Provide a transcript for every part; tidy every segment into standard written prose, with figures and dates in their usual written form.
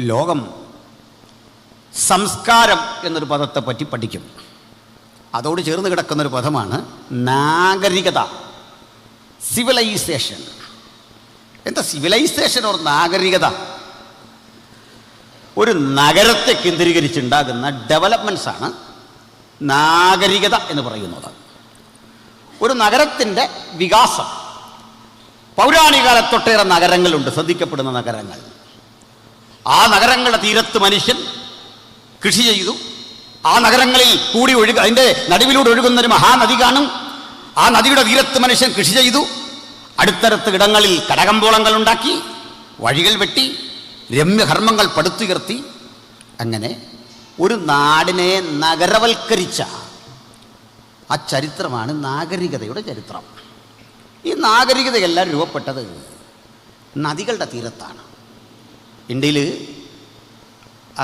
ലോകം സംസ്കാരം എന്നൊരു പദത്തെ പറ്റി പഠിക്കും. അതോട് ചേർന്ന് കിടക്കുന്നൊരു പദമാണ് നാഗരികത, സിവിലൈസേഷൻ. എന്താ സിവിലൈസേഷൻ ഓർ നാഗരികത? ഒരു നഗരത്തെ കേന്ദ്രീകരിച്ചുണ്ടാകുന്ന ഡെവലപ്മെൻറ്റ്സാണ് നാഗരികത എന്ന് പറയുന്നത്. ഒരു നഗരത്തിൻ്റെ വികാസം, പൗരാണിക കാലത്തൊട്ടേറെ നഗരങ്ങളുണ്ട്, ശ്രദ്ധിക്കപ്പെടുന്ന നഗരങ്ങൾ. ആ നഗരങ്ങളുടെ തീരത്ത് മനുഷ്യൻ കൃഷി ചെയ്തു. ആ നഗരങ്ങളിൽ കൂടി അതിൻ്റെ നടുവിലൂടെ ഒഴുകുന്നൊരു മഹാനദി കാണും. ആ നദിയുടെ തീരത്ത് മനുഷ്യൻ കൃഷി ചെയ്തു. അടുത്തടുത്ത് ഇടങ്ങളിൽ കടകമ്പോളങ്ങൾ ഉണ്ടാക്കി, വഴികൾ വെട്ടി, രമ്യകർമ്മങ്ങൾ പടുത്തുയർത്തി. അങ്ങനെ ഒരു നാടിനെ നഗരവൽക്കരിച്ച ആ ചരിത്രമാണ് നാഗരികതയുടെ ചരിത്രം. ഈ നാഗരികതയെല്ലാം രൂപപ്പെട്ടത് നദികളുടെ തീരത്താണ്. ഇന്ത്യയിൽ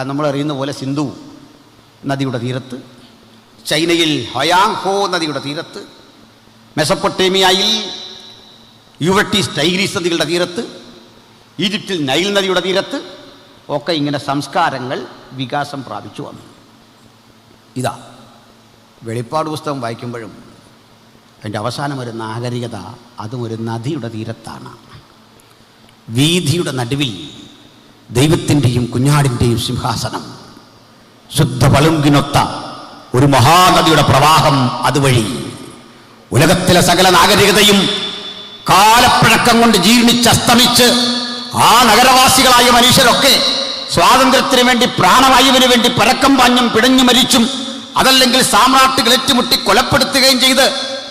നമ്മളറിയുന്ന പോലെ സിന്ധു നദിയുടെ തീരത്ത്, ചൈനയിൽ ഹൊയാങ്ഹോ നദിയുടെ തീരത്ത്, മെസപ്പൊട്ടേമിയയിൽ യൂഫ്രട്ടീസ് ടൈഗ്രീസ് നദികളുടെ തീരത്ത്, ഈജിപ്തിൽ നൈൽ നദിയുടെ തീരത്ത് ഒക്കെ ഇങ്ങനെ സംസ്കാരങ്ങൾ വികാസം പ്രാപിച്ചു വന്നു. ഇതാ വെളിപ്പാട് പുസ്തകം വായിക്കുമ്പോഴും അതിൻ്റെ അവസാനം ഒരു നാഗരികത, അതും ഒരു നദിയുടെ തീരത്താണ്. വീഥിയുടെ നടുവിൽ ദൈവത്തിൻ്റെയും കുഞ്ഞാടിൻ്റെയും സിംഹാസനം, ശുദ്ധ പളുങ്കിനൊത്ത ഒരു മഹാനദിയുടെ പ്രവാഹം. അതുവഴി ഉലകത്തിലെ സകല നാഗരികതയും കാലപ്പഴക്കം കൊണ്ട് ജീർണിച്ചസ്തമിച്ച് ആ നഗരവാസികളായ മനുഷ്യരൊക്കെ സ്വാതന്ത്ര്യത്തിന് വേണ്ടി പ്രാണവായുവിന് വേണ്ടി പരക്കം പാഞ്ഞും പിടഞ്ഞു മരിച്ചും, അതല്ലെങ്കിൽ സാമ്രാട്ടുകൾ ഏറ്റുമുട്ടി കൊലപ്പെടുത്തുകയും ചെയ്ത്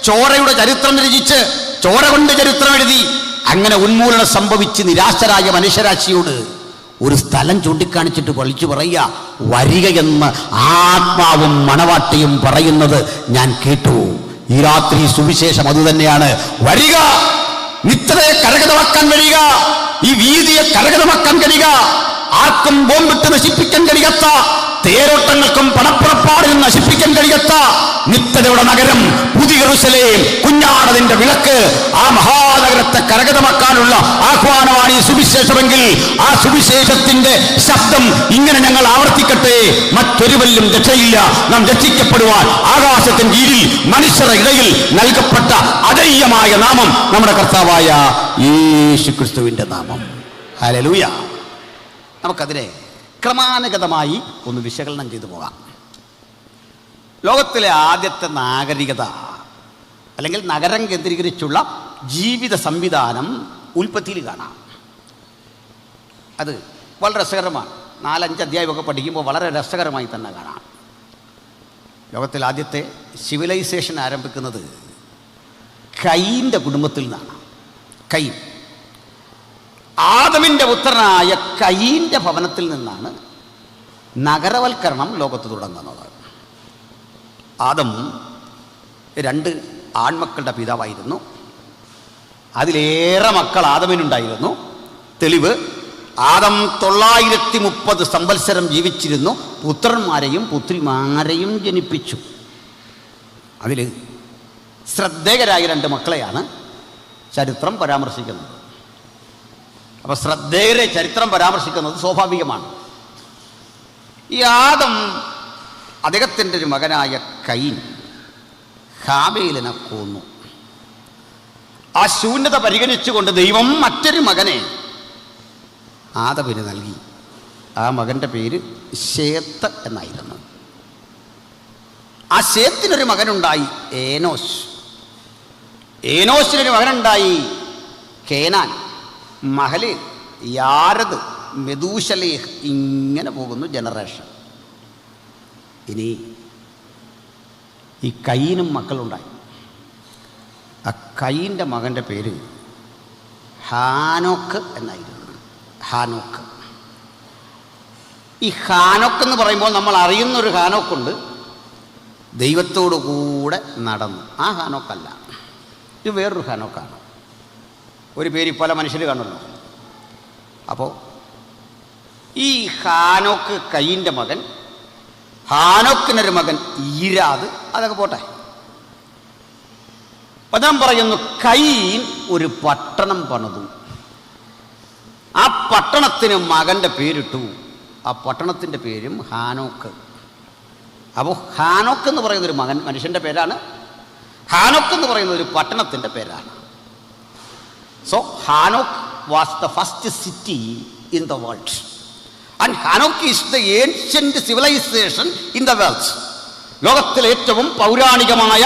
ചോരയുടെ ചരിത്രം രചിച്ച് ചോര കൊണ്ട് ചരിത്രം എഴുതി അങ്ങനെ ഉന്മൂലനം സംഭവിച്ച് നിരാശരായ മനുഷ്യരാശിയോട് ഒരു സ്ഥലം ചൂണ്ടിക്കാണിച്ചിട്ട് വിളിച്ചു പറയുക, വരികയെന്ന് ആത്മാവും മണവാട്ടിയും പറയുന്നത് ഞാൻ കേട്ടു. ഈ രാത്രി സുവിശേഷം അതുതന്നെയാണ്. വരിക, നിത്യതയെ കരഗതമാക്കാൻ കഴിയുക, ഈ വീതിയെ കരഗതമാക്കാൻ കഴിയുക, ആർക്കും ബോംബിട്ട് നശിപ്പിക്കാൻ കഴിയാത്ത, തേരോട്ടങ്ങൾക്കും പണപ്പുറപ്പാടിനും നശിപ്പിക്കാൻ കഴിയാത്ത നിത്യതയുടെ നഗരം പുതിയ യെരൂശലേം, കുഞ്ഞാടതിന്റെ വിളക്ക്, ആ മഹാനഗരത്തെ കരഗതമാക്കാനുള്ള ആഹ്വാനമാണ് ഈ സുവിശേഷമെങ്കിൽ ആ സുവിശേഷത്തിന്റെ ശബ്ദം ഇങ്ങനെ ഞങ്ങൾ ആവർത്തിക്കട്ടെ. മറ്റൊരുവരിലും രക്ഷയില്ല. നാം രക്ഷിക്കപ്പെടുവാൻ ആകാശത്തിന് കീഴിൽ മനുഷ്യരുടെ ഇടയിൽ നൽകപ്പെട്ട അജയ്യമായ നാമം നമ്മുടെ കർത്താവായ യേശുക്രിസ്തുവിന്റെ നാമം. ഹല്ലേലൂയ. നമുക്കതിനെ ക്രമാനുഗതമായി ഒന്ന് വിശകലനം ചെയ്തു പോകാം. ലോകത്തിലെ ആദ്യത്തെ നാഗരികത അല്ലെങ്കിൽ നഗരം കേന്ദ്രീകരിച്ചുള്ള ജീവിത സംവിധാനം ഉൽപ്പത്തിയിൽ കാണാം. അത് വളരെ രസകരമാണ്. 4-5 അധ്യായമൊക്കെ പഠിക്കുമ്പോൾ വളരെ രസകരമായി തന്നെ കാണാം. ലോകത്തിൽ ആദ്യത്തെ സിവിലൈസേഷൻ ആരംഭിക്കുന്നത് കയീൻ്റെ കുടുംബത്തിൽ നിന്നാണ്. കയീൻ, ആദമിൻ്റെ പുത്രനായ കയീൻ്റെ ഭവനത്തിൽ നിന്നാണ് നഗരവൽക്കരണം ലോകത്ത് തുടങ്ങുന്നത്. ആദം 2 ആൺമക്കളുടെ പിതാവായിരുന്നു. അതിലേറെ മക്കൾ ആദമിനുണ്ടായിരുന്നു. തെളിവ്, ആദം 930 സംവത്സരം ജീവിച്ചിരുന്നു. പുത്രന്മാരെയും പുത്രിമാരെയും ജനിപ്പിച്ചു. അതിൽ ശ്രദ്ധേയരായ 2 മക്കളെയാണ് ചരിത്രം പരാമർശിക്കുന്നത്. അപ്പോൾ ശ്രദ്ധേയരെ ചരിത്രം പരാമർശിക്കുന്നത് സ്വാഭാവികമാണ്. ഈ ആദം അദ്ദേഹത്തിൻ്റെ ഒരു മകനായ കയീൻ ഹാബേലിനെ കൊന്നു. ആ ശൂന്യത പരിഗണിച്ചുകൊണ്ട് ദൈവം മറ്റൊരു മകനെ ആദമിന് നൽകി. ആ മകൻ്റെ പേര് ശേത്ത് എന്നായിരുന്നു. ആ ശേത്തിനൊരു മകനുണ്ടായി, ഏനോസ്. ഏനോസിനൊരു മകനുണ്ടായി, കേനാൻ, മഹലേൽ, യാരദ്, മെതൂശലേഹ്. ഇങ്ങനെ പോകുന്നു ജനറേഷൻ. ഇനി ഈ കയീനും മക്കളുണ്ടായി. ആ കയീൻ്റെ മകൻ്റെ പേര് ഹാനോക്ക് എന്നായിരുന്നു. ഹാനോക്ക്. ഈ ഹാനോക്ക് എന്ന് പറയുമ്പോൾ നമ്മൾ അറിയുന്നൊരു ഹാനോക്കുണ്ട്, ദൈവത്തോടു കൂടെ നടന്നു. ആ ഹാനോക്കല്ല, ഇത് വേറൊരു ഹാനോക്കാണ്. ഒരു പേര് പല മനുഷ്യർ കാണുമല്ലോ. അപ്പോൾ ഈ ഹാനോക്ക് കയീൻ്റെ മകൻ, ഹാനോക്കിനൊരു മകൻ ഈരാദ്. അതൊക്കെ പോട്ടെ. പദം പറയുന്നു, കയീൻ ഒരു പട്ടണം പണിതു. ആ പട്ടണത്തിന് മകൻ്റെ പേരിട്ടു ആ പട്ടണത്തിൻ്റെ പേരും ഹാനോക്ക്. അപ്പോൾ ഹാനോക്ക് എന്ന് പറയുന്നൊരു മനുഷ്യൻ്റെ പേരാണ്, ഹാനോക്ക് എന്ന് പറയുന്ന ഒരു പട്ടണത്തിൻ്റെ പേരാണ്. So Enoch was the first city in the world and Enoch is the ancient civilization in the world. ലോകത്തിലെ ഏറ്റവും പൗരാണികമായ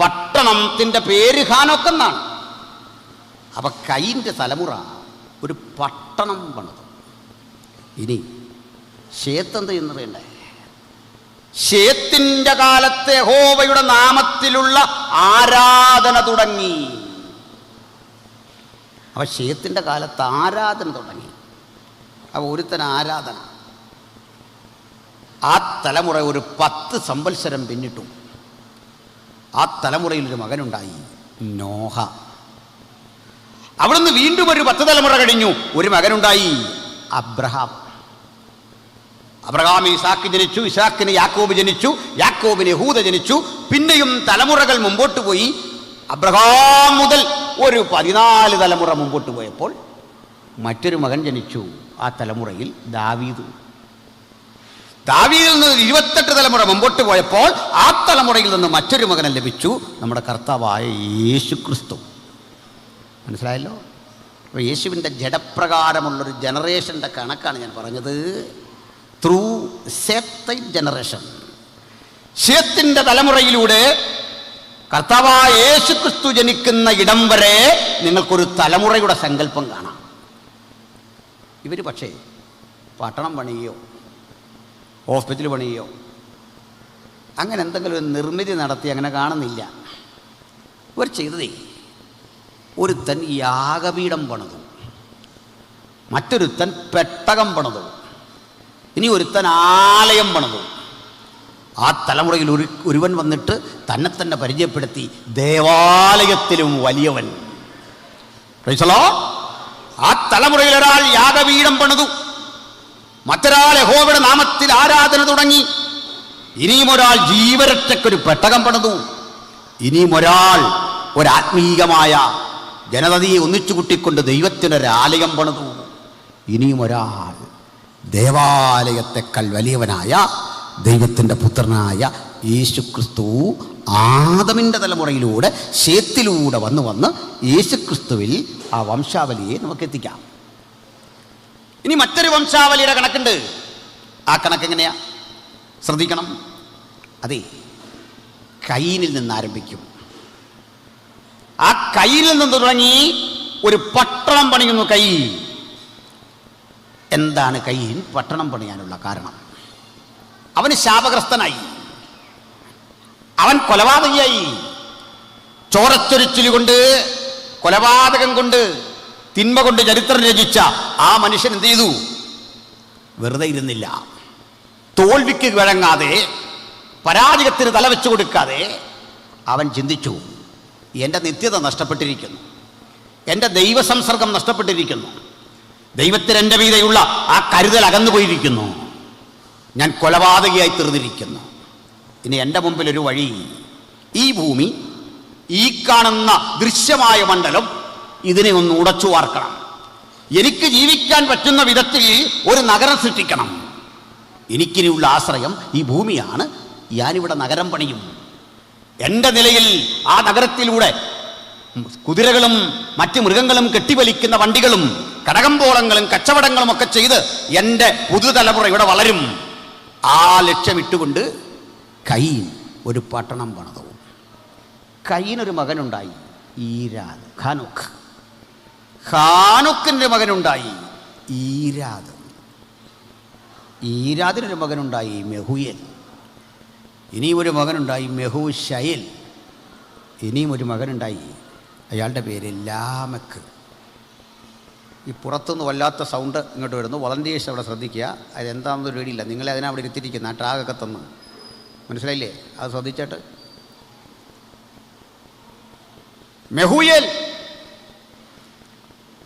പട്ടണത്തിൻ്റെ പേര് ഹാനോക്ക് എന്നാണ്. അപ്പം കയീൻ്റെ തലമുറ ഒരു പട്ടണം പണിതു. ഇനി ശേത്ത് എന്ത് ചെയ്യുന്നത് വേണ്ടേ? ശേത്തിൻ്റെ കാലത്തെ യഹോവയുടെ നാമത്തിലുള്ള ആരാധന തുടങ്ങി. അപ്പം ശേത്തിൻ്റെ കാലത്ത് ആരാധന തുടങ്ങി. അപ്പോൾ ഒരുത്തൻ ആരാധന. ആ തലമുറ ഒരു 10 സംവത്സരം പിന്നിട്ടു. ആ തലമുറയിലൊരു മകനുണ്ടായി, നോഹ. അവിടുന്ന് വീണ്ടും ഒരു 10 തലമുറ കഴിഞ്ഞു, ഒരു മകനുണ്ടായി, അബ്രഹാം. അബ്രഹാം ഇസാക്ക് ജനിച്ചു, ഇസാക്കിന് യാക്കോബ് ജനിച്ചു, യാക്കോബിന് യഹൂദ ജനിച്ചു. പിന്നെയും തലമുറകൾ മുമ്പോട്ട് പോയി. അബ്രഹാം മുതൽ ഒരു 14 തലമുറ മുമ്പോട്ട് പോയപ്പോൾ മറ്റൊരു മകൻ ജനിച്ചു. ആ തലമുറയിൽ ദാവീദ്. ദാവീദിൽ നിന്ന് 28 തലമുറ മുമ്പോട്ട് പോയപ്പോൾ ആ തലമുറയിൽ നിന്ന് മറ്റൊരു മകനെ ലഭിച്ചു, നമ്മുടെ കർത്താവായ യേശു ക്രിസ്തു. മനസ്സിലായല്ലോ? അപ്പോൾ യേശുവിൻ്റെ ജഡപ്രകാരമുള്ളൊരു ജനറേഷൻ്റെ കണക്കാണ് ഞാൻ പറഞ്ഞത്. ത്രൂ സേത്തൈൻ ജനറേഷൻ, ശേത്തിൻ്റെ തലമുറയിലൂടെ കർത്താവായ യേശു ക്രിസ്തു ജനിക്കുന്ന ഇടം വരെ നിങ്ങൾക്കൊരു തലമുറയുടെ സങ്കല്പം കാണാം. ഇവർ പക്ഷേ പട്ടണം പണിയോ ഹോസ്പിറ്റൽ പണിയോ അങ്ങനെ എന്തെങ്കിലും ഒരു നിർമ്മിതി നടത്തി അങ്ങനെ കാണുന്നില്ല. ഇവർ ചെയ്തതേ, ഒരുത്തൻ യാഗപീഠം പണിതു, മറ്റൊരുത്തൻ പെട്ടകം പണിതു, ഇനി ഒരുത്തൻ ആലയം പണിതു. ആ തലമുറയിൽ ഒരുവൻ വന്നിട്ട് തന്നെ പരിചയപ്പെടുത്തി, ദേവാലയത്തിലും വലിയവൻ. ആ തലമുറയിൽ ഒരാൾ യാഗപീഠം പണിതു, മറ്റൊരാൾ യഹോവയുടെ നാമത്തിൽ ആരാധന തുടങ്ങി. ഇനിയും ഒരാൾ ജീവരക്ഷയ്ക്കൊരു പെട്ടകം പണിതു. ഇനിയും ഒരാൾ ഒരാത്മീയമായ ജനതയെ ഒന്നിച്ചു കൂട്ടിക്കൊണ്ട് ദൈവത്തിനൊരാലയം പണിതു. ഇനിയും ഒരാൾ ദേവാലയത്തെക്കാൾ വലിയവനായ ദൈവത്തിൻ്റെ പുത്രനായ യേശുക്രിസ്തു ആദമിൻ്റെ തലമുറയിലൂടെ ശേത്തിലൂടെ വന്ന് യേശുക്രിസ്തുവിൽ ആ വംശാവലിയെ നമുക്ക് എത്തിക്കാം. ഇനി മറ്റൊരു വംശാവലിയുടെ കണക്കുണ്ട്. ആ കണക്കെങ്ങനെയാ? ശ്രദ്ധിക്കണം. അതെ, കയീനിൽ നിന്ന് ആരംഭിക്കും. ആ കയീനിൽ നിന്ന് തുടങ്ങി ഒരു പട്ടണം പണിയുന്നു കയീൻ. എന്താണ് കയീൻ പട്ടണം പണിയാനുള്ള കാരണം? അവന് ശാപഗ്രസ്തനായി, അവൻ കൊലപാതകിയായി. ചോരച്ചൊരിച്ചിൽ കൊണ്ട്, കൊലപാതകം കൊണ്ട്, തിന്മ കൊണ്ട് ചരിത്രം രചിച്ച ആ മനുഷ്യൻ എന്ത് ചെയ്തു? വെറുതെ ഇരുന്നില്ല. തോൽവിക്ക് വഴങ്ങാതെ, പരാജയത്തിന് തലവെച്ചു കൊടുക്കാതെ അവൻ ചിന്തിച്ചു, എൻ്റെ നിത്യത നഷ്ടപ്പെട്ടിരിക്കുന്നു, എൻ്റെ ദൈവസംസർഗം നഷ്ടപ്പെട്ടിരിക്കുന്നു, ദൈവത്തിന് എൻ്റെ മീതെയുള്ള ആ കരുതൽ അകന്നുപോയിരിക്കുന്നു, ഞാൻ കൊലപാതകിയായി തീർന്നിരിക്കുന്നു. ഇനി എൻ്റെ മുമ്പിൽ ഒരു വഴി. ഈ ഭൂമി, ഈ കാണുന്ന ദൃശ്യമായ മണ്ഡലം, ഇതിനെ ഒന്ന് ഉടച്ചു വാർക്കണം. എനിക്ക് ജീവിക്കാൻ പറ്റുന്ന വിധത്തിൽ ഒരു നഗരം സൃഷ്ടിക്കണം. എനിക്കിനിയുള്ള ആശ്രയം ഈ ഭൂമിയാണ്. ഞാനിവിടെ നഗരം പണിയും. എൻ്റെ നിലയിൽ ആ നഗരത്തിലൂടെ കുതിരകളും മറ്റ് മൃഗങ്ങളും കെട്ടിവലിക്കുന്ന വണ്ടികളും കടകമ്പോളങ്ങളും കച്ചവടങ്ങളും ഒക്കെ ചെയ്ത് എൻ്റെ പുതുതലമുറ ഇവിടെ വളരും. ആ ലക്ഷ്യമിട്ടുകൊണ്ട് കയീൻ ഒരു പട്ടണം പണിതു. കയീനൊരു മകനുണ്ടായി, ഈരാദ്. ഹാനോക്ക്. ഹാനോക്കിൻ്റെ മകനുണ്ടായി ഈരാദ്. ഈരാദിനൊരു മകനുണ്ടായി മെഹുയേൽ. ഇനിയും ഒരു മകനുണ്ടായി മെഹൂശയേൽ. ഇനിയും ഒരു മകനുണ്ടായി, അയാളുടെ പേര് ലാമക്ക്. ഈ പുറത്തുനിന്ന് വല്ലാത്ത സൗണ്ട് ഇങ്ങോട്ട് വരുന്നു. വളണ്ടിയേഴ്സ് അവിടെ ശ്രദ്ധിക്കുക. അതെന്താണെന്നൊരു പേടിയില്ല. നിങ്ങളെ അതിനെ അവിടെ ഇരുത്തിരിക്കുന്ന ആ ട്രാകൊക്കെ തന്ന്, മനസ്സിലായില്ലേ? അത് ശ്രദ്ധിച്ചിട്ട്. മെഹൂയേൽ,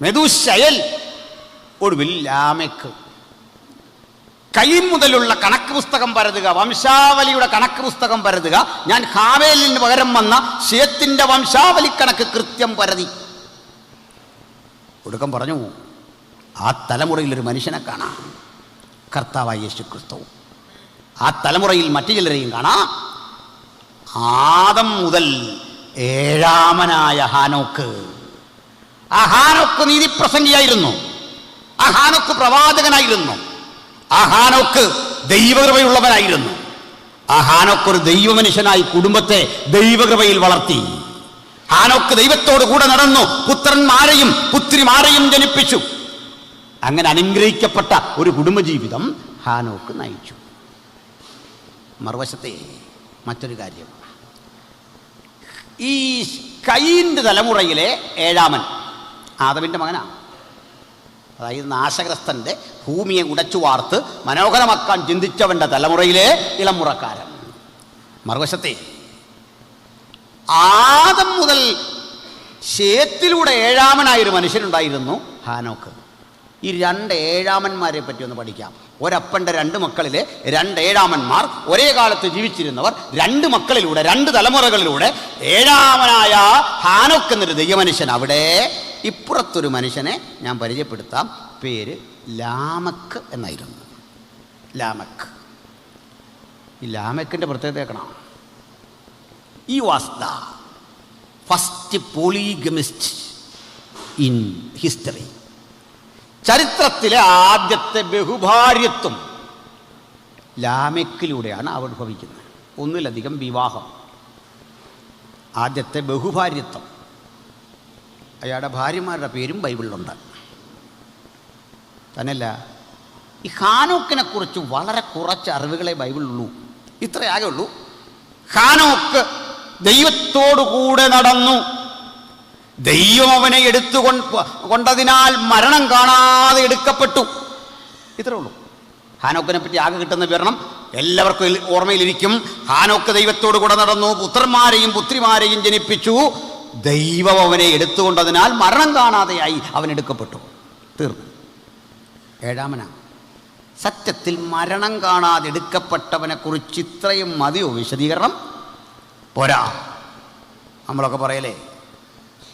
മെഥൂശയേൽ, ഒടുവിൽ ലാമെക്ക്. കയീൻ മുതലുള്ള കണക്ക് പുസ്തകം പരതുക, വംശാവലിയുടെ കണക്ക് പുസ്തകം പരതുക. ഞാൻ ഹാവേലിന് പകരം വന്ന ശേത്തിൻ്റെ വംശാവലി കണക്ക് കൃത്യം പരതി. ഒടുക്കം പറഞ്ഞു, ആ തലമുറയിലൊരു മനുഷ്യനെ കാണാം. കർത്താവായ യേശു ക്രിസ്തു. ആ തലമുറയിൽ മറ്റു ചിലരെയും കാണാം. ആദം മുതൽ ഏഴാമനായ ഹാനോക്ക്. ആ ഹാനോക്ക് നീതിപ്രസംഗിയായിരുന്നു. ആ ഹാനോക്ക് പ്രവാചകനായിരുന്നു. ആ ഹാനോക്ക് ദൈവകൃപയുള്ളവനായിരുന്നു. ആ ഹാനോക്ക് ഒരു ദൈവമനുഷ്യനായി കുടുംബത്തെ ദൈവകൃപയിൽ വളർത്തി. ഹാനോക്ക് ദൈവത്തോട് കൂടെ നടന്നു. പുത്രന്മാരെയും പുത്രിമാരെയും ജനിപ്പിച്ചു. അങ്ങനെ അനുഗ്രഹിക്കപ്പെട്ട ഒരു കുടുംബജീവിതം ഹാനോക്ക് നയിച്ചു. മറുവശത്തെ മറ്റൊരു കാര്യം, ഈ കയീന്റെ തലമുറയിലെ ഏഴാമൻ ആദമിൻ്റെ മകനാണ്. അതായത് നാശഗ്രസ്തൻ്റെ ഭൂമിയെ ഉടച്ചു വാർത്ത് മനോഹരമാക്കാൻ ചിന്തിച്ചവൻ്റെ തലമുറയിലെ ഇളമുറക്കാരൻ. മറുവശത്തെ ആദം മുതൽ ശേത്തിലൂടെ ഏഴാമനായൊരു മനുഷ്യനുണ്ടായിരുന്നു ഹാനോക്ക്. ഈ രണ്ട് ഏഴാമന്മാരെ പറ്റി ഒന്ന് പഠിക്കാം. ഒരപ്പൻ്റെ രണ്ട് മക്കളിലെ രണ്ട് ഏഴാമന്മാർ, ഒരേ കാലത്ത് ജീവിച്ചിരുന്നവർ. രണ്ട് മക്കളിലൂടെ, രണ്ട് തലമുറകളിലൂടെ ഏഴാമനായ ഹാനോക്ക് എന്നൊരു ദൈവമനുഷ്യൻ. അവിടെ ഇപ്പുറത്തൊരു മനുഷ്യനെ ഞാൻ പരിചയപ്പെടുത്താം. പേര് ലാമക്ക് എന്നായിരുന്നു. ലാമക്ക്. ഈ ലാമക്കിൻ്റെ പ്രത്യേകത കേൾക്കണം. ഈ was the first polygamist in history. ചരിത്രത്തിലെ ആദ്യത്തെ ബഹുഭാര്യത്വം ലാമെക്കിലൂടെയാണ് ആവിർഭവിക്കുന്നത്. ഒന്നിലധികം വിവാഹം. ആദ്യത്തെ ബഹുഭാര്യത്വം. അയാളുടെ ഭാര്യമാരുടെ പേരും ബൈബിളിലുണ്ട്. തന്നെയല്ല, ഈ ഹാനോക്കിനെ കുറിച്ച് വളരെ കുറച്ച് അറിവുകളെ ബൈബിളിലുള്ളൂ. ഇത്രയാകെ ഉള്ളൂ. ഹാനോക്ക് ദൈവത്തോടു കൂടെ നടന്നു. ദൈവം അവനെ കൊണ്ടതിനാൽ മരണം കാണാതെ എടുക്കപ്പെട്ടു. ഇത്രേ ഉള്ളൂ. ഹാനോക്കിനെ പറ്റി ആകെ കിട്ടുന്ന വിവരണം എല്ലാവർക്കും ഓർമ്മയിലിരിക്കും. ഹാനോക്ക് ദൈവത്തോടു കൂടെ നടന്നു, പുത്രന്മാരെയും പുത്രിമാരെയും ജനിപ്പിച്ചു. ദൈവം അവനെ എടുത്തുകൊണ്ടതിനാൽ മരണം കാണാതെയായി അവൻ എടുക്കപ്പെട്ടു. തീർന്നു. ഏഴാമനാ. സത്യത്തിൽ മരണം കാണാതെ എടുക്കപ്പെട്ടവനെ കുറിച്ച് ഇത്രയും മതിയോ വിശദീകരണം? പോരാ. നമ്മളൊക്കെ പറയലേ,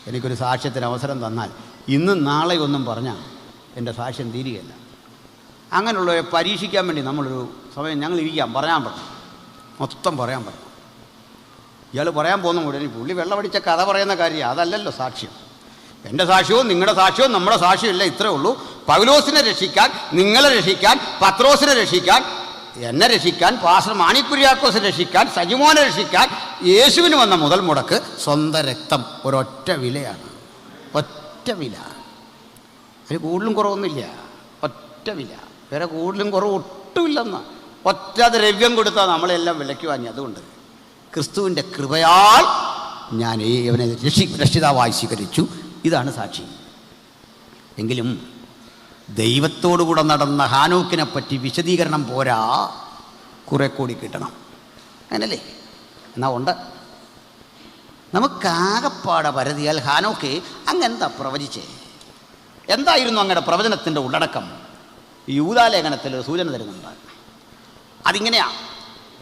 എനിക്കൊരു സാക്ഷ്യത്തിന് അവസരം തന്നാൽ ഇന്നും നാളെ ഒന്നും പറഞ്ഞാൽ എൻ്റെ സാക്ഷ്യം തീരുകയില്ല. അങ്ങനെയുള്ളവരെ പരീക്ഷിക്കാൻ വേണ്ടി നമ്മളൊരു സമയം ഞങ്ങൾ ഇരിക്കാം. പറയാൻ പറഞ്ഞു, മൊത്തം പറയാൻ പറഞ്ഞു. ഇയാൾ പറയാൻ പോകുന്ന ഉടനെ പുള്ളി വെള്ളമടിച്ച കഥ പറയുന്ന കാര്യം അതല്ലല്ലോ സാക്ഷ്യം. എൻ്റെ സാക്ഷ്യവും നിങ്ങളുടെ സാക്ഷ്യവും നമ്മുടെ സാക്ഷ്യമില്ല. ഇത്രേ ഉള്ളൂ. പൗലോസിനെ രക്ഷിക്കാൻ, നിങ്ങളെ രക്ഷിക്കാൻ, പത്രോസിനെ രക്ഷിക്കാൻ, എന്നെ രക്ഷിക്കാൻ, പാസ്റ്റർ മാണിക്കുര്യാക്കോസിനെ രക്ഷിക്കാൻ, സജിമോനെ രക്ഷിക്കാൻ യേശുവിന് വന്ന മുതൽ മുടക്ക് സ്വന്തം രക്തം. ഒരൊറ്റ വിലയാണ്. ഒറ്റ വില. അതിൽ കൂടുതലും കുറവൊന്നുമില്ല. ഒറ്റ വില. വേറെ കൂടുതലും കുറവ് ഒട്ടുമില്ലെന്ന്. ഒറ്റ ദ്രവ്യം കൊടുത്താൽ നമ്മളെല്ലാം വിലയ്ക്ക് വാങ്ങി. അതുകൊണ്ട് ക്രിസ്തുവിൻ്റെ കൃപയാൽ ഞാൻ അവനെ രക്ഷിതാവായി സ്വീകരിച്ചു. ഇതാണ് സാക്ഷി. എങ്കിലും ദൈവത്തോടു കൂടെ നടന്ന ഹാനോക്കിനെ പറ്റി വിശദീകരണം പോരാ, കുറെ കൂടി കിട്ടണം. അങ്ങനല്ലേ? എന്നാ ഉണ്ട്. നമുക്കാകപ്പാടെ പരതിയാൽ ഹാനോക്ക് അങ്ങെന്താ പ്രവചിച്ചേ? എന്തായിരുന്നു അങ്ങയുടെ പ്രവചനത്തിൻ്റെ ഉള്ളടക്കം? യൂദാലേഖനത്തിൽ സൂചന തരുന്നുണ്ട്. അതിങ്ങനെയാ.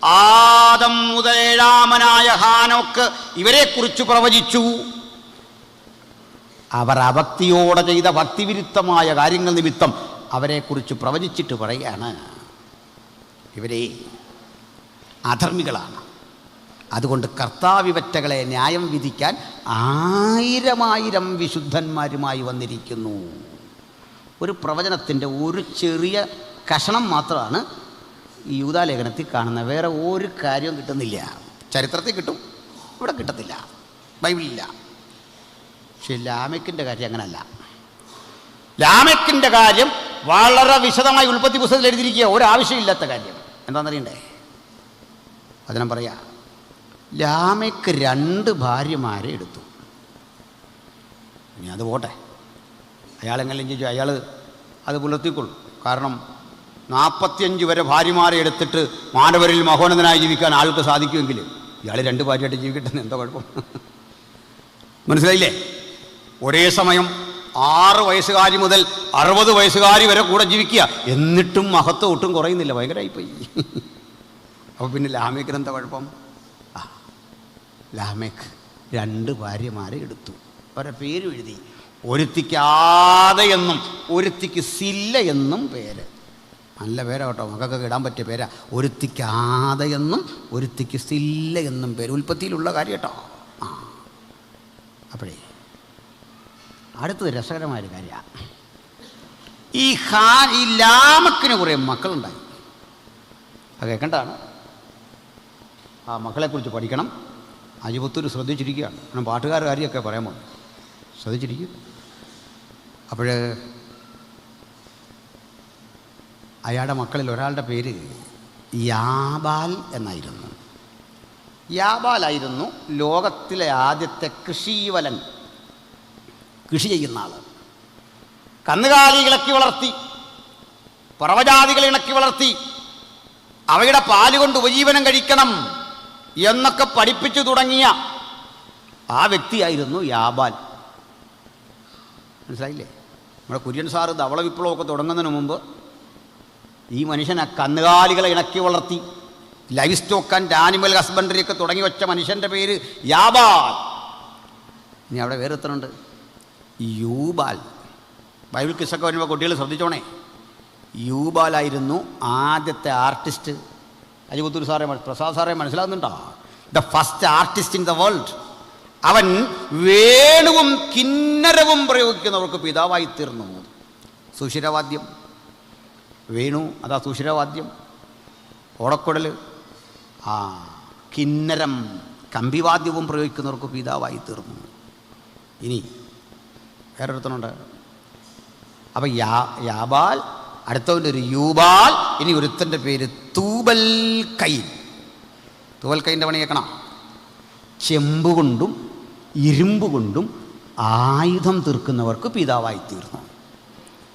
ആദം മുതൽ ഏഴാമനായ ഹാനോക്ക് ഇവരെക്കുറിച്ച് പ്രവചിച്ചു. അവർ അഭക്തിയോടെ ചെയ്ത ഭക്തിവിരുദ്ധമായ കാര്യങ്ങൾ നിമിത്തം അവരെക്കുറിച്ച് പ്രവചിച്ചിട്ട് പറയുകയാണ്, ഇവരെ അധർമ്മികളാണ്. അതുകൊണ്ട് കർത്താവിവറ്റകളെ ന്യായം വിധിക്കാൻ 1000 വിശുദ്ധന്മാരുമായി വന്നിരിക്കുന്നു. ഒരു പ്രവചനത്തിൻ്റെ ഒരു ചെറിയ കഷണം മാത്രമാണ് ഈ യൂദാലേഖനത്തിൽ കാണുന്നത്. വേറെ ഒരു കാര്യവും കിട്ടുന്നില്ല. ചരിത്രത്തിൽ കിട്ടും, ഇവിടെ കിട്ടത്തില്ല, ബൈബിളില്ല. പക്ഷേ ലാമെക്കിൻ്റെ കാര്യം അങ്ങനല്ല. ലാമെക്കിൻ്റെ കാര്യം വളരെ വിശദമായി ഉൽപ്പത്തി പുസ്തകത്തിൽ എഴുതിയിരിക്കുക. ഒരാവശ്യമില്ലാത്ത കാര്യം എന്താണെന്നറിയണ്ടേ? അതിനെ പറയാ. ലാമെക്ക് 2 ഭാര്യമാരെ എടുത്ു. ഇനി അത് പോട്ടെ, അയാളെങ്ങനെ ചോദിച്ചു, അയാൾ അത് പുലർത്തിക്കൊള്ളും. കാരണം 45 വരെ ഭാര്യമാരെ എടുത്തിട്ട് മാനവരിൽ മഹോന്നതനായി ജീവിക്കാൻ ആൾക്ക് സാധിക്കുമെങ്കിൽ ഇയാൾ 2 ഭാര്യയായിട്ട് ജീവിക്കട്ടെ, എന്തോ കുഴപ്പം? മനസ്സിലായില്ലേ? ഒരേ സമയം 6 വയസ്സുകാരി മുതൽ 60 വയസ്സുകാരി വരെ കൂടെ ജീവിക്കുക, എന്നിട്ടും മഹത്വം ഒട്ടും കുറയുന്നില്ല. ഭയങ്കരമായിപ്പോയി. അപ്പോൾ പിന്നെ ലാമേക്കിന് എന്താ കുഴപ്പം? ലാമേക്ക് 2 ഭാര്യമാരെ എടുത്തു. അവരുടെ പേരും എഴുതി. ഒരുത്തിക്ക് ആദ എന്നും ഒരുത്തിക്ക് സില്ല എന്നും പേര്. നല്ല പേരാ കേട്ടോ, മക്കൾക്കൊക്കെ ഇടാൻ പറ്റിയ പേരാ. ഒരുത്തിക്ക് ആദ എന്നും ഒരുത്തിക്ക് സില്ല എന്നും പേര്. ഉൽപ്പത്തിയിലുള്ള കാര്യം കേട്ടോ. അപ്പോഴേ അടുത്തത് രസകരമായൊരു കാര്യമാണ്. ഈ ലാമക്കിന് കുറേ മക്കളുണ്ടായി. അത് കേൾക്കേണ്ടതാണ്. ആ മക്കളെക്കുറിച്ച് പഠിക്കണം. അജിപുത്തൂർ ശ്രദ്ധിച്ചിരിക്കുകയാണ്. കാരണം പാട്ടുകാരുടെ കാര്യമൊക്കെ പറയാൻ പോകുന്നു. ശ്രദ്ധിച്ചിരിക്കും. അപ്പോൾ അയാളുടെ മക്കളിൽ ഒരാളുടെ പേര് യാബാൽ എന്നായിരുന്നു. യാബാലായിരുന്നു ലോകത്തിലെ ആദ്യത്തെ കൃഷീവലൻ, കൃഷി ചെയ്യുന്ന ആൾ. കന്നുകാലി ഇളക്കി വളർത്തി, പറവജാതികൾ ഇണക്കി വളർത്തി, അവയുടെ പാലുകൊണ്ട് ഉപജീവനം കഴിക്കണം എന്നൊക്കെ പഠിപ്പിച്ചു തുടങ്ങിയ ആ വ്യക്തിയായിരുന്നു യാബാൽ. മനസ്സിലായില്ലേ? നമ്മുടെ കുര്യൻ സാറ് ധവള വിപ്ലവമൊക്കെ തുടങ്ങുന്നതിന് മുമ്പ് ഈ മനുഷ്യൻ ആ കന്നുകാലികളെ ഇണക്കി വളർത്തി ലൈഫ് സ്റ്റോക്ക് ആൻഡ് ആനിമൽ ഹസ്ബൻഡറിയൊക്കെ തുടങ്ങി വെച്ച മനുഷ്യൻ്റെ പേര് യാബാൽ. ഇനി അവിടെ വേറെ എത്രയുണ്ട്? യൂബാൽ. ബൈബിൾ കിസ്സൊക്കെ വരുമ്പോൾ കുട്ടികൾ ശ്രദ്ധിച്ചോണേ. യൂബാലായിരുന്നു ആദ്യത്തെ ആർട്ടിസ്റ്റ്. അജിപുത്തൂർ സാറേ, പ്രസാദ് സാറേ മനസ്സിലാകുന്നുണ്ടോ? The first artist in the world. അവൻ വേണുവും കിന്നരവും പ്രയോഗിക്കുന്നവർക്ക് പിതാവായി തീർന്നു. സുഷിരവാദ്യം, വേണു അതാ സുഷിരവാദ്യം, ഓടക്കുടൽ, കിന്നരം കമ്പിവാദ്യവും പ്രയോഗിക്കുന്നവർക്ക് പിതാവായി തീർന്നു. ഇനി വേറൊരുത്തനുണ്ട്. അപ്പം യാബാൽ, അടുത്തവൻ്റെ ഒരു യൂബാൽ, ഇനി ഒരുത്തൻ്റെ പേര് തൂബൽ കൈൻ. തൂബൽ കൈൻ്റെ പണി കേൾക്കണം. ചെമ്പ് കൊണ്ടും ഇരുമ്പ് കൊണ്ടും ആയുധം തീർക്കുന്നവർക്ക് പിതാവായി തീർന്നു.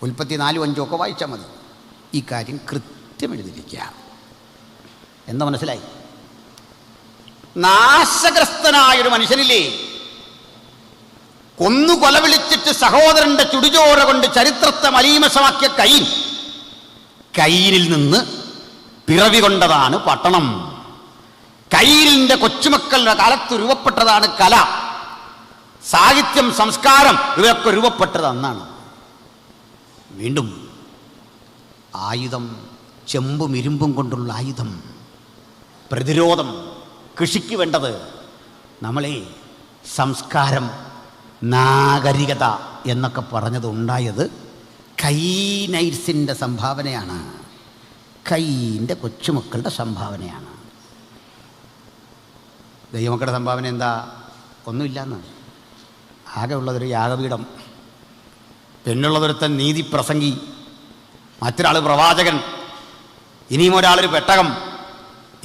ഉൽപ്പത്തി 4:5 വായിച്ചാൽ മതി. ഈ കാര്യം കൃത്യം എഴുതിയിരിക്കുക. എന്താ മനസ്സിലായി? നാശഗ്രസ്തനായൊരു മനുഷ്യനില്ലേ, കൊന്നു കൊല വിളിച്ചിട്ട് സഹോദരന്റെ ചുടുചോര കൊണ്ട് ചരിത്രത്തെ മലീമസമാക്കിയ കൈനിൽ നിന്ന് പിറവി കൊണ്ടതാണ് പട്ടണം. കൈനിന്റെ കൊച്ചുമക്കളുടെ കാലത്ത് രൂപപ്പെട്ടതാണ് കല, സാഹിത്യം, സംസ്കാരം. ഇവയൊക്കെ രൂപപ്പെട്ടത് അന്നാണ്. വീണ്ടും ആയുധം, ചെമ്പും ഇരുമ്പും കൊണ്ടുള്ള ആയുധം, പ്രതിരോധം, കൃഷിക്ക് വേണ്ടത്, നമ്മളെ സംസ്കാരം, നാഗരികത എന്നൊക്കെ പറഞ്ഞത് ഉണ്ടായത് കൈനൈറ്റ്സിൻ്റെ സംഭാവനയാണ്, കൈൻ്റെ കൊച്ചുമക്കളുടെ സംഭാവനയാണ്. ദൈവമക്കളുടെ സംഭാവന എന്താ? ഒന്നുമില്ലെന്ന്. ആകെ ഉള്ളതൊരു യാഗപീഠം, പിന്നുള്ളതൊരുത്തൻ നീതി പ്രസംഗി, മറ്റൊരാൾ പ്രവാചകൻ, ഇനിയും ഒരാളൊരു പെട്ടകം,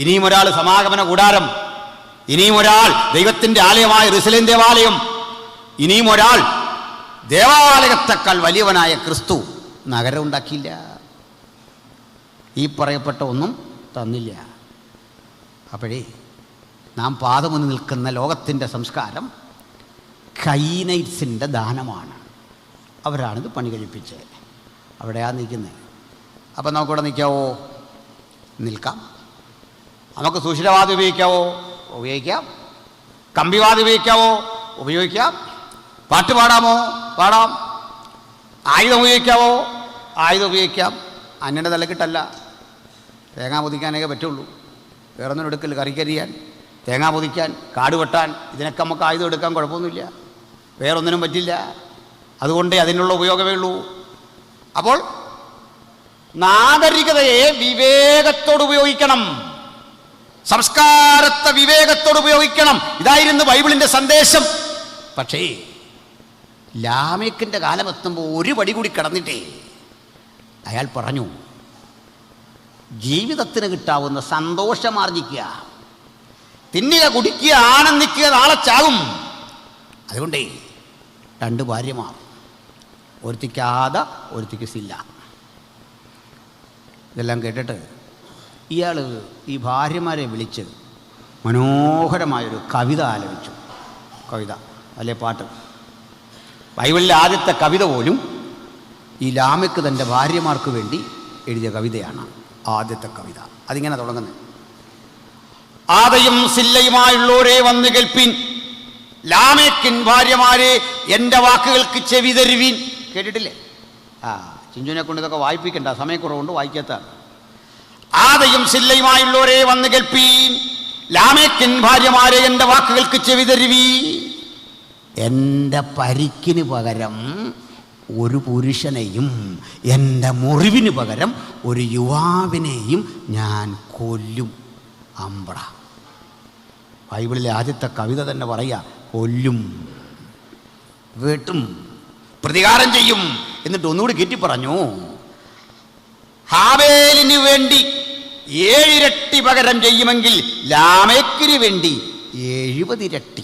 ഇനിയും ഒരാൾ സമാഗമന കൂടാരം, ഇനിയും ഒരാൾ ദൈവത്തിൻ്റെ ആലയമായ യെരൂശലേം ദേവാലയം, ഇനിയും ഒരാൾ ദേവാലയത്തെക്കാൾ വലിയവനായ ക്രിസ്തു. നഗരം ഉണ്ടാക്കിയില്ല, ഈ പറയപ്പെട്ട ഒന്നും തന്നില്ല. അപ്പോഴേ നാം പാദമുന്ന് നിൽക്കുന്ന ലോകത്തിൻ്റെ സംസ്കാരം കൈനൈറ്റ്സിൻ്റെ ദാനമാണ്. അവരാണിത് പണി കഴിപ്പിച്ചത്. അവിടെയാണ് നിൽക്കുന്നത്. അപ്പം നമുക്കിവിടെ നിൽക്കാവോ? നിൽക്കാം. നമുക്ക് സുഷിരവാദം ഉപയോഗിക്കാവോ? ഉപയോഗിക്കാം. കമ്പിവാദം ഉപയോഗിക്കാവോ? ഉപയോഗിക്കാം. പാട്ട് പാടാമോ? പാടാം. ആയുധം ഉപയോഗിക്കാവോ? ആയുധം ഉപയോഗിക്കാം. അന്യൻ്റെ തലക്കിട്ടല്ല, തേങ്ങ പൊതിക്കാനൊക്കെ പറ്റുള്ളൂ. വേറൊന്നും എടുക്കൽ, കറിക്കരിയാൻ, തേങ്ങ പൊതിക്കാൻ, കാട് വെട്ടാൻ, ഇതിനൊക്കെ നമുക്ക് ആയുധം എടുക്കാൻ കുഴപ്പമൊന്നുമില്ല. വേറൊന്നിനും പറ്റില്ല. അതുകൊണ്ട് അതിനുള്ള ഉപയോഗമേ ഉള്ളൂ. അപ്പോൾ നാഗരികതയെ വിവേകത്തോട് ഉപയോഗിക്കണം, സംസ്കാരത്തെ വിവേകത്തോട് ഉപയോഗിക്കണം. ഇതായിരുന്നു ബൈബിളിൻ്റെ സന്ദേശം. പക്ഷേ ലാമേക്കിൻ്റെ കാലമെത്തുമ്പോൾ ഒരു പടി കൂടി കടന്നിട്ടേ അയാൾ പറഞ്ഞു, ജീവിതത്തിന് കിട്ടാവുന്ന സന്തോഷമാർജിക്കുക, തിന്നുക, കുടിക്കുക, ആനന്ദിക്കുക, നാളെ ചാകും. അതുകൊണ്ടേ 2 ഭാര്യമാർ, ഒരുത്തിക്ക് ആദ, ഒരുത്തിക്ക് സില്ല. ഇതെല്ലാം കേട്ടിട്ട് ഇയാൾ ഈ ഭാര്യമാരെ വിളിച്ച് മനോഹരമായൊരു കവിത ആലപിച്ചു. കവിത അല്ലെ പാട്ട്. ബൈബിളിലെ ആദ്യത്തെ കവിത പോലും ഈ ലാമെക്ക് തൻ്റെ ഭാര്യമാർക്ക് വേണ്ടി എഴുതിയ കവിതയാണ്. ആദ്യത്തെ കവിത അതിങ്ങനെ തുടങ്ങുന്നത്: ആദയും സില്ലയുമായുള്ളവരെ വന്ന് കേൾപ്പിൻ, ലാമെക്കിൻ ഭാര്യമാരെ എൻ്റെ വാക്കുകൾക്ക് ചെവി തരുവിൻ. കേട്ടിട്ടില്ലേ? ചിഞ്ചുവിനെ കൊണ്ട് ഇതൊക്കെ വായിപ്പിക്കണ്ട, സമയക്കുറവുകൊണ്ട് വായിക്കാത്ത. ആദയും സില്ലയുമായുള്ളവരെ വന്ന് കേൾപ്പീൻ, ലാമേക്കിൻ ഭാര്യമാരെ എൻ്റെ വാക്കുകൾക്ക് ചെവി തരുവീ. എൻ്റെ പരിക്കിന് പകരം ഒരു പുരുഷനെയും എൻ്റെ മുറിവിന് പകരം ഒരു യുവാവിനെയും ഞാൻ കൊല്ലും. അമ്പട, ബൈബിളിലെ ആദ്യത്തെ കവിത തന്നെ പറയാ, കൊല്ലും, വെട്ടും, പ്രതികാരം ചെയ്യും. എന്നിട്ട് ഒന്നുകൂടി കയറ്റി പറഞ്ഞു, ഹാബേലിന് വേണ്ടി 7 ഇരട്ടി പകരം ചെയ്യുമെങ്കിൽ ലാമേക്കിന് വേണ്ടി 70 ഇരട്ടി.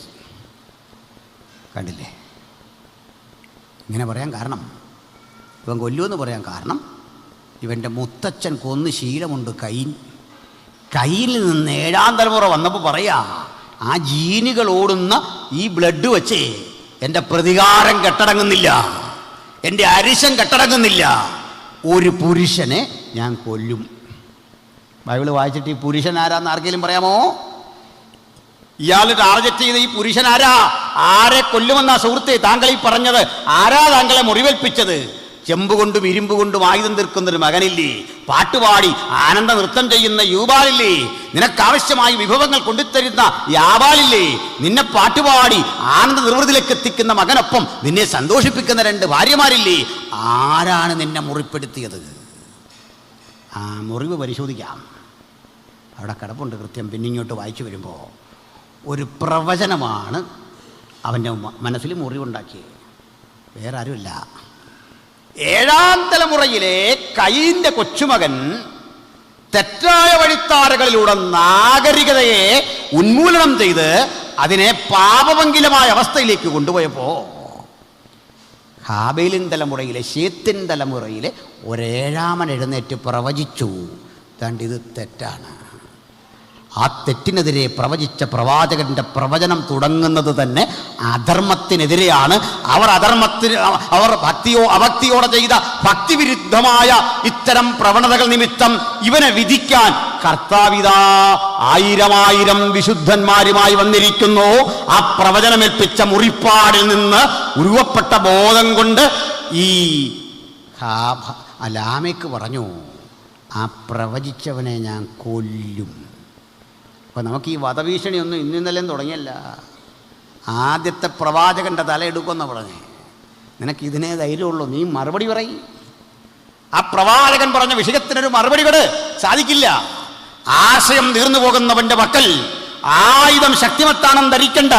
കണ്ടില്ലേ? ഇങ്ങനെ പറയാൻ കാരണം, ഇവൻ കൊല്ലുമെന്ന് പറയാൻ കാരണം, ഇവൻ്റെ മുത്തച്ഛൻ കൊന്ന് ശീലമുണ്ട്. കയ്യിൽ നിന്ന് 7ാം തലമുറ വന്നപ്പോൾ പറയാ, ആ ജീനുകൾ ഓടുന്ന ഈ ബ്ലഡ് വെച്ച് എൻ്റെ പ്രതികാരം കെട്ടടങ്ങുന്നില്ല, എൻ്റെ അരിശം കെട്ടടങ്ങുന്നില്ല, ഒരു പുരുഷനെ ഞാൻ കൊല്ലും. ബൈബിൾ വായിച്ചിട്ട് ഈ പുരുഷൻ ആരാന്ന് ആർക്കെങ്കിലും പറയാമോ? ഇയാൾ ടാർഗറ്റ് ചെയ്ത ഈ പുരുഷൻ ആരാ? ആരെ കൊല്ലുമെന്നാ സുഹൃത്തെ താങ്കൾ ഈ പറഞ്ഞത്? ആരാ താങ്കളെ മുറിവേൽപ്പിച്ചത്? ചെമ്പുകൊണ്ടും ഇരുമ്പുകൊണ്ടും ആയുധം തീർക്കുന്നൊരു മകനില്ലേ? പാട്ടുപാടി ആനന്ദ നൃത്തം ചെയ്യുന്ന യൂബാലില്ലേ? നിനക്കാവശ്യമായ വിഭവങ്ങൾ കൊണ്ടുതരുന്ന യാബാലില്ലേ? നിന്നെ പാട്ടുപാടി ആനന്ദ നിർവൃതിയിലേക്ക് എത്തിക്കുന്ന മകനൊപ്പം നിന്നെ സന്തോഷിപ്പിക്കുന്ന 2 ഭാര്യമാരില്ലേ? ആരാണ് നിന്നെ മുറിപ്പെടുത്തിയത്? ആ മുറിവ് പരിശോധിക്കാം, അവിടെ കിടപ്പുണ്ട് കൃത്യം. പിന്നെ ഇങ്ങോട്ട് വായിച്ചു വരുമ്പോൾ ഒരു പ്രവചനമാണ് അവൻ്റെ മനസ്സിൽ മുറിവുണ്ടാക്കിയത്. വേറെ ആരുമില്ല, 7ാം തലമുറയിലെ കയീൻ്റെ കൊച്ചുമകൻ തെറ്റായ വഴിത്താരകളിലൂടെ നാഗരികതയെ ഉന്മൂലനം ചെയ്ത് അതിനെ പാപഭംഗിലമായ അവസ്ഥയിലേക്ക് കൊണ്ടുപോയപ്പോൾ ഹാബേലിൻ തലമുറയിലെ, ശേത്തിൻ തലമുറയിലെ 1 എഴുന്നേറ്റ് പ്രവചിച്ചു, ഇത് തെറ്റാണ്. ആ തെറ്റിനെതിരെ പ്രവചിച്ച പ്രവാചകന്റെ പ്രവചനം തുടങ്ങുന്നത് തന്നെ അധർമ്മത്തിനെതിരെയാണ്. അവർ അഭക്തിയോടെ ചെയ്ത ഭക്തിവിരുദ്ധമായ ഇത്തരം പ്രവണതകൾ നിമിത്തം ഇവനെ വിധിക്കാൻ കർത്താവിതാ 1000 വിശുദ്ധന്മാരുമായി വന്നിരിക്കുന്നു. ആ പ്രവചനമേൽപ്പിച്ച മുറിപ്പാടിൽ നിന്ന് ഉരുവപ്പെട്ട ബോധം കൊണ്ട് ഈ ലാമേക്ക് പറഞ്ഞു, ആ പ്രവചിച്ചവനെ ഞാൻ കൊല്ലും. അപ്പോൾ നമുക്ക് ഈ വധഭീഷണിയൊന്നും ഇന്നലെയും തുടങ്ങിയല്ല. ആദ്യത്തെ പ്രവാചകൻ്റെ തല എടുക്കുമെന്ന് പറഞ്ഞേ. നിനക്ക് ഇതിനേ ധൈര്യമുള്ളൂ, നീ മറുപടി പറയും. ആ പ്രവാചകൻ പറഞ്ഞ വിഷയത്തിനൊരു മറുപടി കൂടെ സാധിക്കില്ല. ആശയം തീർന്നു പോകുന്നവൻ്റെ പക്കൽ ആയുധം ശക്തിമത്താണെന്ന് ധരിക്കണ്ട.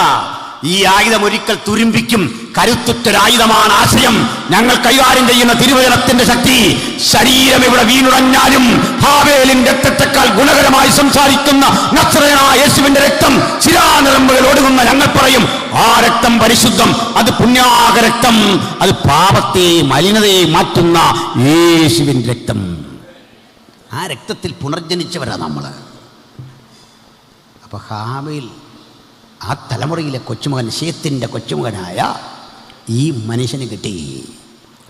ഈ ആയുധം ഒരിക്കൽ തുരുമ്പിക്കും. കരുത്തുറ്റൊരായുധമാണ് ആശയം. ഞങ്ങൾ കൈകാര്യം ചെയ്യുന്ന തിരുവചനത്തിന്റെ ശക്തി. ശരീരം ഇവിടെ വീണുടഞ്ഞാലും ഹാബേലിന്റെ രക്തത്തെക്കാൾ ഗുണകരമായി സംസാരിക്കുന്ന നസ്രയനായ യേശുവിന്റെ രക്തം ശിരാനിറമ്പുകൾ ഒടുങ്ങുന്ന ഞങ്ങൾ പറയും, ആ രക്തം പരിശുദ്ധം, അത് പുണ്യാക രക്തം, അത് പാപത്തെ മലിനതയെ മാറ്റുന്ന യേശുവിന്റെ രക്തം. ആ രക്തത്തിൽ പുനർജനിച്ചവരാ നമ്മള്. അപ്പൊ ഹാബേൽ ആ തലമുറയിലെ കൊച്ചുമകൻ, ശേത്തിൻ്റെ കൊച്ചുമകനായ ഈ മനുഷ്യന് കിട്ടി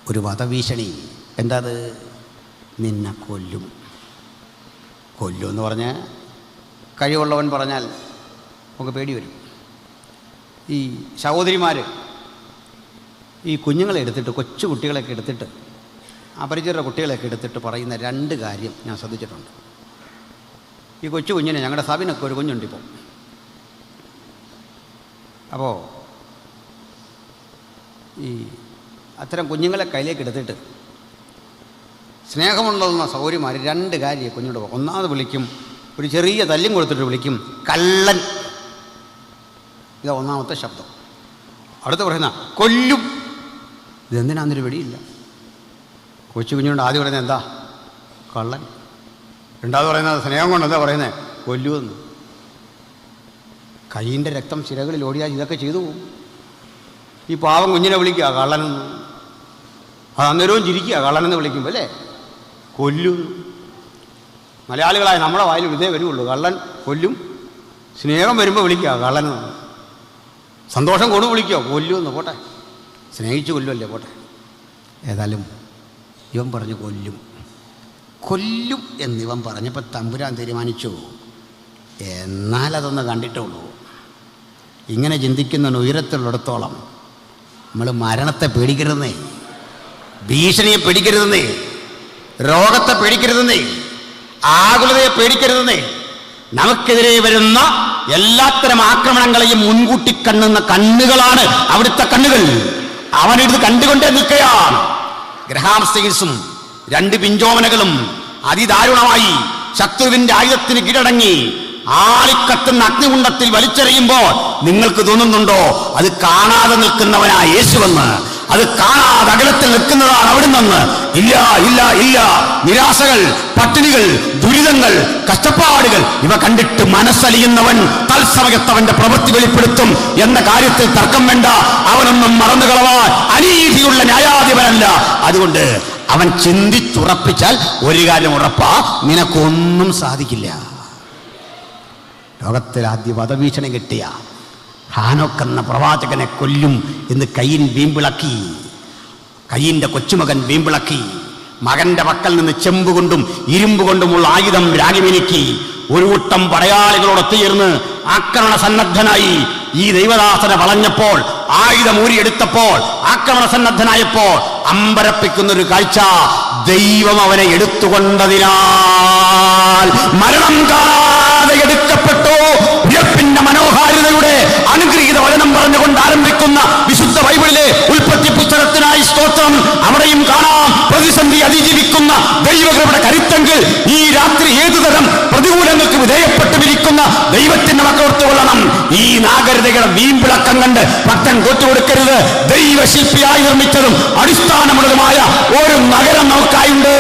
ഒരു വധഭീഷണി. എന്താ അത്? നിന്നെ കൊല്ലും. എന്ന് പറഞ്ഞ് കഴിവുള്ളവൻ പറഞ്ഞാൽ നമുക്ക് പേടി വരും. ഈ സഹോദരിമാർ ഈ കുഞ്ഞുങ്ങളെ എടുത്തിട്ട്, കൊച്ചു കുട്ടികളെയൊക്കെ എടുത്തിട്ട്, അപരിചിതരുടെ കുട്ടികളെയൊക്കെ എടുത്തിട്ട് പറയുന്ന 2 കാര്യം ഞാൻ ശ്രദ്ധിച്ചിട്ടുണ്ട്. ഈ കൊച്ചു കുഞ്ഞിനെ, ഞങ്ങളുടെ സബിനൊക്കെ ഒരു കുഞ്ഞുണ്ട് ഇപ്പോൾ. അപ്പോൾ ഈ അത്തരം കുഞ്ഞുങ്ങളെ കയ്യിലേക്ക് എടുത്തിട്ട് സ്നേഹമുണ്ടെന്ന സൗകര്യമാർ 2 കാര്യം കുഞ്ഞോട് പോകും. ഒന്നാമത് വിളിക്കും, ഒരു ചെറിയ തല്ലും കൊടുത്തിട്ട് വിളിക്കും, കള്ളൻ. ഇതാ ഒന്നാമത്തെ ശബ്ദം. അടുത്ത് പറയുന്ന കൊല്ലും. ഇതെന്തിനാന്നൊരു വെടിയില്ല. കൊച്ചു കുഞ്ഞുകൊണ്ട് ആദ്യം പറയുന്നത് എന്താ? കള്ളൻ. രണ്ടാമത് പറയുന്നത് സ്നേഹം കൊണ്ട് എന്താ പറയുന്നത്? കൊല്ലുമെന്ന്. കയ്യിൻ്റെ രക്തം ശിരകളിൽ ഓടിയാൽ ഇതൊക്കെ ചെയ്തു പോകും. ഈ പാവം കുഞ്ഞിനെ വിളിക്കുക കള്ളനെന്ന്. അത് അന്നേരവും ചിരിക്കുക കള്ളനെന്ന് വിളിക്കുമ്പോൾ, അല്ലേ? കൊല്ലും. മലയാളികളായ നമ്മുടെ വായിൽ ഇതേ വരുള്ളൂ, കള്ളൻ, കൊല്ലും. സ്നേഹം വരുമ്പോൾ വിളിക്കുക കള്ളനെന്ന്. സന്തോഷം കൊണ്ട് വിളിക്കുക കൊല്ലുമെന്ന്. പോട്ടെ, സ്നേഹിച്ച് കൊല്ലുമല്ലേ, പോട്ടെ. ഏതായാലും ഇവൻ പറഞ്ഞു കൊല്ലും എന്നിവൻ പറഞ്ഞപ്പോൾ തമ്പുരാൻ തീരുമാനിച്ചു, എന്നാലതൊന്ന് കണ്ടിട്ടുള്ളൂ. ഇങ്ങനെ ചിന്തിക്കുന്ന ഉയരത്തിലുള്ളിടത്തോളം നമ്മൾ മരണത്തെ പേടിക്കരുന്നേ. ഭീഷണിയെ പേടിക്കരുതെന്നേ, രോഗത്തെ പേടിക്കരുതെന്നേ, ആകുലതയെ പേടിക്കരുതെന്നേ. നമുക്കെതിരെ വരുന്ന എല്ലാത്തരം ആക്രമണങ്ങളെയും മുൻകൂട്ടി കാണുന്ന കണ്ണുകളാണ് അവിടുത്തെ കണ്ണുകൾ. അവനിത് കണ്ടുകൊണ്ടേ നിൽക്കുകയാണ്. ഗ്രഹാം സ്റ്റെയിൻസും 2 പിഞ്ചോമനകളും അതിദാരുണമായി ശത്രുവിന്റെ ആയുധത്തിന് കീഴടങ്ങി ആളിക്കത്തുന്ന അഗ്നികുണ്ഡത്തിൽ വലിച്ചെറിയുമ്പോൾ നിങ്ങൾക്ക് തോന്നുന്നുണ്ടോ അത് കാണാതെ നിൽക്കുന്നവനാ യേശുവെന്ന്? അത് കാണാതെ അകലത്തിൽ നിൽക്കുന്നതാണ് അവിടെ നിന്ന്. ഇല്ല ഇല്ല ഇല്ല. നിരാശകൾ, പട്ടിണികൾ, ദുരിതങ്ങൾ, കഷ്ടപ്പാടുകൾ ഇവ കണ്ടിട്ട് മനസ്സലിയുന്നവൻ തത്സമയത്തവന്റെ പ്രവൃത്തി വെളിപ്പെടുത്തും എന്ന കാര്യത്തിൽ തർക്കം വേണ്ട. അവനൊന്നും മറന്നുകളവാൻ അനീതിയുള്ള ന്യായാധിപനല്ല. അതുകൊണ്ട് അവൻ ചിന്തിച്ചുറപ്പിച്ചാൽ ഒരു കാര്യം ഉറപ്പാ, നിനക്കൊന്നും സാധിക്കില്ല. ലോകത്തിൽ ആദ്യ വധഭീഷണി കിട്ടിയ ഹാനോക്ക് പ്രവാചകനെ കൊല്ലും എന്ന് കയ്യിൻ വീമ്പിളക്കി. കയ്യിൻ്റെ കൊച്ചുമകൻ വീമ്പിളക്കി. മകന്റെ പക്കൽ നിന്ന് ചെമ്പുകൊണ്ടും ഇരുമ്പ് കൊണ്ടുമുള്ള ആയുധം രാഗിമിനിക്കി. ഒരു കൂട്ടം പടയാളികളോട് ഒത്തുചേർന്ന് ആക്രമണ സന്നദ്ധനായി. ഈ ദൈവദാസനെ വളഞ്ഞപ്പോൾ, ആയുധം ഊരിയെടുത്തപ്പോൾ, ആക്രമണ സന്നദ്ധനായപ്പോൾ അമ്പരപ്പിക്കുന്നൊരു കാഴ്ച. ദൈവം അവനെ എടുത്തുകൊണ്ടതിനാൽ മരണം കാണാതെ എടുക്കപ്പെട്ടു. ഉയർപ്പിന്റെ മനോഹാരിതയുടെ അനുഗ്രഹീത വചനം പറഞ്ഞുകൊണ്ട് ആരംഭിക്കുന്ന വിശുദ്ധ ബൈബിളിലെ ഉൽപ്പത്തി പുസ്തകത്തിനായി സ്തോത്രം. അവിടെയും കാണാം പ്രതിസന്ധി അതിജീവിക്കുന്ന ദൈവകൃപയുടെ കരുത്തെങ്കിൽ ഈ രാത്രി ഏതുതരം പ്രതികൂലങ്ങൾക്ക് വിധേയപ്പെട്ടുമിരിക്കുന്ന ദൈവത്തിന്റെ മക്കളോർത്തുകൊള്ളണം. ഈ നാഗരികയുടെ വീമ്പിളക്കം കണ്ട് ഭക്തൻ തോറ്റുകൊടുക്കരുത്. ദൈവശില്പിയായി നിർമ്മിച്ചതും അടിസ്ഥാനമുള്ളതുമായ ഒരു നഗരം നമുക്കായുണ്ട്.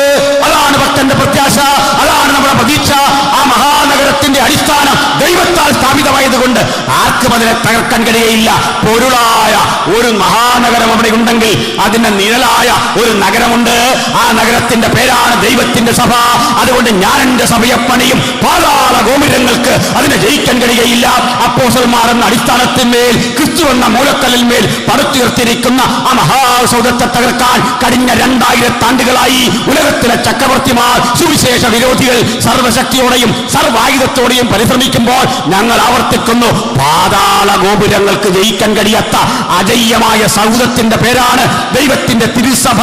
അതാണ് ഭക്തന്റെ പ്രത്യാശ, അതാണ് നമ്മുടെ പ്രതീക്ഷ. ആ മഹാനഗരത്തിന്റെ അടിസ്ഥാനം ദൈവത്താൽ സ്ഥാപിതമായതുകൊണ്ട് ആർക്കും അതിനെ തകർക്കാൻ കഴിയുകയില്ല. പൊരുളായ ഒരു മഹാനഗരം അവിടെ ഉണ്ടെങ്കിൽ അതിന്റെ നിഴലായ ഒരു നഗരമുണ്ട്. ആ നഗരത്തിന്റെ പേരാണ് ദൈവത്തിന്റെ സഭ. അതുകൊണ്ട് ഞാൻ എന്റെ സഭയെ പണിയും, പാതാള ഗോപുരങ്ങൾക്ക് അതിനെ ജയിക്കാൻ കഴിയുകയില്ല. അപ്പോസ്തലന്മാർ എന്ന അടിസ്ഥാനത്തിന്മേൽ, ക്രിസ്തു എന്ന മൂലക്കല്ലിന്മേൽ പടുത്തുയർത്തിയിരിക്കുന്ന ആ മഹാസൗധത്തെ തകർക്കാൻ കഴിഞ്ഞ 2000 ആണ്ടുകളായി ഉലകത്തിലെ ചക്രവർത്തിമാർ, സുവിശേഷ വിരോധികൾ സർവശക്തിയോടെയും സർവായുധത്തോടെയും പരിശ്രമിക്കുമ്പോൾ ഞങ്ങൾ ആവർത്തിക്കുന്നു, പാതാള ഗോപുരങ്ങൾക്ക് ജയിക്കാൻ കഴിയാത്ത അജയ്യമായ സൗധത്തിന്റെ പേരാണ് ദൈവത്തിന്റെ തിരുസഭ.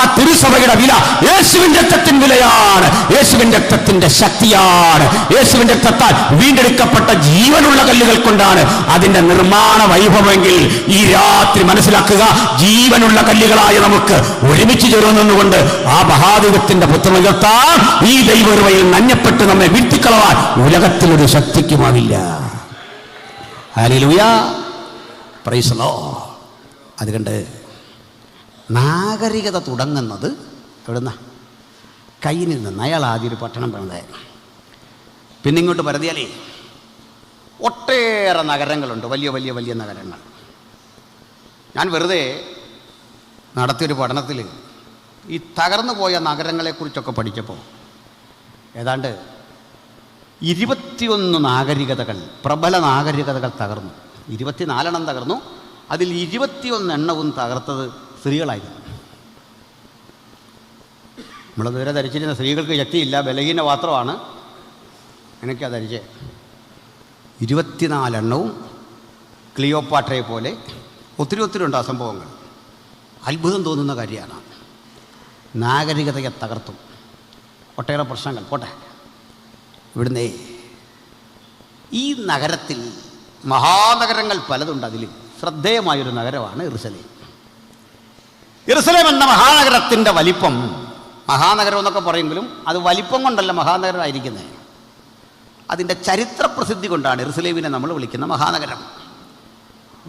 ആ തിരുസഭയുടെ വില യേശുവിന്റെ രക്തത്തിൻ വിലയാണ്, യേശുവിന്റെ രക്തത്തിന്റെ ശക്തിയാണ്. യേശുവിന്റെ രക്തത്താൽ വീണ്ടെടുക്കപ്പെട്ട ജീവനുള്ള കല്ലുകൾ കൊണ്ടാണ് അതിന്റെ നിർമ്മാണ വൈഭവമെങ്കിൽ ഈ രാത്രി മനസ്സിലാക്കുക, ജീവനുള്ള കല്ലുകളായ നമുക്ക് ഒരുമിച്ച് ചേർന്നുകൊണ്ട് ആ മഹാദൈവത്തിന്റെ പുത്രനുയർത്താൻ ഈ ദൈവകൃപയിൽ നന്യപ്പെട്ട് നമ്മെ വീഴ്ത്തിക്കളവാൻ ഉലകത്തിലൊരു ശക്തിക്കുമാവില്ല. Hallelujah, praise the lord. അതുകൊണ്ട് നാഗരികത തുടങ്ങുന്നത് എവിടുന്ന? കയ്യിനിൽ നിന്ന്. അയാൾ ആദ്യം ഒരു പട്ടണം പണിതായി. പിന്നെ ഇങ്ങോട്ട് പരതിയാലേ ഒട്ടേറെ നഗരങ്ങളുണ്ട്, വലിയ വലിയ വലിയ നഗരങ്ങൾ. ഞാൻ വെറുതെ നടത്തിയൊരു പഠനത്തിൽ ഈ തകർന്നു പോയ നഗരങ്ങളെക്കുറിച്ചൊക്കെ പഠിച്ചപ്പോൾ ഏതാണ്ട് 21 നാഗരികതകൾ, പ്രബല നാഗരികതകൾ തകർന്നു. 24 തകർന്നു. അതിൽ 21 തകർത്തത് സ്ത്രീകളായിരുന്നു. നമ്മൾ ദൂരെ ധരിച്ചിരുന്ന സ്ത്രീകൾക്ക് ശക്തിയില്ല, ബലഹീന പാത്രമാണ്. എനിക്കാ ധരിച്ചേ. 24 ക്ലിയോപാട്രയെ പോലെ ഒത്തിരി ഉണ്ട് ആ സംഭവങ്ങൾ. അത്ഭുതം തോന്നുന്ന കാര്യമാണ്. നാഗരികതയെ തകർത്തു. ഒട്ടേറെ പ്രശ്നങ്ങൾ പോട്ടെ. ഇവിടുന്ന് ഈ നഗരത്തിൽ മഹാനഗരങ്ങൾ പലതുണ്ട്. അതിൽ ശ്രദ്ധേയമായൊരു നഗരമാണ് യെരുശലേം. യെരുശലേം എന്ന മഹാനഗരത്തിൻ്റെ വലിപ്പം, മഹാനഗരം എന്നൊക്കെ പറയുമെങ്കിലും അത് വലിപ്പം കൊണ്ടല്ല മഹാനഗരമായിരിക്കുന്നത്, അതിൻ്റെ ചരിത്ര പ്രസിദ്ധി കൊണ്ടാണ് യെരുശലേമിനെ നമ്മൾ വിളിക്കുന്ന മഹാനഗരം.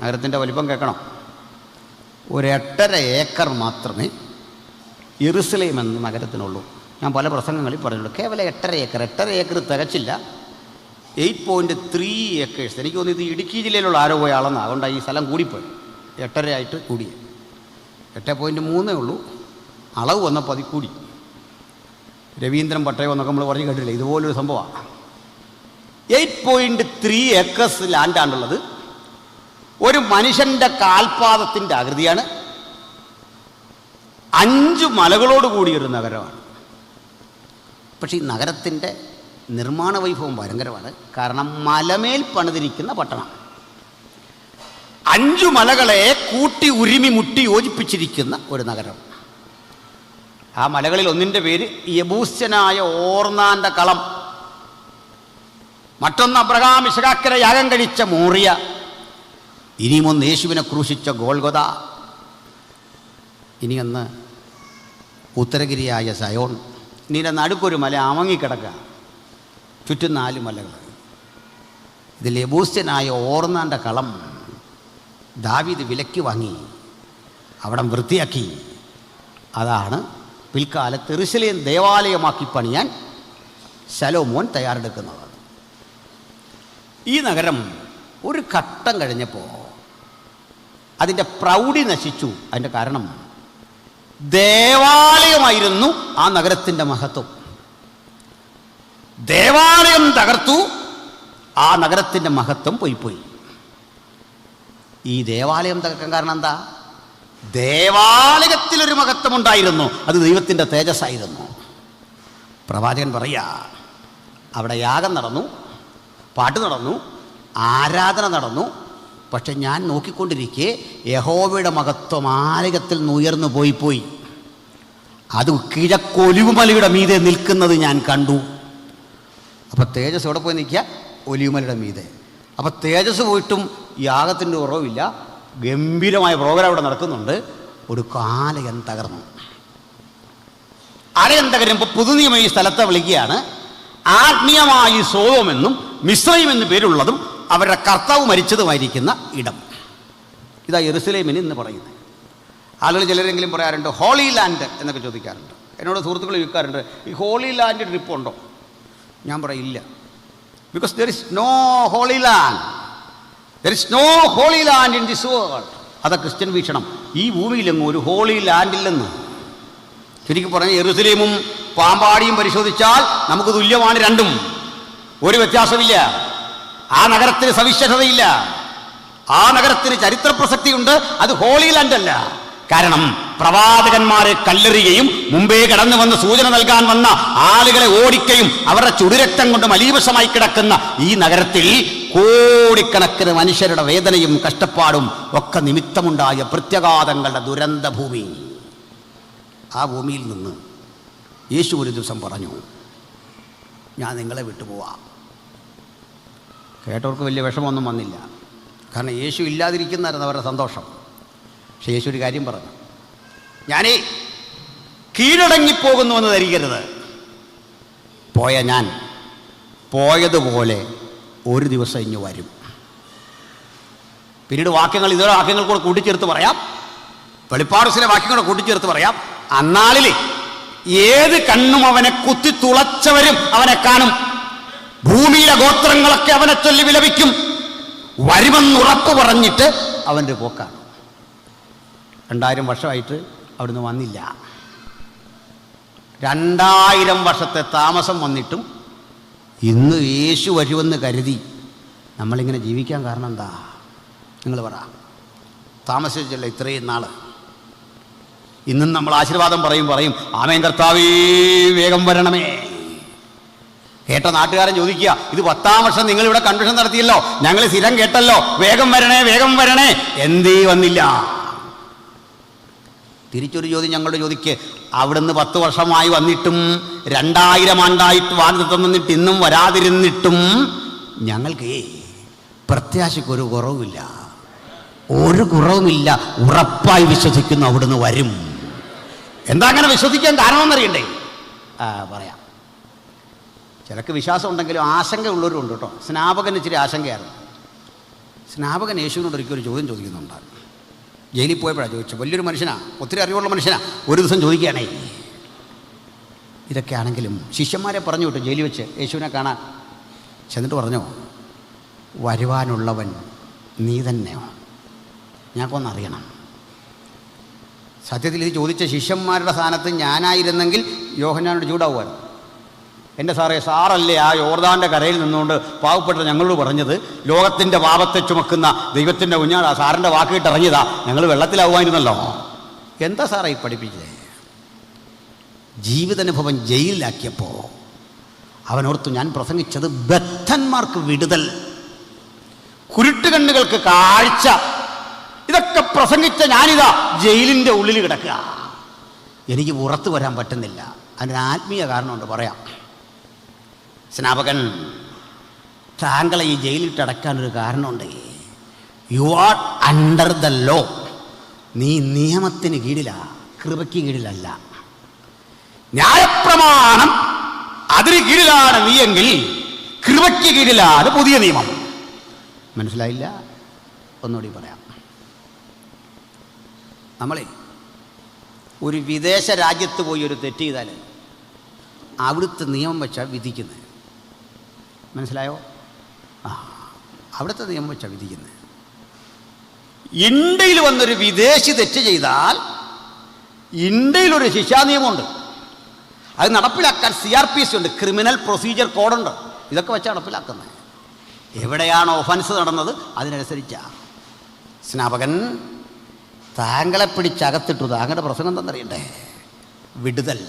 നഗരത്തിൻ്റെ വലിപ്പം കേൾക്കണം. ഒരു 8.5 ഏക്കർ മാത്രമേ യെരുശലേം എന്ന നഗരത്തിനുള്ളൂ. ഞാൻ പല പ്രസംഗങ്ങളിൽ പറഞ്ഞിട്ടുണ്ട്. കേവലം 8.5 ഏക്കർ തികച്ചില്ല. 8.3 ഏക്കേഴ്സ്. എനിക്ക് തോന്നുന്നു ഇത് ഇടുക്കി ജില്ലയിലുള്ള ആരോ പോയ ആളെന്ന്. അതുകൊണ്ടാണ് ഈ സ്ഥലം കൂടിപ്പോയി. 8.5 ആയിട്ട് കൂടിയ 8.3 ഉള്ളൂ. അളവ് വന്നപ്പോൾ അതിൽ കൂടി. രവീന്ദ്രൻ പട്ടയം എന്നൊക്കെ നമ്മൾ പറഞ്ഞ് കേട്ടില്ല. ഇതുപോലൊരു സംഭവമാണ്. 8.3 ഏക്കേഴ്സ് ലാൻഡാണുള്ളത്. ഒരു മനുഷ്യൻ്റെ കാൽപാദത്തിൻ്റെ ആകൃതിയാണ്. 5 മലകളോട് കൂടിയൊരു നഗരമാണ്. പക്ഷേ ഈ നഗരത്തിൻ്റെ നിർമ്മാണ വൈഭവം ഭയങ്കരമാണ്. കാരണം മലമേൽ പണിതിരിക്കുന്ന പട്ടണം. 5 മലകളെ കൂട്ടി ഉരുമി മുട്ടി യോജിപ്പിച്ചിരിക്കുന്ന ഒരു നഗരം. ആ മലകളിൽ ഒന്നിൻ്റെ പേര് യബൂസ്യനായ ഓർന്നാൻ്റെ കളം, മറ്റൊന്ന് അബ്രഹാം ഇസ്ഹാക്കിനെ യാഗം കഴിച്ച മോറിയ, ഇനിയുമൊന്ന് യേശുവിനെ ക്രൂശിച്ച ഗോൽഗൊഥ, ഇനിയൊന്ന് ഉത്തരഗിരിയായ സയോൺ. ഇനിയുടെ നടുക്കൊരു മല അമങ്ങിക്കിടക്കുക, ചുറ്റും 4 മലകൾ. ഇതിൽ യബൂസ്യനായ ഓർന്നാൻ്റെ കളം ദാവീദ് വിലയ്ക്ക് വാങ്ങി അവിടം വൃത്തിയാക്കി. അതാണ് പിൽക്കാലത്ത് യെരൂശലേം ദേവാലയമാക്കി പണിയാൻ ശലോമോൻ തയ്യാറെടുക്കുന്നത്. ഈ നഗരം ഒരു ഘട്ടം കഴിഞ്ഞപ്പോൾ അതിൻ്റെ പ്രൗഢി നശിച്ചു. അതിൻ്റെ കാരണം ദേവാലയമായിരുന്നു ആ നഗരത്തിൻ്റെ മഹത്വം. ദേവാലയം തകർത്തു, ആ നഗരത്തിൻ്റെ മഹത്വം പോയി. ഈ ദേവാലയം തകർക്കാൻ കാരണം എന്താ? ദേവാലയത്തിലൊരു മഹത്വം ഉണ്ടായിരുന്നു, അത് ദൈവത്തിൻ്റെ തേജസ്സായിരുന്നു. പ്രവാചകൻ പറയുക, അവിടെ യാഗം നടന്നു, പാട്ട് നടന്നു, ആരാധന നടന്നു. പക്ഷെ ഞാൻ നോക്കിക്കൊണ്ടിരിക്കെ യഹോവയുടെ മഹത്വം ആലയത്തിൽ നിന്ന് ഉയർന്നു പോയി. അത് കിഴക്കൊലിവുമലയുടെ മീതെ നിൽക്കുന്നത് ഞാൻ കണ്ടു. അപ്പം തേജസ് എവിടെ പോയി നിൽക്കുക? ഒലിവുമലയുടെ മീതെ. അപ്പം തേജസ് പോയിട്ടും യാഗത്തിൻ്റെ കുറവില്ല, ഗംഭീരമായ പ്രോഗ്രാം ഇവിടെ നടക്കുന്നുണ്ട്. ഒരു ആലയം തകർന്നു. ആലയം തകരുമ്പോൾ പുതുനിയമം ഈ സ്ഥലത്തെ വിളിക്കുകയാണ് ആത്മീയമായി സോദോമെന്നും മിസ്രയീം എന്ന് പേരുള്ളതും അവരുടെ കർത്താവ് മരിച്ചതുമായിരിക്കുന്ന ഇടം. ഇതാ യെരൂശലേമിന് ഇന്ന് പറയുന്നത്. ആളുകൾ ചിലരെങ്കിലും പറയാറുണ്ട് ഹോളി ലാൻഡ് എന്നൊക്കെ ചോദിക്കാറുണ്ട്. എന്നോട് സുഹൃത്തുക്കൾ ചോദിക്കാറുണ്ട്, ഈ ഹോളി ലാൻഡ് ട്രിപ്പ് ഉണ്ടോ? ഞാൻ പറയില്ല. Because there is no holy land. There is no holy land in this world. അതാ ക്രിസ്ത്യൻ വീക്ഷണം. ഈ ഭൂമിയിലെങ്ങും ഒരു ഹോളി ലാൻഡില്ലെന്ന്. ശരിക്കും പറഞ്ഞാൽ യെരൂശലേമും പാമ്പാടിയും പരിശോധിച്ചാൽ നമുക്ക് തുല്യമാണ് രണ്ടും. ഒരു വ്യത്യാസമില്ല. ആ നഗരത്തിന് സവിശേഷതയില്ല, ആ നഗരത്തിന് ചരിത്ര പ്രസക്തിയുണ്ട്. അത് ഹോളി ലാൻഡ് അല്ല. കാരണം പ്രവാചകന്മാരെ കല്ലെറിയുകയും മുമ്പേ കടന്നു വന്ന് സൂചന നൽകാൻ വന്ന ആളുകളെ ഓടിക്കുകയും അവരുടെ ചുടുരക്തം കൊണ്ട് മലീവശമായി കിടക്കുന്ന ഈ നഗരത്തിൽ കോടിക്കണക്കിന് മനുഷ്യരുടെ വേദനയും കഷ്ടപ്പാടും ഒക്കെ നിമിത്തമുണ്ടായ പ്രത്യാഘാതങ്ങളുടെ ദുരന്ത ഭൂമി. ആ ഭൂമിയിൽ നിന്ന് യേശു ഒരു ദിവസം പറഞ്ഞു, ഞാൻ നിങ്ങളെ വിട്ടുപോവാം. കേട്ടവർക്ക് വലിയ വിഷമമൊന്നും വന്നില്ല. കാരണം യേശു ഇല്ലാതിരിക്കുന്നതായിരുന്നു അവരുടെ സന്തോഷം. പക്ഷേ യേശു ഒരു കാര്യം പറഞ്ഞു, ഞാനേ കീഴടങ്ങിപ്പോകുന്നുവെന്ന് ധരിക്കരുത്. പോയ ഞാൻ പോയതുപോലെ ഒരു ദിവസം ഇങ്ങ് വരും. പിന്നീട് വാക്യങ്ങൾ ഇതേ വാക്യങ്ങൾ കൂടെ കൂട്ടിച്ചേർത്ത് പറയാം, വെളിപ്പാടുസിലെ വാക്യങ്ങൾ കൂട്ടിച്ചേർത്ത് പറയാം. അന്നാളിൽ ഏത് കണ്ണും അവനെ കുത്തി തുളച്ചവരും അവനെ കാണും. ഭൂമിയിലെ ഗോത്രങ്ങളൊക്കെ അവനെ ചൊല്ലി വിലപിക്കും. വരുമെന്നുറപ്പ് പറഞ്ഞിട്ട് അവൻ്റെ പോക്കാണ്. 2000 വർഷമായിട്ട് അവിടുന്ന് വന്നില്ല. 2000 വർഷത്തെ താമസം വന്നിട്ടും ഇന്ന് യേശു വരുമെന്ന് കരുതി നമ്മളിങ്ങനെ ജീവിക്കാൻ കാരണം എന്താ? നിങ്ങൾ പറ. താമസിച്ചല്ലോ ഇത്രയും നാൾ. ഇന്നും നമ്മൾ ആശീർവാദം പറയും, ആമേൻ കർത്താവേ വേഗം വരണമേ. കേട്ട നാട്ടുകാരൻ ചോദിക്കുക, ഇത് 10ാം വർഷം നിങ്ങളിവിടെ കൺവെൻഷൻ നടത്തിയല്ലോ, ഞങ്ങൾ സ്ഥിരം കേട്ടല്ലോ, വേഗം വരണേ വേഗം വരണേ, എന്തേ വന്നില്ല? തിരിച്ചൊരു ചോദ്യം ഞങ്ങളുടെ ചോദിക്ക്, അവിടുന്ന് 10 വർഷമായി വന്നിട്ടും 2000 ആണ്ടായിട്ട് വാഗ്ദത്തം വന്നിട്ട് ഇന്നും വരാതിരുന്നിട്ടും ഞങ്ങൾക്ക് പ്രത്യാശയ്ക്കൊരു കുറവുമില്ല, ഒരു കുറവുമില്ല. ഉറപ്പായി വിശ്വസിക്കുന്നു അവിടുന്ന് വരും. എന്താ അങ്ങനെ വിശ്വസിക്കാൻ കാരണമെന്നറിയണ്ടേ? പറയാം. ചിലക്ക് വിശ്വാസം ഉണ്ടെങ്കിലും ആശങ്കയുള്ളവരും ഉണ്ട് കേട്ടോ. സ്നാപകന് ഇച്ചിരി ആശങ്കയായിരുന്നു. സ്നാപകൻ യേശുവിനോട് ഒരിക്കലും ഒരു ചോദ്യം ചോദിക്കുന്നുണ്ടായിരുന്നു. ജയിലിൽ പോയപ്പോഴാണ് ചോദിച്ചത്. വലിയൊരു മനുഷ്യനാണ്, ഒത്തിരി അറിവുള്ള മനുഷ്യനാണ്. ഒരു ദിവസം ചോദിക്കുകയാണേ. ഇതൊക്കെയാണെങ്കിലും ശിഷ്യന്മാരെ പറഞ്ഞു വിട്ടു ജയിലിൽ വെച്ച് യേശുവിനെ കാണാൻ. ചെന്നിട്ട് പറഞ്ഞോ, വരുവാനുള്ളവൻ നീ തന്നെയോ? ഞങ്ങൾക്കൊന്നറിയണം. സത്യത്തിൽ ഇത് ചോദിച്ച ശിഷ്യന്മാരുടെ സ്ഥാനത്ത് ഞാനായിരുന്നെങ്കിൽ യോഹന്നാനോട് ചൂടാവുമായിരുന്നു. എൻ്റെ സാറല്ലേ ആ യോർദാൻ്റെ കരയിൽ നിന്നുകൊണ്ട് പാവപ്പെട്ട ഞങ്ങളോട് പറഞ്ഞത് ലോകത്തിൻ്റെ പാപത്തെ ചുമക്കുന്ന ദൈവത്തിൻ്റെ കുഞ്ഞാണ്, സാറിൻ്റെ വാക്ക് കേട്ടിറങ്ങിയതാ, ഞങ്ങൾ വെള്ളത്തിലാവുമായിരുന്നല്ലോ. എന്താ സാറേ ഈ പഠിപ്പിച്ചത്? ജീവിതാനുഭവം ജയിലിലാക്കിയപ്പോൾ അവനോർത്തു, ഞാൻ പ്രസംഗിച്ചത് ബദ്ധന്മാർക്ക് വിടുതൽ, കുരുട്ടുകണ്ണുകൾക്ക് കാഴ്ച, ഇതൊക്കെ പ്രസംഗിച്ച ഞാനിതാ ജയിലിൻ്റെ ഉള്ളിൽ കിടക്കുക. എനിക്ക് പുറത്തു വരാൻ പറ്റുന്നില്ല. അതിന് ആത്മീയ കാരണമുണ്ട്, പറയാം. സ്നാപകൻ, താങ്കളെ ഈ ജയിലിട്ടടക്കാനൊരു കാരണമുണ്ട്. You are under the law. നീ നിയമത്തിന് കീഴിലാ, കൃപയ്ക്ക് കീഴിലല്ല. ന്യായപ്രമാണം അതിന് കീഴിലാണ് നീയെങ്കിൽ കൃപയ്ക്ക് കീഴിലാണ് പുതിയ നിയമം. മനസ്സിലായില്ല? ഒന്നുകൂടി പറയാം. നമ്മളെ ഒരു വിദേശ രാജ്യത്ത് പോയി ഒരു തെറ്റ് ചെയ്താൽ അവിടുത്തെ നിയമം വെച്ചാൽ വിധിക്കുന്നത്. മനസ്സിലായോ? അവിടുത്തെ നിയമം വെച്ചാൽ വിധിക്കുന്നത്. ഇന്ത്യയിൽ വന്നൊരു വിദേശി തെറ്റ് ചെയ്താൽ ഇന്ത്യയിലൊരു ശിക്ഷാ നിയമമുണ്ട്. അത് നടപ്പിലാക്കാൻ CRPC ഉണ്ട്, ക്രിമിനൽ പ്രൊസീജിയർ കോഡുണ്ട്. ഇതൊക്കെ വെച്ചാൽ നടപ്പിലാക്കുന്നത്. എവിടെയാണ് ഒഫൻസ് നടന്നത് അതിനനുസരിച്ചാണ്. സ്നാപകൻ, താങ്കളെ പിടിച്ചകത്തിട്ടു. താങ്കളുടെ പ്രസംഗം എന്താണെന്നറിയണ്ടേ? വിടുതൽ,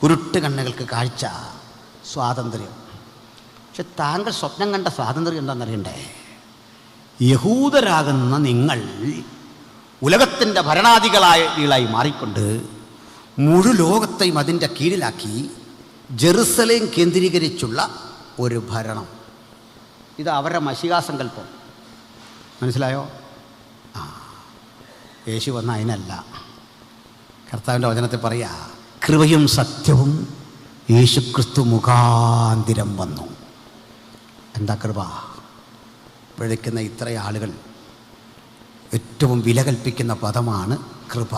കുരുട്ട് കണ്ണുകൾക്ക് കാഴ്ച, സ്വാതന്ത്ര്യം. പക്ഷെ താങ്കൾ സ്വപ്നം കണ്ട സ്വാതന്ത്ര്യം എന്താണെന്നറിയണ്ടേ? യഹൂദരാകുന്ന നിങ്ങൾ ഉലകത്തിൻ്റെ ഭരണാധികളായി മാറിക്കൊണ്ട് മുഴു ലോകത്തെയും അതിൻ്റെ കീഴിലാക്കി ജെറുസലേം കേന്ദ്രീകരിച്ചുള്ള ഒരു ഭരണം. ഇത് അവരുടെ മശികാസങ്കല്പം. മനസ്സിലായോ? യേശു വന്ന അതിനല്ല. കർത്താവിൻ്റെ വചനത്തിൽ പറയാ, കൃപയും സത്യവും യേശുക്രിസ്തു മുഖാന്തിരം വന്നു. എന്താ കൃപ? പിഴയ്ക്കുന്ന ഇത്ര ആളുകൾ ഏറ്റവും വില കൽപ്പിക്കുന്ന പദമാണ് കൃപ.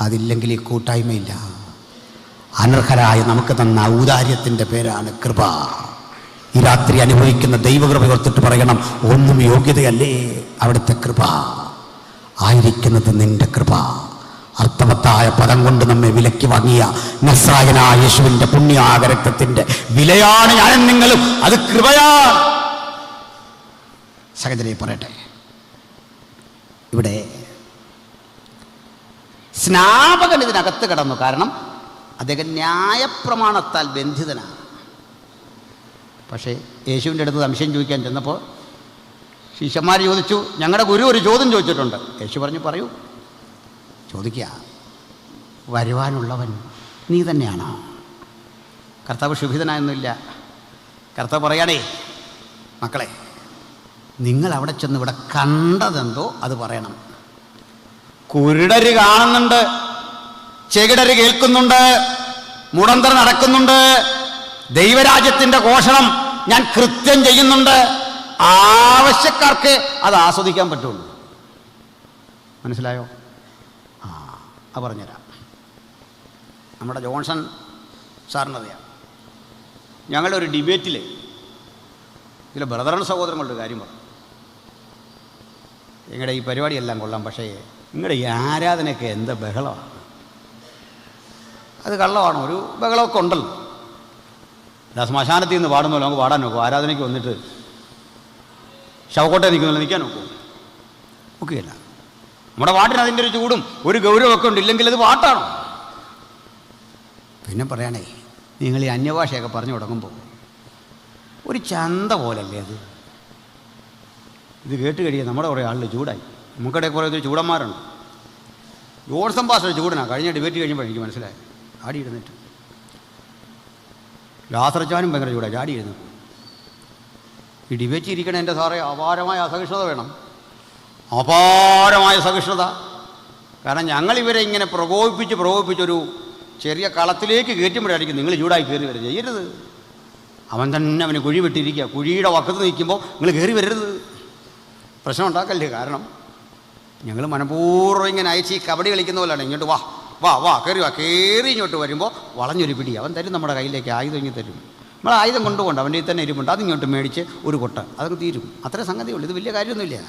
അതില്ലെങ്കിൽ ഈ കൂട്ടായ്മയില്ല. അനർഹരായ നമുക്ക് തന്ന ഔദാര്യത്തിൻ്റെ പേരാണ് കൃപ. ഈ രാത്രി അനുഭവിക്കുന്ന ദൈവകൃപ ഓർത്തിട്ട് പറയണം, ഒന്നും യോഗ്യതയല്ലേ അവിടുത്തെ കൃപ. ആയിരിക്കുന്നത് നിന്റെ കൃപ. അർത്ഥവത്തായ പദം കൊണ്ട് നമ്മെ വിലക്കി വാങ്ങിയ നസ്രായനായ യേശുവിൻ്റെ പുണ്യാകരക്തത്തിൻ്റെ വിലയാണ് ഞാനും നിങ്ങളും. അത് കൃപയാണ്. സഹോദരനെ പറയട്ടെ, ഇവിടെ സ്നാപകൻ ഇതിനകത്ത് കിടന്നു. കാരണം അദ്ദേഹം ന്യായപ്രമാണത്താൽ ബന്ധിതനാണ്. പക്ഷേ യേശുവിൻ്റെ അടുത്ത് സംശയം ചോദിക്കാൻ ചെന്നപ്പോൾ ശിഷ്യന്മാർ ചോദിച്ചു, ഞങ്ങളുടെ ഗുരു ഒരു ചോദ്യം ചോദിച്ചിട്ടുണ്ട്. യേശു പറഞ്ഞു, പറയൂ. ചോദിക്കുക, വരുവാനുള്ളവൻ നീ തന്നെയാണോ? കർത്താവ് ക്ഷുഭിതനായൊന്നുമില്ല. കർത്താവ് പറയാടേ, മക്കളെ, നിങ്ങൾ അവിടെ ചെന്ന് ഇവിടെ കണ്ടതെന്തോ അത് പറയണം. കുരുടര് കാണുന്നുണ്ട്, ചെകിടര് കേൾക്കുന്നുണ്ട്, മുടന്തർ നടക്കുന്നുണ്ട്, ദൈവരാജ്യത്തിൻ്റെ ഘോഷണം ഞാൻ കൃത്യം ചെയ്യുന്നുണ്ട്. ആവശ്യക്കാർക്ക് അത് ആസ്വദിക്കാൻ പറ്റുള്ളൂ. മനസ്സിലായോ? പറഞ്ഞുതരാം. നമ്മുടെ ജോൺസൺ സാറിനറിയാം, ഞങ്ങളുടെ ഒരു ഡിബേറ്റിൽ ചില ബ്രദറൻ സഹോദരങ്ങളുടെ കാര്യം പറഞ്ഞു. നിങ്ങളുടെ ഈ പരിപാടിയെല്ലാം കൊള്ളാം, പക്ഷേ നിങ്ങളുടെ ഈ ആരാധനയൊക്കെ എന്താ ബഹളമാണ്. അത് കള്ളമാണോ? ഒരു ബഹളമൊക്കെ ഉണ്ടല്ലോ. ശ്മശാനത്തിൽ നിന്ന് പാടുന്നല്ലോ നമുക്ക് പാടാൻ നോക്കും. ആരാധനയ്ക്ക് വന്നിട്ട് ശവക്കോട്ടെ നിൽക്കുന്നില്ല, നിൽക്കാൻ നോക്കും. ഒക്കെയല്ല. നമ്മുടെ പാട്ടിന് അതിൻ്റെ ഒരു ചൂടും ഒരു ഗൗരവമൊക്കെ ഉണ്ട്. ഇല്ലെങ്കിൽ അത് പാട്ടാണോ? പിന്നെ പറയണേ, നിങ്ങൾ ഈ അന്യഭാഷയൊക്കെ പറഞ്ഞു തുടങ്ങുമ്പോൾ ഒരു ചന്ത പോലല്ലേ അത്. ഇത് കേട്ട് കഴിയാൻ നമ്മുടെ കുറേ ആളുകൾ ചൂടായി. നമുക്കിടെ കുറേ ചൂടന്മാരുണ്ട്. Johnson pastor ചൂടനാണ്. കഴിഞ്ഞ ഡിബേറ്റ് കഴിയുമ്പോൾ എനിക്ക് മനസ്സിലായി. ചാടി ഇരുന്നിട്ട് ലാസറച്ചാനും ഭയങ്കര ചൂടായി, ചാടി ഇരുന്നു. ഈ ഡിബേറ്റ് ഇരിക്കണേ എൻ്റെ സാറേ, അപാരമായ അസഹിഷ്ണുത വേണം. അപാരമായ സഹിഷ്ണുത. കാരണം ഞങ്ങളിവരെ ഇങ്ങനെ പ്രകോപിപ്പിച്ചൊരു ചെറിയ കളത്തിലേക്ക് കയറ്റുമ്പോഴായിരിക്കും നിങ്ങൾ ചൂടായി കയറി വരും. ചെയ്യരുത്. അവൻ തന്നെ അവന് കുഴി വിട്ടിരിക്കുക. കുഴിയുടെ വക്കത്ത് നിൽക്കുമ്പോൾ നിങ്ങൾ കയറി വരരുത്, പ്രശ്നം ഉണ്ടാക്കല്ലേ. കാരണം ഞങ്ങൾ മനഃപൂർവ്വം ഇങ്ങനെ അയച്ച് ഈ കബഡി കളിക്കുന്ന പോലെയാണ്. ഇങ്ങോട്ട് വാ വാ വാ കയറി വാ. കയറി ഇങ്ങോട്ട് വരുമ്പോൾ വളഞ്ഞൊരു പിടി അവൻ തരും. നമ്മുടെ കയ്യിലേക്ക് ആയുധം ഇങ്ങനെ തരും. നമ്മൾ ആയുധം കൊണ്ടുപോകണ്ട, അവൻ്റെ തന്നെ ഇരിപ്പുണ്ട്. അതിങ്ങോട്ട് മേടിച്ച് ഒരു കൊട്ട, അതൊക്കെ തീരും. അത്രേ സംഗതിയുള്ളൂ. ഇത് വലിയ കാര്യമൊന്നുമില്ല.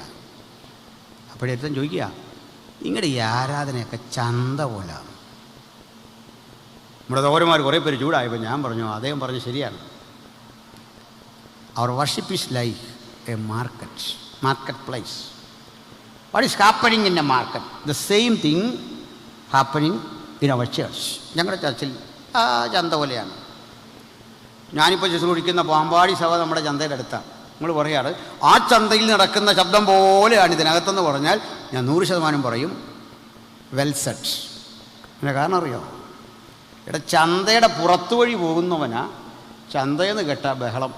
അപ്പോഴേറ്റം ചോദിക്കുക, നിങ്ങളുടെ ഈ ആരാധനയൊക്കെ ചന്ത പോലാണ്. നമ്മുടെ സഹോദരന്മാർ കുറേ പേര് ചൂടായപ്പോൾ ഞാൻ പറഞ്ഞു, അദ്ദേഹം പറഞ്ഞു ശരിയാണ്. Our worship is like a market place. What is happening in a market? The same thing happening in our church. ഞങ്ങളുടെ ചർച്ചിൽ ചന്ത പോലെയാണ്. ഞാനിപ്പോൾ ശുശ്രൂഷിക്കുന്ന പാമ്പാടി സഭ നമ്മുടെ ചന്തയുടെ അടുത്താണ്. നമ്മൾ പറയാറ് ആ ചന്തയിൽ നടക്കുന്ന ശബ്ദം പോലെയാണ് ഇതിനകത്തെന്ന് പറഞ്ഞാൽ ഞാൻ 100% പറയും വെൽ സെറ്റ്. പിന്നെ കാരണം അറിയോ? ഇവിടെ ചന്തയുടെ പുറത്തു വഴി പോകുന്നവനാ ചന്തയെന്ന് കേട്ട ബഹളം.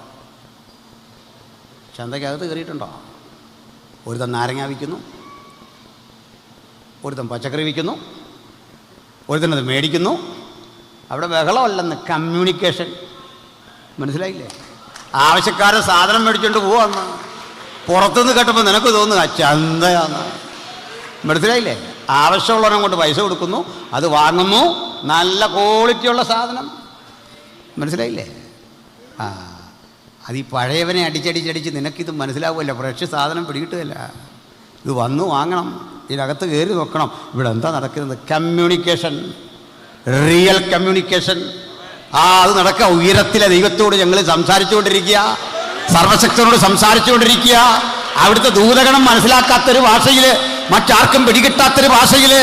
ചന്തയ്ക്കകത്ത് കയറിയിട്ടുണ്ടോ? ഒരുത്തൻ നാരങ്ങ വിൽക്കുന്നു, ഒരുത്തൻ പച്ചക്കറി വിൽക്കുന്നു, ഒരുത്തനത് മേടിക്കുന്നു. അവിടെ ബഹളമല്ലെന്ന്, കമ്മ്യൂണിക്കേഷൻ. മനസ്സിലായില്ലേ? ആവശ്യക്കാരൻ സാധനം മേടിച്ചുകൊണ്ട് പോവാന്ന് പുറത്തുനിന്ന് കേട്ടപ്പോൾ നിനക്ക് തോന്നുക ചന്തയാന്ന്. മനസ്സിലായില്ലേ? ആവശ്യമുള്ളവനെ കൊണ്ട് പൈസ കൊടുക്കുന്നു, അത് വാങ്ങുന്നു, നല്ല ക്വാളിറ്റിയുള്ള സാധനം. മനസ്സിലായില്ലേ? അത് ഈ പഴയവനെ അടിച്ചടിച്ചടിച്ച് നിനക്കിത് മനസ്സിലാവുമല്ലോ, ഫ്രഷ് സാധനം പിടികിട്ടുകയല്ല. ഇത് വന്നു വാങ്ങണം, ഇതിനകത്ത് കയറി നോക്കണം, ഇവിടെ എന്താ നടക്കുന്നത്. Communication, real communication. അത് നടക്കുക. ഉയരത്തിലെ ദൈവത്തോട് ഞങ്ങൾ സംസാരിച്ചുകൊണ്ടിരിക്കുക, സർവശക്തനോട് സംസാരിച്ചുകൊണ്ടിരിക്കുക. അവിടുത്തെ ദൂതഗണം മനസ്സിലാക്കാത്തൊരു ഭാഷയിൽ, മറ്റാർക്കും പിടികിട്ടാത്തൊരു ഭാഷയിൽ,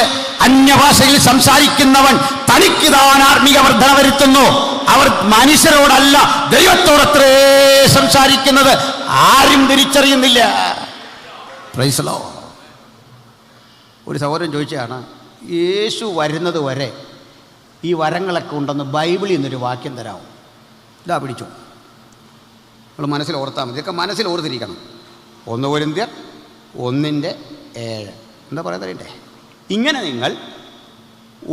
അന്യഭാഷയിൽ സംസാരിക്കുന്നവൻ തനിക്ക് താൻ ആത്മീക വർധന വരുത്തുന്നു. അവർ മനുഷ്യരോടല്ല, ദൈവത്തോടത്രേ സംസാരിക്കുന്നത്. ആരും തിരിച്ചറിയുന്നില്ല. Price the Lord. ഒരു സഹോദരൻ ചോദിച്ചതാണ്, യേശു വരുന്നത് വരെ ഈ വരങ്ങളൊക്കെ ഉണ്ടെന്ന് ബൈബിളിൽ നിന്നൊരു വാക്യം തരാമോ? ഇതാ പിടിച്ചോ, നമ്മൾ മനസ്സിൽ ഓർത്താൽ മതി. ഇതൊക്കെ മനസ്സിൽ ഓർത്തിരിക്കണം. 1 കൊരിന്ത്യർ 1:7 എന്താ പറയുന്നറിയണ്ടേ? ഇങ്ങനെ നിങ്ങൾ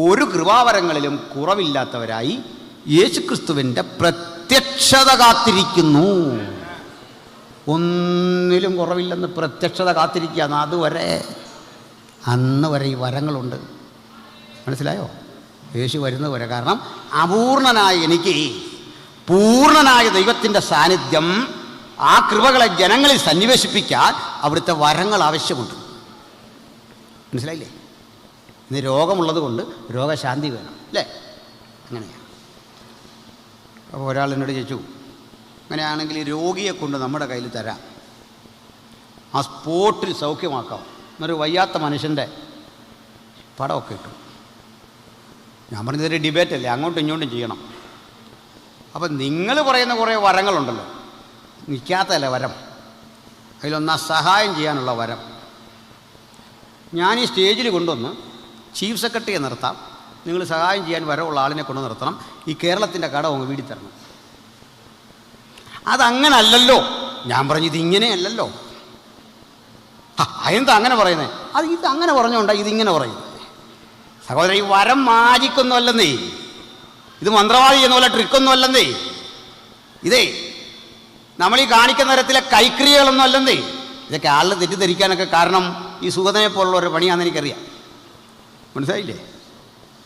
ഒരു കൃപാവരങ്ങളിലും കുറവില്ലാത്തവരായി യേശുക്രിസ്തുവിൻ്റെ പ്രത്യക്ഷത കാത്തിരിക്കുന്നു. ഒന്നിലും കുറവില്ലെന്ന് പ്രത്യക്ഷത കാത്തിരിക്കുകയാണ്. അതുവരെ, അന്ന് വരെ ഈ വരങ്ങളുണ്ട്. മനസ്സിലായോ? യേശു വരുന്നത് വരെ. കാരണം അപൂർണനായ എനിക്ക് പൂർണ്ണനായ ദൈവത്തിൻ്റെ സാന്നിധ്യം, ആ കൃപകളെ ജനങ്ങളിൽ സന്നിവേശിപ്പിക്കാൻ അവിടുത്തെ വരങ്ങൾ ആവശ്യമുണ്ട്. മനസ്സിലായില്ലേ? ഇന്ന് രോഗമുള്ളത് കൊണ്ട് രോഗശാന്തി വേണം, അല്ലേ? അങ്ങനെയാണ്. അപ്പോൾ ഒരാൾ എന്നോട് ചോദിച്ചു, അങ്ങനെയാണെങ്കിൽ രോഗിയെ കൊണ്ട് നമ്മുടെ കയ്യിൽ തരാം, ആ സ്പോട്ടിൽ സൗഖ്യമാക്കാം. എന്നൊരു വയ്യാത്ത മനുഷ്യൻ്റെ പടമൊക്കെ ഇട്ടു. ഞാൻ പറഞ്ഞതൊരു ഡിബേറ്റല്ലേ, അങ്ങോട്ടും ഇങ്ങോട്ടും ചെയ്യണം. അപ്പം നിങ്ങൾ പറയുന്ന കുറേ വരങ്ങളുണ്ടല്ലോ, നിൽക്കാത്തല്ല വരം. അതിലൊന്നാ സഹായം ചെയ്യാനുള്ള വരം. ഞാൻ ഈ സ്റ്റേജിൽ കൊണ്ടുവന്ന് ചീഫ് സെക്രട്ടറിയെ നിർത്താം, നിങ്ങൾ സഹായം ചെയ്യാൻ വരമുള്ള ആളിനെ കൊണ്ട് നിർത്തണം, ഈ കേരളത്തിൻ്റെ കടം അങ്ങ് വീടി തരണം. അതങ്ങനല്ലല്ലോ. ഞാൻ പറഞ്ഞു ഇതിങ്ങനെയല്ലല്ലോ. അതെന്താ അങ്ങനെ പറയുന്നത്? ഇത് അങ്ങനെ പറഞ്ഞുകൊണ്ടാ ഇതിങ്ങനെ പറയുന്നത്. സഹോദരൻ, ഈ വരം മാജിക്കൊന്നും അല്ലെന്നേ, ഇത് മന്ത്രവാദി എന്ന പോലെ ട്രിക്കൊന്നും അല്ലെന്നേ, ഇതേ നമ്മൾ ഈ കാണിക്കുന്ന തരത്തിലെ കൈക്രിയകളൊന്നും അല്ലെന്നേ. ഇതൊക്കെ ആളിൽ തെറ്റിദ്ധരിക്കാനൊക്കെ കാരണം ഈ സുഗതനെ പോലുള്ള ഒരു പണിയാണെന്ന് എനിക്കറിയാം. മനസ്സിലായില്ലേ?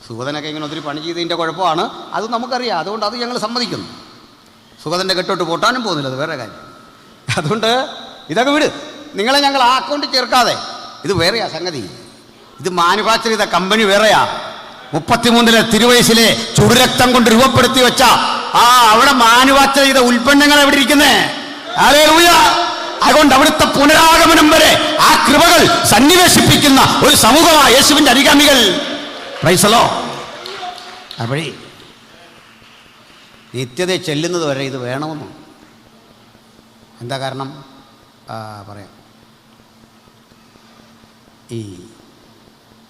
സുഗതനൊക്കെ ഇങ്ങനെ ഒത്തിരി പണി ചെയ്തതിൻ്റെ കുഴപ്പമാണ്, അത് നമുക്കറിയാം. അതുകൊണ്ട് അത് ഞങ്ങൾ സമ്മതിക്കുന്നു. സുഗതൻ്റെ കെട്ടോട്ട് പൊട്ടാനും പോകുന്നില്ല, അത് വേറെ കാര്യം. അതുകൊണ്ട് ഇതൊക്കെ വിട്, നിങ്ങളെ ഞങ്ങൾ ആ അക്കൗണ്ടിൽ ചേർക്കാതെ. ഇത് വേറെയാ സംഗതി. ഇത് മാനുഫാക്ചർ ചെയ്ത കമ്പനി വേറെയാ. 33 തിരുവയസ്സിലെ ചുടുരക്തം കൊണ്ട് രൂപപ്പെടുത്തി വെച്ച അവിടെ മാനുഫാക്ചർ ചെയ്ത ഉൽപ്പന്നങ്ങൾ എവിടെ ഇരിക്കുന്നേ? ഹല്ലേലൂയ. അതുകൊണ്ട് അവിടുത്തെ പുനരാഗമനം വരെ ആ കൃപകൾ സന്നിവേശിപ്പിക്കുന്ന ഒരു സമൂഹമാണ് യേശുവിൻ്റെ അനുഗാമികൾ. Price the Lord. അപ്പോഴേ നിത്യത ചെല്ലുന്നത് വരെ ഇത് വേണമെന്നോ? എന്താ കാരണം? പറയാം. ഈ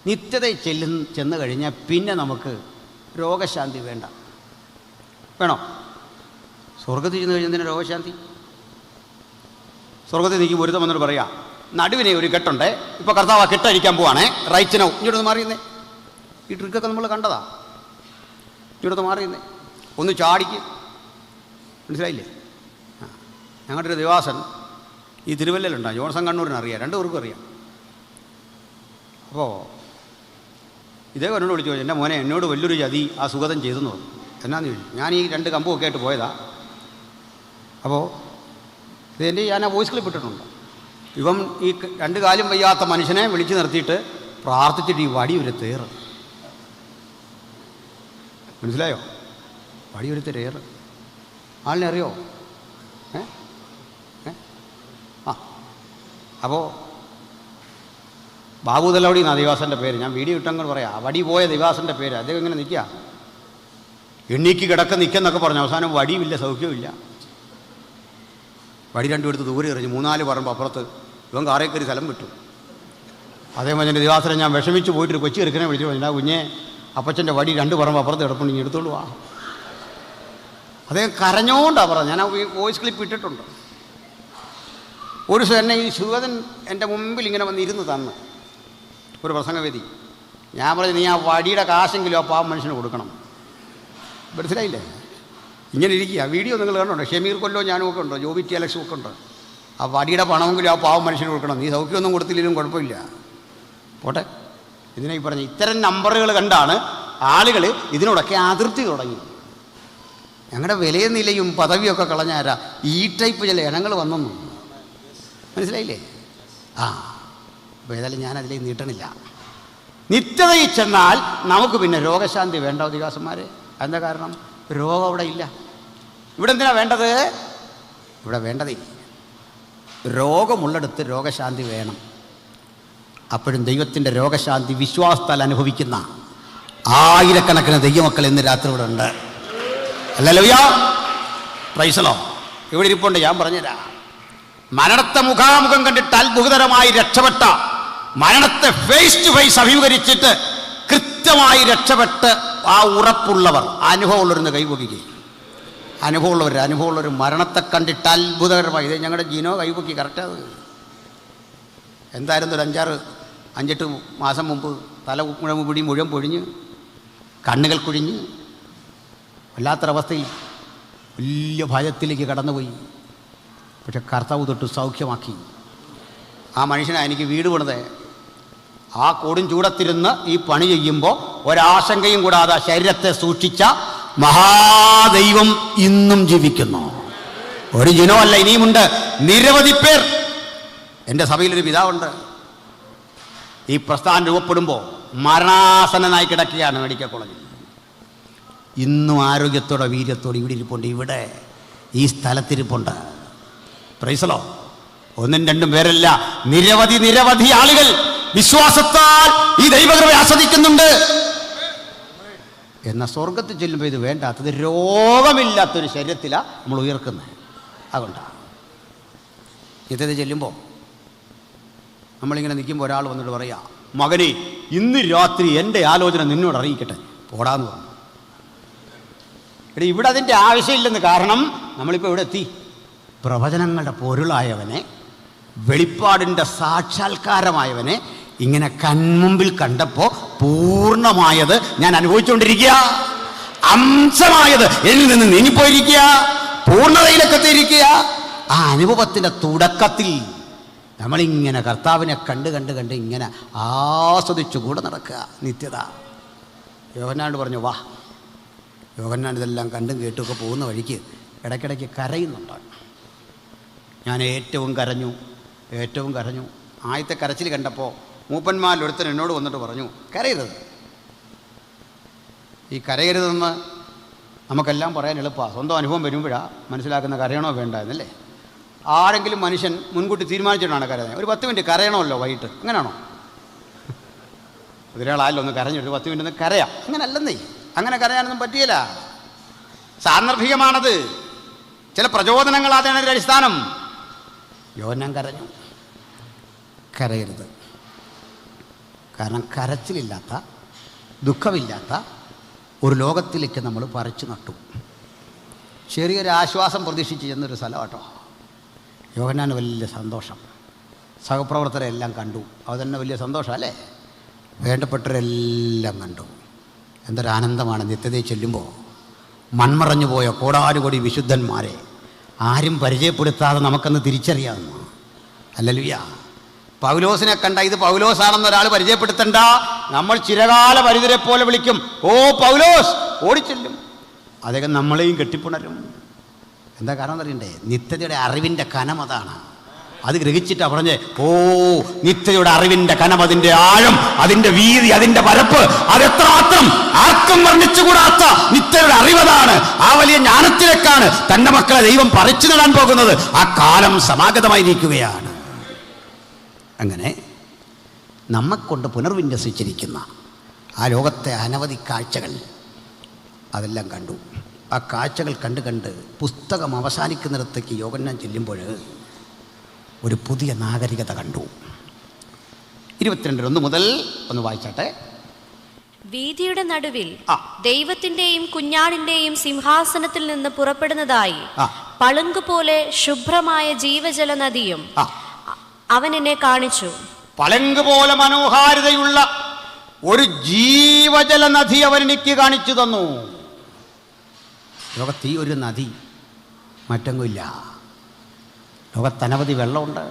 നിത്യത ചെന്ന് കഴിഞ്ഞാൽ പിന്നെ നമുക്ക് രോഗശാന്തി വേണ്ട. വേണോ? സ്വർഗത്തിൽ ചെന്ന് കഴിഞ്ഞാൽ രോഗശാന്തി. സ്വർഗത്തിൽ നിൽക്കും ഒരുത്തം വന്നിട്ട് പറയാം, നടുവിനെ ഒരു കെട്ടുണ്ട്, ഇപ്പോൾ കർത്താവ് ആ കെട്ടഴിക്കാൻ പോവാണേ, റൈറ്റിനോ ഇങ്ങോട്ടൊന്ന് മാറിയുന്നേ. ഈ ട്രിക്കൊക്കെ നമ്മൾ കണ്ടതാ. ഇങ്ങോട്ടൊന്ന് മാറിയുന്നേ, ഒന്ന് ചാടിക്ക്. മനസ്സിലായില്ലേ? ഞങ്ങളുടെ ഒരു ദേവാസൻ ഈ തിരുവല്ലയിലുണ്ടാകും, ജോൺസൺ കണ്ണൂരിനറിയാം, 2 പേർക്കും അറിയാം. അപ്പോൾ ഇതേ എന്നോട് വിളിച്ചു ചോദിച്ചു, എൻ്റെ മോനെ എന്നോട് വലിയൊരു ചതി ആ സുഗതം ചെയ്തെന്ന് പറഞ്ഞു. എന്നാന്ന് ചോദിച്ചു. ഞാൻ ഈ 2 കമ്പുമൊക്കെ ആയിട്ട് പോയതാ. അപ്പോൾ ഇതെൻ്റെ ഞാൻ ആ വോയിസ് ക്ലിപ്പ് ഇട്ടിട്ടുണ്ട്. ഇവൻ ഈ 2 കാലും വയ്യാത്ത മനുഷ്യനെ വിളിച്ചു നിർത്തിയിട്ട് പ്രാർത്ഥിച്ചിട്ട് ഈ വടി ഒരു തേറ്. മനസ്സിലായോ? വടി ഒരു തേറ്. ആളിനെ അറിയോ? അപ്പോൾ ബാബു തലവടി എന്നാണ് ദിവാസൻ്റെ പേര്. ഞാൻ വീഡിയോ ഇട്ടങ്ങോട്ട് പറയാം. വടി പോയ ദിവാസൻ്റെ പേര്. അദ്ദേഹം ഇങ്ങനെ നിൽക്കുക, എണ്ണീക്ക് കിടക്ക നിൽക്കെന്നൊക്കെ പറഞ്ഞു. അവസാനം വടിയുമില്ല, സൗഖ്യമില്ല. വടി 2 എടുത്ത് ദൂരെ എറിഞ്ഞു. 3-4 പറമ്പ് അപ്പുറത്ത് ഇവൻ കാറേ കയറി സ്ഥലം വിട്ടു. അതേപോലെ എൻ്റെ ദിവാസനെ ഞാൻ വിഷമിച്ച് പോയിട്ടൊരു കൊച്ചി എടുക്കണേ വിളിച്ചു. ആ കുഞ്ഞെ, അപ്പച്ചൻ്റെ വടി 2 പറമ്പ് അപ്പുറത്ത് കിടപ്പുണ്ട്, ഇനി എടുത്തോളൂ വാ. അദ്ദേഹം കരഞ്ഞോണ്ടാണ് പറഞ്ഞത്. ഞാൻ ആ വോയിസ് ക്ലിപ്പ് ഇട്ടിട്ടുണ്ട്. ഒരു ദിവസം എന്നെ ഈ ശിവദൻ എൻ്റെ മുമ്പിൽ ഇങ്ങനെ വന്നിരുന്ന് തന്ന് ഒരു പ്രസംഗവേദി. ഞാൻ പറഞ്ഞു, നീ ആ വടിയുടെ കാശെങ്കിലും ആ പാവം മനുഷ്യന് കൊടുക്കണം. മനസ്സിലായില്ലേ? ഇങ്ങനെ ഇരിക്കുക. വീഡിയോ നിങ്ങൾ കണ്ടുണ്ടോ? ഷമീർ കൊല്ലോ ഞാനും ഒക്കെ ഉണ്ടോ, ജോബി ടി അലക്സും ഒക്കെ ഉണ്ട്. ആ വടിയുടെ പണമെങ്കിലും ആ പാവം മനുഷ്യന് കൊടുക്കണം. നീ സൗഖ്യമൊന്നും കൊടുത്തില്ലെങ്കിലും കുഴപ്പമില്ല, പോട്ടെ. ഇതിനെ ഈ പറഞ്ഞ ഇത്തരം നമ്പറുകൾ കണ്ടാണ് ആളുകൾ ഇതിനോടൊക്കെ അതിർത്തി തുടങ്ങി. ഞങ്ങളുടെ വിലയും നിലയും പദവിയൊക്കെ കളഞ്ഞാരാ ഈ ടൈപ്പ് ചില ഇനങ്ങൾ വന്നെന്നു. മനസ്സിലായില്ലേ? അപ്പോൾ ഏതായാലും ഞാനതിലേക്ക് നീട്ടണില്ല. നിത്യതയിൽ ചെന്നാൽ നമുക്ക് പിന്നെ രോഗശാന്തി വേണ്ട ഉദ്യോഗസ്ഥന്മാരെ. എന്താ കാരണം? രോഗം അവിടെ ഇല്ല. ഇവിടെ എന്തിനാ വേണ്ടത്? ഇവിടെ വേണ്ടതേ രോഗമുള്ളിടത്ത് രോഗശാന്തി വേണം. അപ്പോഴും ദൈവത്തിൻ്റെ രോഗശാന്തി വിശ്വാസത്താൽ അനുഭവിക്കുന്ന ആയിരക്കണക്കിന് ദൈവമക്കൾ ഇന്ന് രാത്രി ഇവിടെ ഉണ്ട്. Hallelujah, praise the Lord. ഇവിടെ ഇരിപ്പുണ്ട്. ഞാൻ പറഞ്ഞുതരാം. മരണത്തെ മുഖാമുഖം കണ്ടിട്ട് അത്ഭുതകരമായി രക്ഷപ്പെട്ട, മരണത്തെ ഫേസ് ടു ഫേസ് അഭിമുഖീകരിച്ചിട്ട് കൃത്യമായി രക്ഷപ്പെട്ട് ആ ഉറപ്പുള്ളവർ, അനുഭവമുള്ളവരെന്ന് കൈപൊക്കിക്കുക. അനുഭവമുള്ളവർ മരണത്തെ കണ്ടിട്ട് അത്ഭുതകരമായി. ഇത് ഞങ്ങളുടെ ജീനോ കൈപൊക്കി. കറക്റ്റാത് എന്തായിരുന്നു? ഒരു 5-8 മാസം മുമ്പ് തല മുഴുവൻ പൊഴിഞ്ഞ്, കണ്ണുകൾ കുഴിഞ്ഞ്, വല്ലാത്തൊരവസ്ഥയിൽ വലിയ ഭയത്തിലേക്ക് കടന്നുപോയി. പക്ഷെ കർത്താവ് തൊട്ട് സൗഖ്യമാക്കി. ആ മനുഷ്യനാണ് എനിക്ക് വീട് പണിത്. ആ കൊടും ചൂടത്തിരുന്ന് ഈ പണി ചെയ്യുമ്പോൾ ഒരാശങ്കയും കൂടാതെ ശരീരത്തെ സൂക്ഷിച്ച മഹാദൈവം ഇന്നും ജീവിക്കുന്നു. ഒരു ജിനോല്ല, ഇനിയുമുണ്ട് നിരവധി പേർ. എൻ്റെ സഭയിലൊരു പിതാവുണ്ട്. ഈ പ്രസ്ഥാനം രൂപപ്പെടുമ്പോൾ മരണാസന്നനായി കിടക്കുകയാണ് മെഡിക്കൽ കോളേജിൽ. ഇന്നും ആരോഗ്യത്തോടെ വീര്യത്തോടെ ഇവിടെ ഇരിപ്പുണ്ട്. ഇവിടെ ഈ സ്ഥലത്തിരിപ്പുണ്ട്. Price the Lord. 1-2 പേരല്ല, നിരവധി ആളുകൾ വിശ്വാസത്താൽ ഈ ദൈവകൃപ ആസ്വദിക്കുന്നുണ്ട്. എന്നാൽ സ്വർഗത്തിൽ ചെല്ലുമ്പോൾ ഇത് വേണ്ടാത്തത് രോഗമില്ലാത്തൊരു ശരീരത്തിലാണ് നമ്മൾ ഉയർക്കുന്നത്. അതുകൊണ്ടാണ് ഇത് ചെല്ലുമ്പോൾ നമ്മളിങ്ങനെ നിൽക്കുമ്പോൾ ഒരാൾ വന്നിട്ട് പറയാം, മകനെ ഇന്ന് രാത്രി എൻ്റെ ആലോചന നിന്നോട് അറിയിക്കട്ടെ, പോടാന്ന് പറഞ്ഞു. ഇവിടെ അതിൻ്റെ ആവശ്യമില്ലെന്ന്. കാരണം നമ്മളിപ്പോൾ ഇവിടെ എത്തി. പ്രവചനങ്ങളുടെ പൊരുളായവനെ, വെളിപ്പാടിൻ്റെ സാക്ഷാത്കാരമായവനെ ഇങ്ങനെ കൺമുമ്പിൽ കണ്ടപ്പോൾ പൂർണ്ണമായത് ഞാൻ അനുഭവിച്ചുകൊണ്ടിരിക്കുക, അംശമായത് എന്നിൽ നിന്ന് നീങ്ങിപ്പോയിരിക്കുക, പൂർണ്ണതയിലൊക്കെ എത്തിയിരിക്കുക. ആ അനുഭവത്തിൻ്റെ തുടക്കത്തിൽ നമ്മളിങ്ങനെ കർത്താവിനെ കണ്ട് ഇങ്ങനെ ആസ്വദിച്ചു കൂടെ നടക്കുക. നിത്യത. യോഹന്നാനോട് പറഞ്ഞു, വാ. യോഹന്നാൻ ഇതെല്ലാം കണ്ടും കേട്ടുമൊക്കെ പോകുന്ന വഴിക്ക് ഇടയ്ക്കിടയ്ക്ക് കരയുന്നുണ്ട്. ഞാൻ ഏറ്റവും കരഞ്ഞു. ആദ്യത്തെ കരച്ചിൽ കണ്ടപ്പോൾ മൂപ്പന്മാരിലൊരുത്തൻ എന്നോട് വന്നിട്ട് പറഞ്ഞു, കരയരുത്. ഈ കരയരുതെന്ന് നമുക്കെല്ലാം പറയാൻ എളുപ്പമാണ്. സ്വന്തം അനുഭവം വരുമ്പോഴാണ് മനസ്സിലാക്കുന്ന കരയണോ വേണ്ട എന്നല്ലേ. ആരെങ്കിലും മനുഷ്യൻ മുൻകൂട്ടി തീരുമാനിച്ചിട്ടാണ് കരയുന്നത്. ഒരു 10 മിനിറ്റ് കരയണമല്ലോ വൈകിട്ട്, അങ്ങനെയാണോ? ഒരാളായാലും ഒന്ന് കരഞ്ഞിട്ട് 10 മിനിറ്റ് ഒന്ന് കരയാം. അങ്ങനെ അല്ലെന്നേ. അങ്ങനെ കരയാനൊന്നും പറ്റിയില്ല. സാന്ദർഭികമാണത്. ചില പ്രചോദനങ്ങളാണ് അതിൻ്റെ അടിസ്ഥാനം. യോഹന്നാൻ കരഞ്ഞു. കരയരുത്. കാരണം കരച്ചിലില്ലാത്ത, ദുഃഖമില്ലാത്ത ഒരു ലോകത്തിലേക്ക് നമ്മൾ പറിച്ചു നട്ടു. ചെറിയൊരു ആശ്വാസം പ്രതീക്ഷിച്ച് ചെന്നൊരു സ്ഥലം കേട്ടോ. യോഹന്നാന് വലിയ സന്തോഷം. സഹപ്രവർത്തകരെല്ലാം കണ്ടു. അത് തന്നെ വലിയ സന്തോഷം അല്ലേ? വേണ്ടപ്പെട്ടവരെല്ലാം കണ്ടു. എന്തൊരാനന്ദമാണ് നിത്യതയിൽ ചെല്ലുമ്പോൾ. മൺമറഞ്ഞു പോയ കോടാനുകോടി വിശുദ്ധന്മാരെ ആരും പരിചയപ്പെടുത്താതെ നമുക്കൊന്ന് തിരിച്ചറിയാമെന്ന്. ഹല്ലേലൂയ. പൗലോസിനെ കണ്ട ഇത് പൗലോസാണെന്നൊരാൾ പരിചയപ്പെടുത്തണ്ട. നമ്മൾ ചിരകാല പരിതരെ പോലെ വിളിക്കും, ഓ പൗലോസ്, ഓടിച്ചെല്ലും. അദ്ദേഹം നമ്മളെയും കെട്ടിപ്പുണരും. എന്താ കാരണം എന്നറിയണ്ടേ? നിത്യതയുടെ അറിവിൻ്റെ കനം അതാണ്. അത് ഗ്രഹിച്ചിട്ടാണ് പറഞ്ഞേ, ഓ നിത്യതയുടെ അറിവിൻ്റെ കനം, അതിൻ്റെ ആഴം, അതിൻ്റെ വീതി, അതിൻ്റെ പരപ്പ്, അതെത്രമാത്രം ആർക്കും വർണ്ണിച്ചുകൂടാത്ത നിത്യതയുടെ അറിവതാണ്. ആ വലിയ ജ്ഞാനത്തിലേക്കാണ് തൻ്റെ മക്കളെ ദൈവം പറിച്ചു നടാൻ പോകുന്നത്. ആ കാലം സമാഗതമായിരിക്കുകയാണ്. അങ്ങനെ നമ്മെക്കൊണ്ട് പുനർവിന്യസിച്ചിരിക്കുന്ന ആ ലോകത്തെ അനവധി കാഴ്ചകൾ അതെല്ലാം കണ്ടു. ആ കാഴ്ചകൾ കണ്ട് പുസ്തകം അവസാനിക്കുന്നിടത്തേക്ക് യോഹന്നാൻ ചെല്ലുമ്പോൾ ഒരു പുതിയ നാഗരികത കണ്ടു. 22:1 മുതൽ ഒന്ന് വായിച്ചാട്ടെ. വീഥിയുടെ നടുവിൽ ദൈവത്തിന്റെയും കുഞ്ഞാടിന്റെയും സിംഹാസനത്തിൽ നിന്ന് പുറപ്പെടുന്നതായി പളുങ്കുപോലെ ശുഭ്രമായ ജീവജല നദിയും അവൻ എന്നെ കാണിച്ചു. പളുങ്ക് പോലെ മനോഹാരിതയുള്ള ഒരു ജീവജല നദി അവൻ എനിക്ക് കാണിച്ചു തന്നു. ലോകത്ത് ഈ ഒരു നദി മറ്റെങ്ങുമില്ല. ലോകത്തനവധി വെള്ളമുണ്ട്.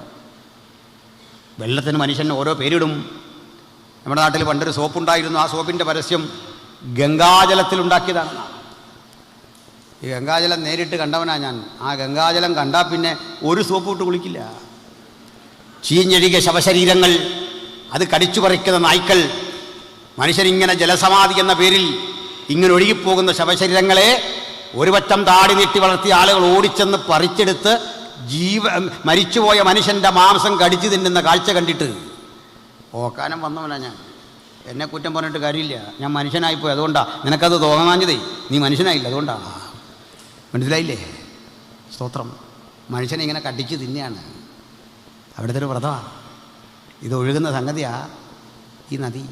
വെള്ളത്തിന് മനുഷ്യൻ ഓരോ പേരിടും. നമ്മുടെ നാട്ടിൽ പണ്ടൊരു സോപ്പുണ്ടായിരുന്നു. ആ സോപ്പിൻ്റെ പരസ്യം ഗംഗാജലത്തിലുണ്ടാക്കിയതാണ്. ഈ ഗംഗാജലം നേരിട്ട് കണ്ടവനാ ഞാൻ. ആ ഗംഗാജലം കണ്ടാൽ പിന്നെ ഒരു സോപ്പ് ഇട്ട് കുളിക്കില്ല. ചീഞ്ഞഴുകിയ ശവശരീരങ്ങൾ, അത് കടിച്ചു പറിക്കുന്ന നായ്ക്കൾ, മനുഷ്യരിങ്ങനെ ജലസമാധി എന്ന പേരിൽ ഇങ്ങനെ ഒഴുകിപ്പോകുന്ന ശവശരീരങ്ങളെ ഒരു പറ്റം താടി നീട്ടി വളർത്തിയ ആളുകൾ ഓടിച്ചെന്ന് പറിച്ചെടുത്ത് മരിച്ചുപോയ മനുഷ്യൻ്റെ മാംസം കടിച്ചു തിന്നുന്ന കാഴ്ച കണ്ടിട്ട് ഓക്കാനം വന്നവനാ ഞാൻ. എന്നെ കുറ്റം പറഞ്ഞിട്ട് കാര്യമില്ല. ഞാൻ മനുഷ്യനായിപ്പോയി, അതുകൊണ്ടാണ്. നിനക്കത് തോന്നാഞ്ഞതേ, നീ മനുഷ്യനായില്ല, അതുകൊണ്ടാണ്. മനസ്സിലായില്ലേ? സ്തോത്രം. മനുഷ്യനെ ഇങ്ങനെ കടിച്ച് തിന്നെയാണ്. അവിടുത്തെ ഒരു വ്രതമാണ്. ഇത് ഒഴുകുന്ന സംഗതിയാ ഈ നദി.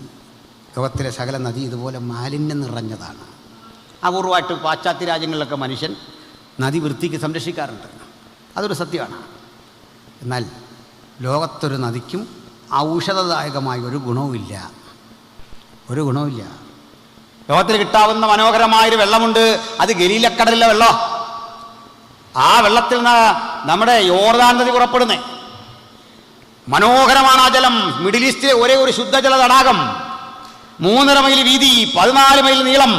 ലോകത്തിലെ സകല നദി ഇതുപോലെ മാലിന്യം നിറഞ്ഞതാണ്. അപൂർവമായിട്ട് പാശ്ചാത്യ രാജ്യങ്ങളിലൊക്കെ മനുഷ്യൻ നദി വൃത്തിക്ക് സംരക്ഷിക്കാറുണ്ട്. അതൊരു സത്യമാണ്. എന്നാൽ ലോകത്തൊരു നദിക്കും ഔഷധദായകമായ ഒരു ഗുണവുമില്ല. ഒരു ഗുണവുമില്ല. ലോകത്തിൽ കിട്ടാവുന്ന മനോഹരമായൊരു വെള്ളമുണ്ട്. അത് ഗലീലക്കടലിലെ വെള്ളം. ആ വെള്ളത്തിൽ നിന്ന് നമ്മുടെ യോർദാൻ നദി പുറപ്പെടുന്നേ. മനോഹരമാണ് ആ ജലം. മിഡിൽ ഈസ്റ്റിലെ ഒരേ ഒരു ശുദ്ധജല തടാകം. 3.5 മൈൽ വീതി, 14 മൈൽ നീളം.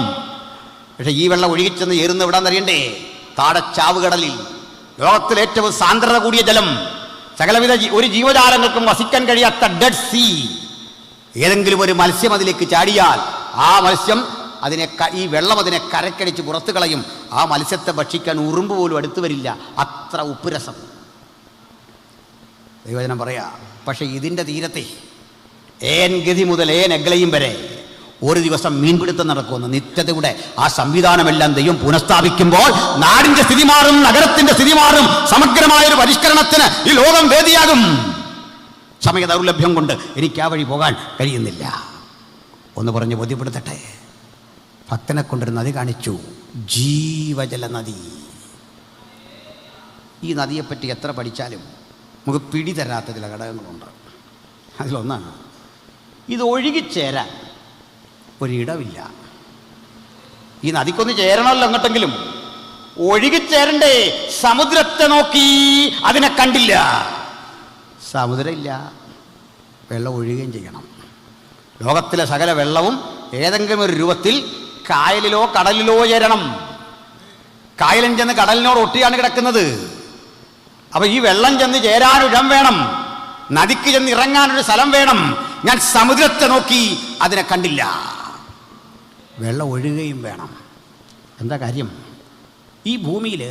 പക്ഷെ ഈ വെള്ളം ഒഴുകിച്ചെന്ന് ഏറുന്ന എവിടാന്നറിയണ്ടേ? താഴെ ചാവുകടലിൽ. ലോകത്തിലെ ഏറ്റവും സാന്ദ്രത കൂടിയ ജലം. സകലവിധ ഒരു ജീവജാലങ്ങൾക്കും വസിക്കാൻ കഴിയാത്ത ഡെഡ് സീ. ഏതെങ്കിലും ഒരു മത്സ്യം അതിലേക്ക് ചാടിയാൽ ആ മത്സ്യം ഈ വെള്ളം അതിനെ കരക്കടിച്ച് പുറത്തു കളയും. ആ മത്സ്യത്തെ ഭക്ഷിക്കാൻ ഉറുമ്പ് പോലും അടുത്തു വരില്ല. അത്ര ഉപ്പുരസം. ദൈവജനം പറയാ. പക്ഷെ ഇതിൻ്റെ തീരത്തെ ഏൻ ഗതി മുതൽ ഏൻ എഗ്ലയും വരെ ഒരു ദിവസം മീൻപിടുത്തം നടക്കുമെന്ന്. നിത്യതയുടെ ആ സംവിധാനമെല്ലാം ദൈവം പുനഃസ്ഥാപിക്കുമ്പോൾ നാടിന്റെ സ്ഥിതി മാറും, നഗരത്തിന്റെ സ്ഥിതി മാറും. സമഗ്രമായൊരു പരിഷ്കരണത്തിന് ഈ ലോകം വേദിയാകും. സമയ ദൗർലഭ്യം കൊണ്ട് എനിക്ക് ആ വഴി പോകാൻ കഴിയുന്നില്ല. ഒന്ന് പറഞ്ഞ് ബോധ്യപ്പെടുത്തട്ടെ. ഭക്തനെ കൊണ്ടൊരു നദി കാണിച്ചു, ജീവജല നദി. ഈ നദിയെപ്പറ്റി എത്ര പഠിച്ചാലും നമുക്ക് പിടിതരാത്ത ചില ഘടകങ്ങളുണ്ട്. അതിലൊന്നാണ് ഇത് ഒഴുകിച്ചേരാൻ ഒരിടമില്ല. ഈ നദിക്കൊന്ന് ചേരണമല്ലോ എങ്ങോട്ടെങ്കിലും. ഒഴുകിച്ചേരണ്ടേ? സമുദ്രത്തെ നോക്കി അതിനെ കണ്ടില്ല. സമുദ്രമില്ല, വെള്ളം ഒഴുകുകയും ചെയ്യണം. ലോകത്തിലെ സകല വെള്ളവും ഏതെങ്കിലും ഒരു രൂപത്തിൽ കായലിലോ കടലിലോ ചേരണം. കായലും ചെന്ന് കടലിനോട് ഒട്ടിയാണ് കിടക്കുന്നത്. അപ്പൊ ഈ വെള്ളം ചെന്ന് ചേരാനൊരിടം വേണം. നദിക്ക് ചെന്ന് ഇറങ്ങാനൊരു സ്ഥലം വേണം. ഞാൻ സമുദ്രത്തെ നോക്കി അതിനെ കണ്ടില്ല. വെള്ളം ഒഴുകുകയും വേണം. എന്താ കാര്യം? ഈ ഭൂമിയിൽ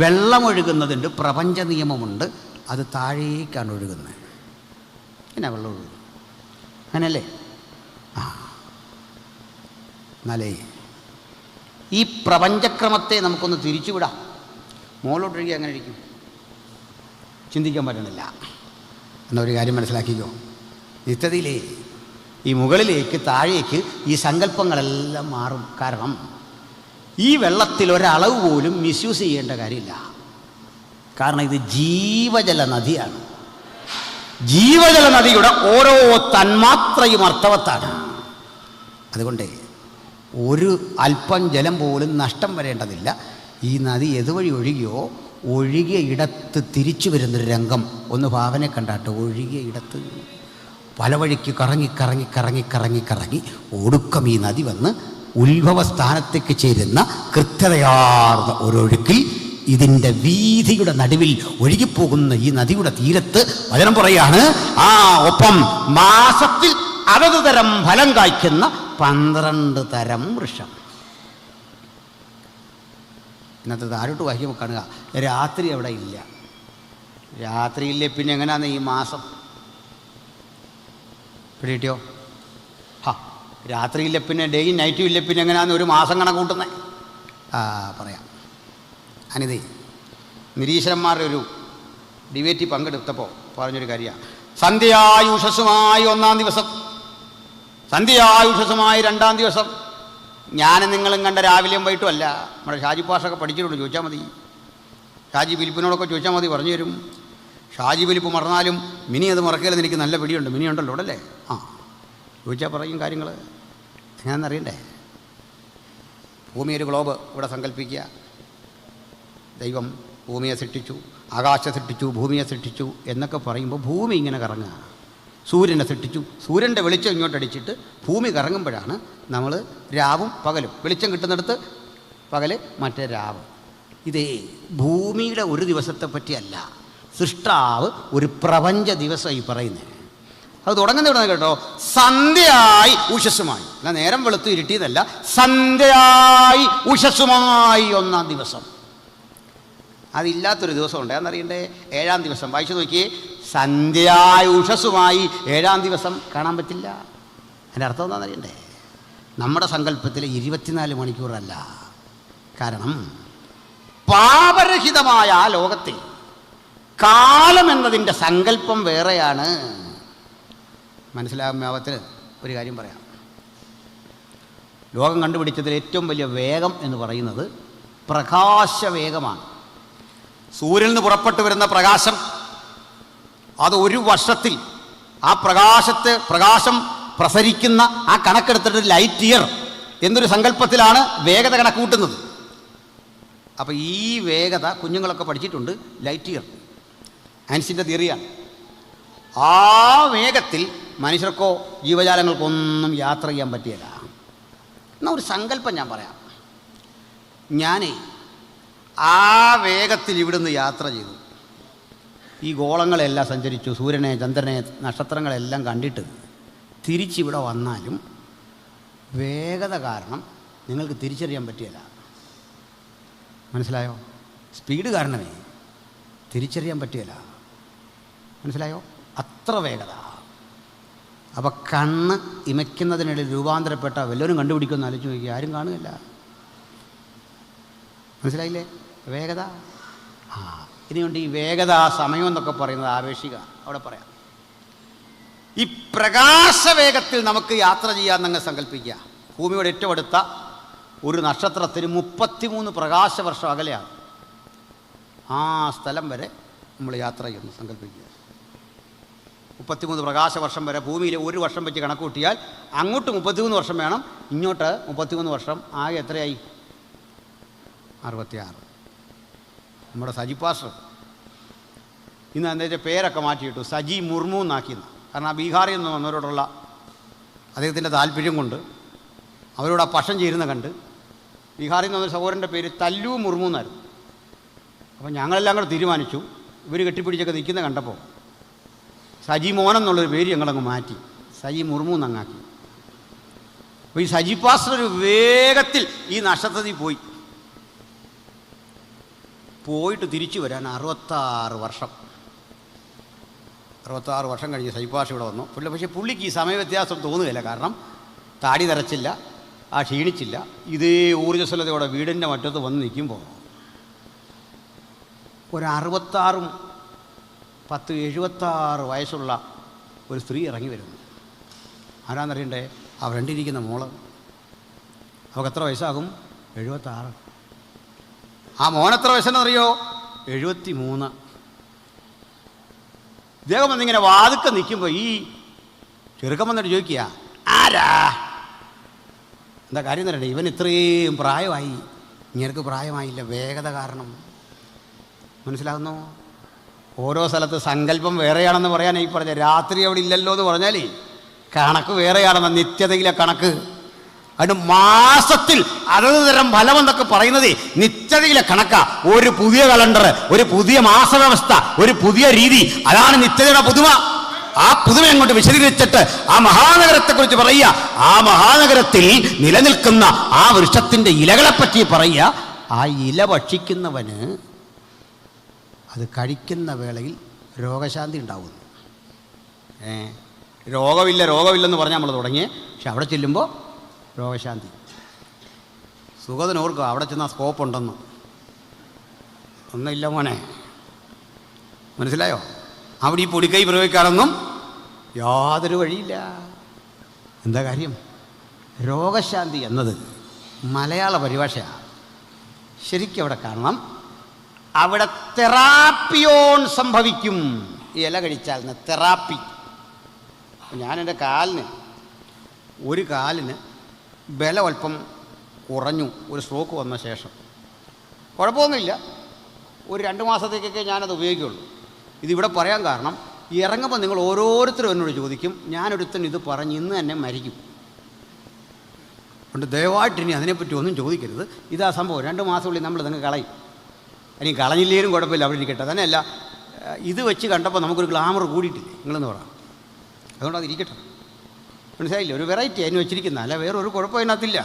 വെള്ളമൊഴുകുന്നതുണ്ട്, പ്രപഞ്ച നിയമമുണ്ട്. അത് താഴേക്കാണ് ഒഴുകുന്നത്. പിന്നെ വെള്ളം ഒഴുകും. അങ്ങനെയല്ലേ? എന്നാലേ ഈ പ്രപഞ്ചക്രമത്തെ നമുക്കൊന്ന് തിരിച്ചുവിടാം. മുകളിലോട്ടൊഴുകി അങ്ങനെ ഇരിക്കും, ചിന്തിക്കാൻ പറ്റണില്ല. എന്നൊരു കാര്യം മനസ്സിലാക്കിക്കോ. നിത്യതയിലേ ഈ മുകളിലേക്ക് താഴേക്ക് ഈ സങ്കല്പങ്ങളെല്ലാം മാറും. കാരണം ഈ വെള്ളത്തിൽ ഒരളവ് പോലും മിസ്യൂസ് ചെയ്യേണ്ട കാര്യമില്ല. കാരണം ഇത് ജീവജല നദിയാണ്. ജീവജല നദിയുടെ ഓരോ തന്മാത്രയും അർത്ഥവത്താണ്. അതുകൊണ്ട് ഒരു അല്പം ജലം പോലും നഷ്ടം വരേണ്ടതില്ല. ഈ നദി ഏതുവഴി ഒഴുകിയോ ഒഴുകിയ ഇടത്ത് തിരിച്ചു വരുന്നൊരു രംഗം ഒന്ന് ഭാവനെ കണ്ടാട്ട്. ഒഴുകിയ ഇടത്ത് പല വഴിക്ക് കറങ്ങി കറങ്ങി കറങ്ങി കറങ്ങി കറങ്ങി ഒടുക്കം ഈ നദി വന്ന് ഉത്ഭവസ്ഥാനത്തേക്ക് ചേരുന്ന കൃത്യതയാർന്ന ഒരൊഴുക്കിൽ ഇതിൻ്റെ വീഥിയുടെ നടുവിൽ ഒഴുകിപ്പോകുന്ന ഈ നദിയുടെ തീരത്ത് വചനം പറയാണ്, ഒപ്പം മാസത്തിൽ അതത് തരം ഫലം കായ്ക്കുന്ന 12 തരം വൃക്ഷം. ഇന്നത്തെ താരോട്ട് വാക്യം കാണുക. രാത്രി അവിടെ ഇല്ല. രാത്രിയില്ലേ പിന്നെ എങ്ങനെയാന്ന് ഈ മാസം പിടിയോ? രാത്രിയില്ല പിന്നെ ഡേയും നൈറ്റും ഇല്ല പിന്നെ എങ്ങനെയാന്ന് ഒരു മാസം കണക്ക് കൂട്ടുന്നത്? പറയാം. അനിതേ, നിരീശ്വരന്മാരുടെ ഒരു ഡിബേറ്റിൽ പങ്കെടുത്തപ്പോൾ പറഞ്ഞൊരു കാര്യമാണ്. സന്ധ്യയായി ഉഷസ്സുമായി 1-ാം ദിവസം സന്ധ്യായുഷസമായ 2-ാം ദിവസം ഞാനും നിങ്ങളും കണ്ട രാവിലെയും വൈകിട്ടും അല്ല. നമ്മുടെ ഷാജി പാഷൊക്കെ പഠിച്ചിട്ടുണ്ട്, ചോദിച്ചാൽ മതി. ഷാജി ഫിലിപ്പിനോടൊക്കെ ചോദിച്ചാൽ മതി, പറഞ്ഞു തരും. ഷാജി ഫിലിപ്പ് മറന്നാലും മിനി അത് മറക്കില്ലെന്ന് എനിക്ക് നല്ല പിടിയുണ്ട്. മിനി ഉണ്ടല്ലോ അവിടെ അല്ലേ? ആ, ചോദിച്ചാൽ പറയും കാര്യങ്ങൾ. എങ്ങനെയാണെന്നറിയണ്ടേ? ഭൂമി ഒരു ഗ്ലോബ് ഇവിടെ സങ്കല്പിക്കുക. ദൈവം ഭൂമിയെ സൃഷ്ടിച്ചു, ആകാശത്തെ സൃഷ്ടിച്ചു, ഭൂമിയെ സൃഷ്ടിച്ചു എന്നൊക്കെ പറയുമ്പോൾ ഭൂമി ഇങ്ങനെ കറങ്ങുക. സൂര്യനെ സൃഷ്ടിച്ചു, സൂര്യൻ്റെ വെളിച്ചം ഇങ്ങോട്ടടിച്ചിട്ട് ഭൂമി കറങ്ങുമ്പോഴാണ് നമ്മൾ രാവും പകലും, വെളിച്ചം കിട്ടുന്നിടത്ത് പകൽ, മറ്റേ രാവ്. ഇതേ ഭൂമിയുടെ ഒരു ദിവസത്തെ പറ്റിയല്ല, സൃഷ്ടാവ് ഒരു പ്രപഞ്ച ദിവസമായി പറയുന്നത്. അത് തുടങ്ങുന്ന ഇവിടെ കേട്ടോ, സന്ധ്യയായി ഉഷസ്സുമായി. അല്ല നേരം വെളുത്ത് ഇരുട്ടിയതല്ല, സന്ധ്യയായി ഉഷസ്സുമായി 1-ാം ദിവസം. അതില്ലാത്തൊരു ദിവസമുണ്ട്, അതെന്നറിയണ്ടേ? 7-ാം ദിവസം. വായിച്ചു നോക്കിയേ, സന്ധ്യയായി ഉഷസ്സുമായി 7-ാം ദിവസം കാണാൻ പറ്റില്ല. അതിൻ്റെ അർത്ഥം എന്താണെന്നറിയണ്ടേ? നമ്മുടെ സങ്കല്പത്തിൽ 24 മണിക്കൂറല്ല. കാരണം പാപരഹിതമായ ആ ലോകത്തിൽ കാലം എന്നതിൻ്റെ സങ്കല്പം വേറെയാണ്. മനസ്സിലാകും യാവത്തിന് ഒരു കാര്യം പറയാം. ലോകം കണ്ടുപിടിച്ചതിൽ ഏറ്റവും വലിയ വേഗം എന്ന് പറയുന്നത് പ്രകാശവേഗമാണ്. സൂര്യനിൽ നിന്ന് പുറപ്പെട്ടു വരുന്ന പ്രകാശം, അത് ഒരു വർഷത്തിൽ ആ പ്രകാശം പ്രസരിക്കുന്ന ആ കണക്കെടുത്തിട്ട് ലൈറ്റ് ഇയർ എന്നൊരു സങ്കല്പത്തിലാണ് വേഗത കണക്ക് കൂട്ടുന്നത്. അപ്പോൾ ഈ വേഗത കുഞ്ഞുങ്ങളൊക്കെ പഠിച്ചിട്ടുണ്ട്, ലൈറ്റ് ഇയർ ഐൻസ്റ്റീൻ്റെ തിയറിയാണ്. ആ വേഗത്തിൽ മനുഷ്യർക്കോ ജീവജാലങ്ങൾക്കൊന്നും യാത്ര ചെയ്യാൻ പറ്റിയില്ല. എന്നാൽ ഒരു സങ്കല്പം ഞാൻ പറയാം. ഞാൻ ആ വേഗത്തിൽ ഇവിടുന്ന് യാത്ര ചെയ്തു, ഈ ഗോളങ്ങളെല്ലാം സഞ്ചരിച്ചു, സൂര്യനെ, ചന്ദ്രനെ, നക്ഷത്രങ്ങളെല്ലാം കണ്ടിട്ട് തിരിച്ചിവിടെ വന്നാലും വേഗത കാരണം നിങ്ങൾക്ക് തിരിച്ചറിയാൻ പറ്റിയില്ല. മനസ്സിലായോ? സ്പീഡ് കാരണമേ തിരിച്ചറിയാൻ പറ്റിയില്ല. മനസ്സിലായോ? അത്ര വേഗത. അപ്പോൾ കണ്ണ് ഇമയ്ക്കുന്നതിനിടയിൽ രൂപാന്തരപ്പെട്ട വല്ലവരും കണ്ടുപിടിക്കുമെന്ന് ആലോചിച്ച് നോക്കി, ആരും കാണുകയില്ല. മനസ്സിലായില്ലേ? വേഗത. ഇനിയുണ്ട് ഈ വേഗത, സമയം എന്നൊക്കെ പറയുന്നത് ആവേശിക. അവിടെ പറയാം, ഈ പ്രകാശവേഗത്തിൽ നമുക്ക് യാത്ര ചെയ്യാമെന്നങ്ങ് സങ്കല്പിക്കുക. ഭൂമിയുടെ ഏറ്റവും അടുത്ത ഒരു നക്ഷത്രത്തിന് 33 പ്രകാശവർഷം അകലെയാണ്. ആ സ്ഥലം വരെ നമ്മൾ യാത്ര ചെയ്യുന്നു സങ്കല്പിക്കുക. 33 പ്രകാശവർഷം വരെ ഭൂമിയിൽ ഒരു വർഷം വെച്ച് കണക്ക് കൂട്ടിയാൽ അങ്ങോട്ട് 33 വർഷം വേണം, ഇങ്ങോട്ട് 33 വർഷം. ആകെ എത്രയായി? 66. നമ്മുടെ സജി പാസ്റ്റർ ഇന്ന് എന്താ വെച്ചാൽ പേരൊക്കെ മാറ്റിയിട്ടു, സജി മുർമു എന്നാക്കിയെന്ന്. കാരണം ആ ബീഹാറിൽ നിന്ന് വന്നവരോടുള്ള അദ്ദേഹത്തിൻ്റെ താല്പര്യം കൊണ്ട് അവരോട് ആ പക്ഷം ചേരുന്ന കണ്ട് ബീഹാറിൽ നിന്ന് വന്ന സഹോദരൻ്റെ പേര് തല്ലു മുർമു എന്നായിരുന്നു. അപ്പോൾ ഞങ്ങളെല്ലാം കൂടെ തീരുമാനിച്ചു, ഇവർ കെട്ടിപ്പിടിച്ചൊക്കെ നിൽക്കുന്ന കണ്ടപ്പോൾ സജി മോൻ എന്നുള്ളൊരു പേര് ഞങ്ങളങ്ങ് മാറ്റി, സജി മുർമു എന്നങ്ങാക്കി. അപ്പോൾ ഈ സജി പാസ്റ്റർ ഒരു വേഗത്തിൽ ഈ നക്ഷത്രത്തിൽ പോയിട്ട് തിരിച്ചു വരാൻ 66 വർഷം. 66 വർഷം കഴിഞ്ഞ് സജി പാസ്റ്റർ ഇവിടെ വന്നു. പക്ഷേ പുള്ളിക്ക് ഈ സമയവ്യത്യാസം തോന്നുകയില്ല. കാരണം താടി നരച്ചില്ല, ആ ക്ഷീണിച്ചില്ല. ഇതേ ഊർജ്ജസ്വലതയോടെ വീടിൻ്റെ മറ്റത്ത് വന്ന് നിൽക്കുമ്പോൾ ഒരു 66 76 വയസ്സുള്ള ഒരു സ്ത്രീ ഇറങ്ങി വരുന്നു. ആരാന്നറിയണ്ടേ? ആ ഫ്രണ്ടിരിക്കുന്ന മോള്. അവൾക്ക് എത്ര വയസ്സാകും? 76. ആ മോനെത്ര വയസ്സെന്നറിയോ? 73. ഇദ്ദേഹം വന്നിങ്ങനെ വാതുക്കെ നിൽക്കുമ്പോൾ ഈ ചെറുക്കം വന്നിട്ട് ചോദിക്കുക, ആരാ? എന്താ കാര്യം തരണ്ടേ? ഇവൻ ഇത്രയും പ്രായമായി, ഇങ്ങനെയൊക്കെ പ്രായമായില്ല, വേഗത കാരണം. മനസ്സിലാകുന്നു? ഓരോ സ്ഥലത്ത് സങ്കല്പം വേറെയാണെന്ന് പറയാൻ ഈ പറഞ്ഞ രാത്രി അവിടെ ഇല്ലല്ലോ എന്ന് പറഞ്ഞാൽ കണക്ക് വേറെയാണെന്ന നിത്യതയിലെ കണക്ക്. അത് മാസത്തിൽ അതത് തരം ഫലമെന്നൊക്കെ പറയുന്നത് നിത്യതയിലെ കണക്കാ. ഒരു പുതിയ കലണ്ടർ, ഒരു പുതിയ മാസവ്യവസ്ഥ, ഒരു പുതിയ രീതി, അതാണ് നിത്യതയുടെ പുതുമ. ആ പുതുമ അങ്ങോട്ട് വിശദീകരിച്ചിട്ട് ആ മഹാനഗരത്തെക്കുറിച്ച് പറയുക. ആ മഹാനഗരത്തിൽ നിലനിൽക്കുന്ന ആ വൃക്ഷത്തിൻ്റെ ഇലകളെപ്പറ്റി പറയുക. ആ ഇല ഭക്ഷിക്കുന്നവന് അത് കഴിക്കുന്ന വേളയിൽ രോഗശാന്തി ഉണ്ടാവുന്നു. രോഗമില്ലെന്ന് പറഞ്ഞാൽ നമ്മൾ തുടങ്ങിയേ. പക്ഷെ അവിടെ ചെല്ലുമ്പോൾ രോഗശാന്തി. സുഖത്തിനോർക്കുക, അവിടെ ചെന്നാൽ സ്കോപ്പ് ഉണ്ടെന്ന്. ഒന്നുമില്ല മോനെ, മനസ്സിലായോ? അവിടെ ഈ പൊടിക്കൈ പ്രയോഗിക്കാനൊന്നും യാതൊരു വഴിയില്ല. എന്താ കാര്യം? രോഗശാന്തി എന്നത് മലയാള പരിഭാഷയാണ്. ശരിക്കും അവിടെ കാണണം, അവിടെ തെറാപ്പിയോൺ സംഭവിക്കും. ഈ ഇല കഴിച്ചാൽ തെറാപ്പി. ഞാൻ എൻ്റെ ഒരു കാലിന് ബലം അല്പം കുറഞ്ഞു, ഒരു സ്ട്രോക്ക് വന്ന ശേഷം. കുഴപ്പമൊന്നുമില്ല, ഒരു 2 മാസത്തേക്കൊക്കെ ഞാനത് ഉപയോഗിക്കുകയുള്ളൂ. ഇതിവിടെ പറയാൻ കാരണം, ഇറങ്ങുമ്പോൾ നിങ്ങൾ ഓരോരുത്തരും എന്നോട് ചോദിക്കും, ഞാനൊരുത്തൻ ഇത് പറഞ്ഞ് ഇന്ന് തന്നെ മരിക്കും. അതുകൊണ്ട് ദയവായിട്ട് ഇനി അതിനെപ്പറ്റി ഒന്നും ചോദിക്കരുത്. ഇതാ സംഭവം. 2 മാസമുള്ളിൽ നമ്മൾ ഇതങ്ങ് കളയും. ഇനി കളഞ്ഞില്ലേലും കുഴപ്പമില്ല, അവിടെ ഇരിക്കട്ടെ. തന്നെയല്ല, ഇത് വെച്ച് കണ്ടപ്പോൾ നമുക്കൊരു ഗ്ലാമർ കൂടിയിട്ടില്ലേ നിങ്ങളെന്ന് പറയാം. അതുകൊണ്ട് അതിരിക്കട്ടെ. മനസ്സിലായില്ലേ? ഒരു വെറൈറ്റി അതിന് വെച്ചിരിക്കുന്ന, അല്ല വേറെ ഒരു കുഴപ്പം അതിനകത്തില്ല.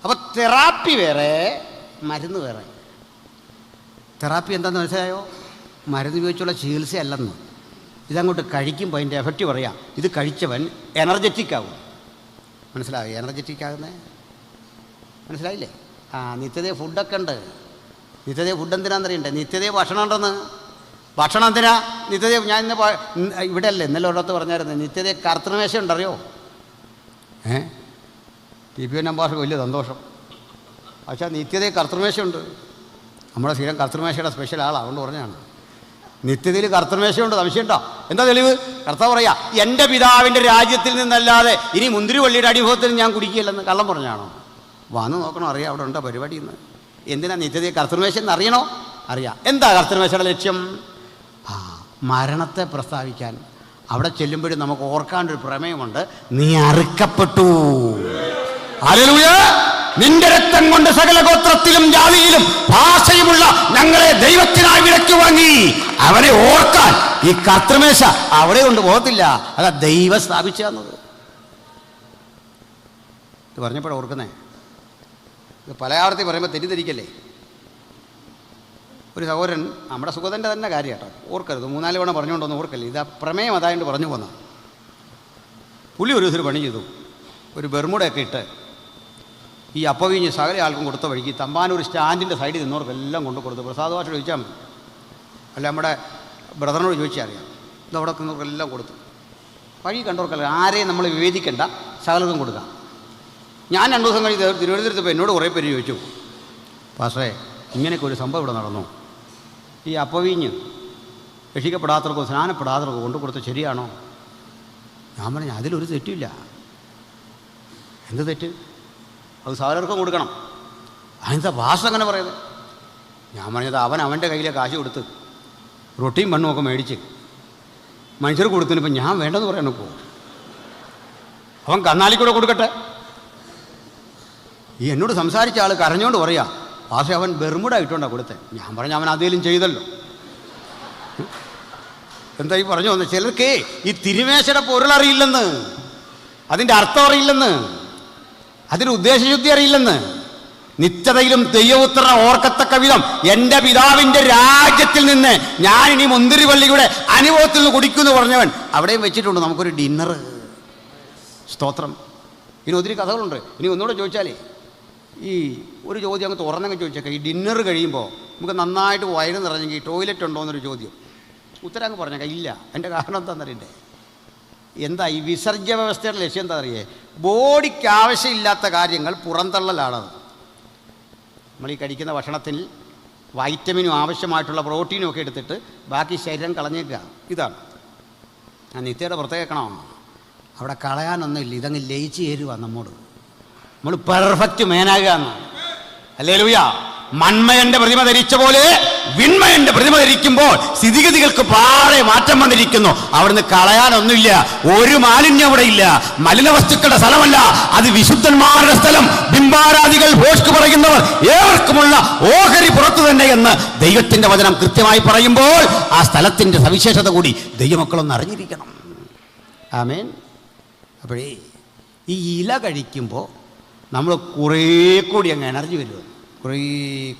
അപ്പോൾ തെറാപ്പി വേറെ, മരുന്ന് വേറെ. തെറാപ്പി എന്താണെന്ന് മനസ്സിലായോ? മരുന്ന് ഉപയോഗിച്ചുള്ള ചികിത്സയല്ലെന്ന്. ഇതങ്ങോട്ട് കഴിക്കുമ്പോൾ അതിൻ്റെ എഫക്റ്റ് പറയാം. ഇത് കഴിച്ചവൻ എനർജറ്റിക് ആകും. മനസ്സിലായോ? എനർജറ്റിക് ആകുന്നേ മനസ്സിലായില്ലേ? നിത്യതേ ഫുഡൊക്കെ ഉണ്ട്. നിത്യതേ ഫുഡ് എന്തിനാണെന്നറിയണ്ടേ? നിത്യതേ ഭക്ഷണം ഉണ്ടെന്ന്. ഭക്ഷണം എന്തിനാ നിത്യതേ? ഞാൻ ഇന്ന് ഇവിടെ അല്ലേ ഇന്നലെ ഒരിടത്ത് പറഞ്ഞായിരുന്നു, നിത്യതേ കർത്തൃമേശ ഉണ്ടറിയോ? TPN നമ്പാർക്ക് വലിയ സന്തോഷം. പക്ഷേ നിത്യതേ കർത്തൃമേശയുണ്ട്. നമ്മുടെ സ്ഥിരം കർത്തൃമേശയുടെ സ്പെഷ്യൽ ആളാണ്, അതുകൊണ്ട് പറഞ്ഞാണ്. നിത്യതയിൽ കർത്തൃമേശയുണ്ട്. സംശയമുണ്ടോ? എന്താ തെളിവ്? കർത്താവ് പറയാ, എൻ്റെ പിതാവിൻ്റെ രാജ്യത്തിൽ നിന്നല്ലാതെ ഇനി മുന്തിരിവള്ളിയുടെ അനുഭവത്തിൽ ഞാൻ കുടിക്കില്ലെന്ന് കള്ളം പറഞ്ഞാണോ? വന്ന് നോക്കണം, അറിയാം അവിടെ ഉണ്ടോ പരിപാടി എന്ന്. എന്തിനാ നിത്യതയെ കർത്തൃമേശ എന്ന് അറിയണോ? അറിയാം. എന്താ കർത്തൃമേശയുടെ ലക്ഷ്യം? മരണത്തെ പ്രസ്താവിക്കാൻ. അവിടെ ചെല്ലുമ്പോഴും നമുക്ക് ഓർക്കാണ്ടൊരു പ്രമേയമുണ്ട്, നീ അറുക്കപ്പെട്ടു. ഹല്ലേലൂയ! നിന്റെ രക്തം കൊണ്ട് സകല ഗോത്രത്തിലും ജാതിയിലും ഭാഷയുമുള്ള ഞങ്ങളെ ദൈവത്തിനായി വിലയ്ക്ക് വാങ്ങി. അവനെ ഓർക്കാൻ ഈ കർത്തൃമേശ അവിടെ കൊണ്ട് പോകത്തില്ല. അതാ ദൈവം സ്ഥാപിച്ചത്. ഇത് പറഞ്ഞപ്പോഴാണ് ഓർക്കുന്നേ. ഇത് പല ആവർത്തി പറയുമ്പോൾ തെറ്റിദ്ധരിക്കല്ലേ. ഒരു സഹോദരൻ, നമ്മുടെ സുഖത്തിൻ്റെ തന്നെ കാര്യം കേട്ടോ, ഓർക്കരുത്. 3-4 തവണ പറഞ്ഞുകൊണ്ടൊന്നും ഓർക്കല്ലേ. ഇതാ പ്രമേയം അതായത് പറഞ്ഞു പോന്ന പുള്ളി ഒരു ദിവസം പണി ചെയ്തു. ഒരു ബെർമുടയൊക്കെ ഇട്ട് ഈ അപ്പവീഞ്ഞ് സകല ആൾക്കും കൊടുത്ത വഴിക്ക് തമ്പാനൂർ സ്റ്റാൻഡിൻ്റെ സൈഡിൽ നിന്നവർക്കെല്ലാം കൊണ്ട് കൊടുത്തു. പ്രസാദ് ചോദിച്ചാൽ മതി, അല്ല നമ്മുടെ ബ്രദറിനോട് ചോദിച്ചാൽ അറിയാം. ഇത് അവിടെ നിന്നവർക്കെല്ലാം കൊടുത്തു. വഴി കണ്ടവർക്കല്ല, ആരെയും നമ്മൾ വിവേചിക്കേണ്ട, സകലതും കൊടുക്കാം. ഞാൻ 2 ദിവസം കഴിഞ്ഞ് തിരുവനന്തപുരത്ത് പോയി എന്നോട് കുറേ പേര് ചോദിച്ചു, പാസ്റ്ററേ ഇങ്ങനെയൊക്കെ ഒരു സംഭവം ഇവിടെ നടന്നു, ഈ അപ്പവീഞ്ഞ് രക്ഷിക്കപ്പെടാത്തവർക്കോ സ്നാനപ്പെടാത്തവർക്കോ കൊണ്ടു കൊടുത്ത് ശരിയാണോ? ഞാൻ പറഞ്ഞു അതിലൊരു തെറ്റില്ല. എന്ത് തെറ്റ്? അത് സകലർക്കും കൊടുക്കണം. അതിനെന്താ ഭാഷ അങ്ങനെ പറയുന്നത്? ഞാൻ പറഞ്ഞത് അവൻ്റെ കയ്യിലെ കാശ് കൊടുത്ത് റൊട്ടിയും മണ്ണും ഒക്കെ മേടിച്ച് മനുഷ്യർ കൊടുത്തതിനിപ്പോൾ ഞാൻ വേണ്ടെന്ന് പറയാനൊക്കെ അവൻ കന്നാലിക്കൂടെ കൊടുക്കട്ടെ. ഈ എന്നോട് സംസാരിച്ച ആൾ കരഞ്ഞുകൊണ്ട് പറയാ, പക്ഷേ അവൻ ബെർമുട ഇട്ടുകൊണ്ടാണ് കൊടുത്തത്. ഞാൻ പറഞ്ഞു അവൻ അതേലും ചെയ്തല്ലോ. എന്താ ഈ പറഞ്ഞു വന്നത്? ചിലർക്ക് ഈ തിരുമേശയുടെ പൊരുളറിയില്ലെന്ന്, അതിൻ്റെ അർത്ഥം അറിയില്ലെന്ന്, അതിന് ഉദ്ദേശശുദ്ധി അറിയില്ലെന്ന്. നിത്യതയിലും ദൈവപുത്രനെ ഓർക്കത്തക്ക വിധം എൻ്റെ പിതാവിൻ്റെ രാജ്യത്തിൽ നിന്ന് ഞാൻ ഇനി മുന്തിരിവള്ളിയുടെ അനുഭവത്തിൽ നിന്ന് കുടിക്കുമെന്ന് പറഞ്ഞവൻ അവിടെയും വെച്ചിട്ടുണ്ട് നമുക്കൊരു ഡിന്നർ. സ്തോത്രം. ഇനി ഒത്തിരി കഥകളുണ്ട്. ഇനി ഒന്നുകൂടെ ചോദിച്ചാലേ, ഈ ഒരു ചോദ്യം അങ്ങ് തുറന്നങ്ങ് ചോദിച്ചേക്കാം. ഈ ഡിന്നർ കഴിയുമ്പോൾ നമുക്ക് നന്നായിട്ട് വയറ് നിറഞ്ഞെങ്കിൽ ടോയ്ലറ്റ് ഉണ്ടോ എന്നൊരു ചോദ്യം. ഉത്തരം അങ്ങ് പറഞ്ഞേക്കാം ഇല്ല. എൻ്റെ കാരണം എന്താണെന്നറിയണ്ടേ? എന്താ ഈ വിസർജ്യ വ്യവസ്ഥയുടെ ലക്ഷ്യം എന്താ അറിയേ? ബോഡിക്ക് ആവശ്യമില്ലാത്ത കാര്യങ്ങൾ പുറന്തള്ളലാണത്. നമ്മൾ ഈ കഴിക്കുന്ന ഭക്ഷണത്തിൽ വൈറ്റമിനും ആവശ്യമായിട്ടുള്ള പ്രോട്ടീനും ഒക്കെ എടുത്തിട്ട് ബാക്കി ശരീരം കളഞ്ഞേക്കുക. ഇതാണ് ഞാൻ നിത്യയുടെ പ്രത്യേകണം. അവിടെ കളയാനൊന്നുമില്ല, ഇതങ്ങ് ലയിച്ച് ചേരുക നമ്മോട്. നമ്മൾ പെർഫെക്റ്റ് മേനാകുക എന്ന്. ഹല്ലേലൂയ! മൺമയന്റെ പ്രതിമ ധരിച്ച പോലെ വിൺമയന്റെ പ്രതിമ ധരിക്കുമ്പോൾ സ്ഥിതിഗതികൾക്ക് പാടെ മാറ്റം വന്നിരിക്കുന്നു. അവിടുന്ന് കളയാനൊന്നുമില്ല, ഒരു മാലിന്യം അവിടെ ഇല്ല. മലിന വസ്തുക്കളുടെ സ്ഥലമല്ല, അത് വിശുദ്ധന്മാരുടെ സ്ഥലം. ബിംബാരാധികൾ ഭോഷ്ക് പറയുന്നവർ ഏവർക്കുമുള്ള ഓഹരി പുറത്തു തന്നെ എന്ന് ദൈവത്തിന്റെ വചനം കൃത്യമായി പറയുമ്പോൾ ആ സ്ഥലത്തിന്റെ സവിശേഷത കൂടി ദൈവമക്കളൊന്ന് അറിഞ്ഞിരിക്കണം. ആമേൻ. അപ്പോഴേ ഈ ഇല കഴിക്കുമ്പോൾ നമ്മൾ കുറേ കൂടി അങ്ങ് എനർജി വരുമോ, കുറേ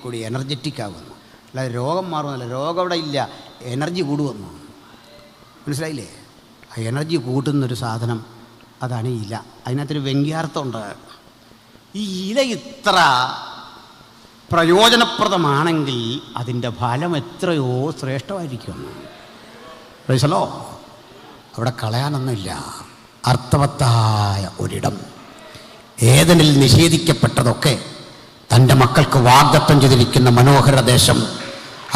കൂടി എനർജറ്റിക് ആകുന്നു. അല്ലാതെ രോഗം മാറുമെന്നല്ല, രോഗം അവിടെ ഇല്ല, എനർജി കൂടുമെന്നു. മനസ്സിലായില്ലേ? ആ എനർജി കൂട്ടുന്നൊരു സാധനം അതാണ് ഇല. അതിനകത്തൊരു വ്യംഗ്യാർത്ഥമുണ്ട്. ഈ ഇല ഇത്ര പ്രയോജനപ്രദമാണെങ്കിൽ അതിൻ്റെ ഫലം എത്രയോ ശ്രേഷ്ഠമായിരിക്കും. പ്രൈസലോ, അവിടെ കളയാനൊന്നുമില്ല. അർത്ഥവത്തായ ഒരിടം. ഏദനിൽ നിഷേധിക്കപ്പെട്ടതൊക്കെ തൻ്റെ മക്കൾക്ക് വാഗ്ദത്തം ചെയ്തിരിക്കുന്ന മനോഹര ദേശം.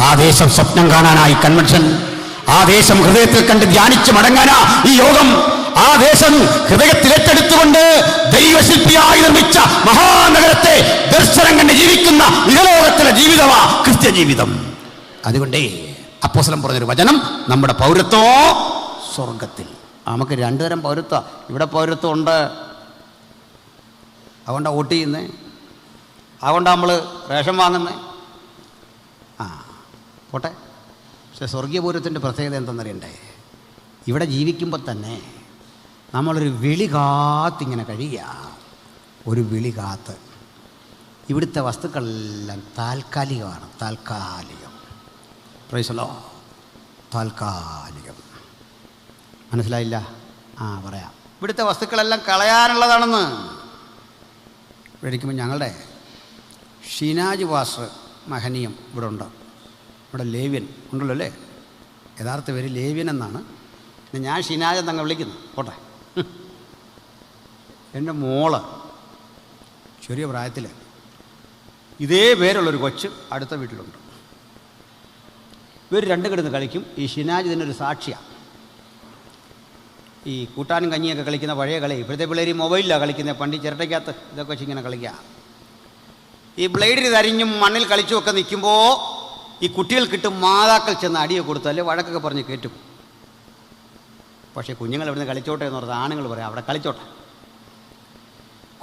ആ ദേശം സ്വപ്നം കാണാനായി കൺവെൻഷൻ, ആ ദേശം ഹൃദയത്തിൽ കണ്ട് ധ്യാനിച്ച് മടങ്ങാനാ ഈ യോഗം. ആ ദേശം ഹൃദയത്തിൽ ഏറ്റെടുത്തുകൊണ്ട് ദൈവശില്പിയായി നിർമ്മിച്ച മഹാനഗരത്തെ ദർശനം കണ്ട് ജീവിക്കുന്ന ഇഹലോകത്തിലെ ജീവിതമാ ക്രിസ്ത്യ ജീവിതം. അതുകൊണ്ടേ അപ്പോസ്തലൻ പറഞ്ഞൊരു വചനം, നമ്മുടെ പൗരത്വം സ്വർഗത്തിൽ. നമുക്ക് രണ്ടുതരം പൗരത്വം. ഇവിടെ പൗരത്വം ഉണ്ട്, അതുകൊണ്ടാണ് വോട്ട് ചെയ്യുന്നത്, അതുകൊണ്ടാണ് നമ്മൾ റേഷൻ വാങ്ങുന്നത്. പോട്ടെ. പക്ഷെ സ്വർഗീയ പൗരത്തിൻ്റെ പ്രത്യേകത എന്തെന്നറിയണ്ടേ? ഇവിടെ ജീവിക്കുമ്പോൾ തന്നെ നമ്മളൊരു വിളി കാത്തിങ്ങനെ കഴിയുക. ഒരു വിളി കാത്ത്. ഇവിടുത്തെ വസ്തുക്കളെല്ലാം താൽക്കാലികമാണ്. താൽക്കാലികം. പ്രൈസലോ, താൽക്കാലികം. മനസ്സിലായില്ല? പറയാം. ഇവിടുത്തെ വസ്തുക്കളെല്ലാം കളയാനുള്ളതാണെന്ന്. ഇവിടെ ഇരിക്കുമ്പോൾ ഞങ്ങളുടെ ഷിനാജ് പാസ്റ്റർ മഹനീയം ഇവിടെ ഉണ്ട്. ഇവിടെ ലേവ്യൻ ഉണ്ടല്ലോ അല്ലേ? യഥാർത്ഥ പേര് ലേവ്യൻ എന്നാണ്. ഞാൻ ഷിനാജ് എന്നങ്ങ് വിളിക്കുന്നു. പോട്ടെ. എൻ്റെ മോള് ചെറിയ പ്രായത്തിൽ ഇതേ പേരുള്ളൊരു കൊച്ച് അടുത്ത വീട്ടിലുണ്ട്. ഇവർ രണ്ടും കിടന്ന് കളിക്കും. ഈ ഷിനാജ് ഇതിനൊരു സാക്ഷിയാണ്. ഈ കൂട്ടാനും കഞ്ഞിയൊക്കെ കളിക്കുന്ന പഴയ കളി. ഇപ്പോഴത്തെ പിള്ളേർ മൊബൈലിലാണ് കളിക്കുന്നത്. പണ്ട് ചിരട്ടയ്ക്കകത്ത് ഇതൊക്കെ വെച്ച് ഇങ്ങനെ കളിക്കുക. ഈ ബ്ലേഡിൽ തരിഞ്ഞും മണ്ണിൽ കളിച്ചുമൊക്കെ നിൽക്കുമ്പോൾ ഈ കുട്ടികൾക്കിട്ട് മാതാക്കൾ ചെന്ന് അടിയൊക്കെ കൊടുത്താൽ വഴക്കൊക്കെ പറഞ്ഞ് കയറ്റും. പക്ഷേ കുഞ്ഞുങ്ങൾ ഇവിടുന്ന് കളിച്ചോട്ടെ എന്ന് പറഞ്ഞാൽ ആണുങ്ങൾ പറയാം അവിടെ കളിച്ചോട്ടെ.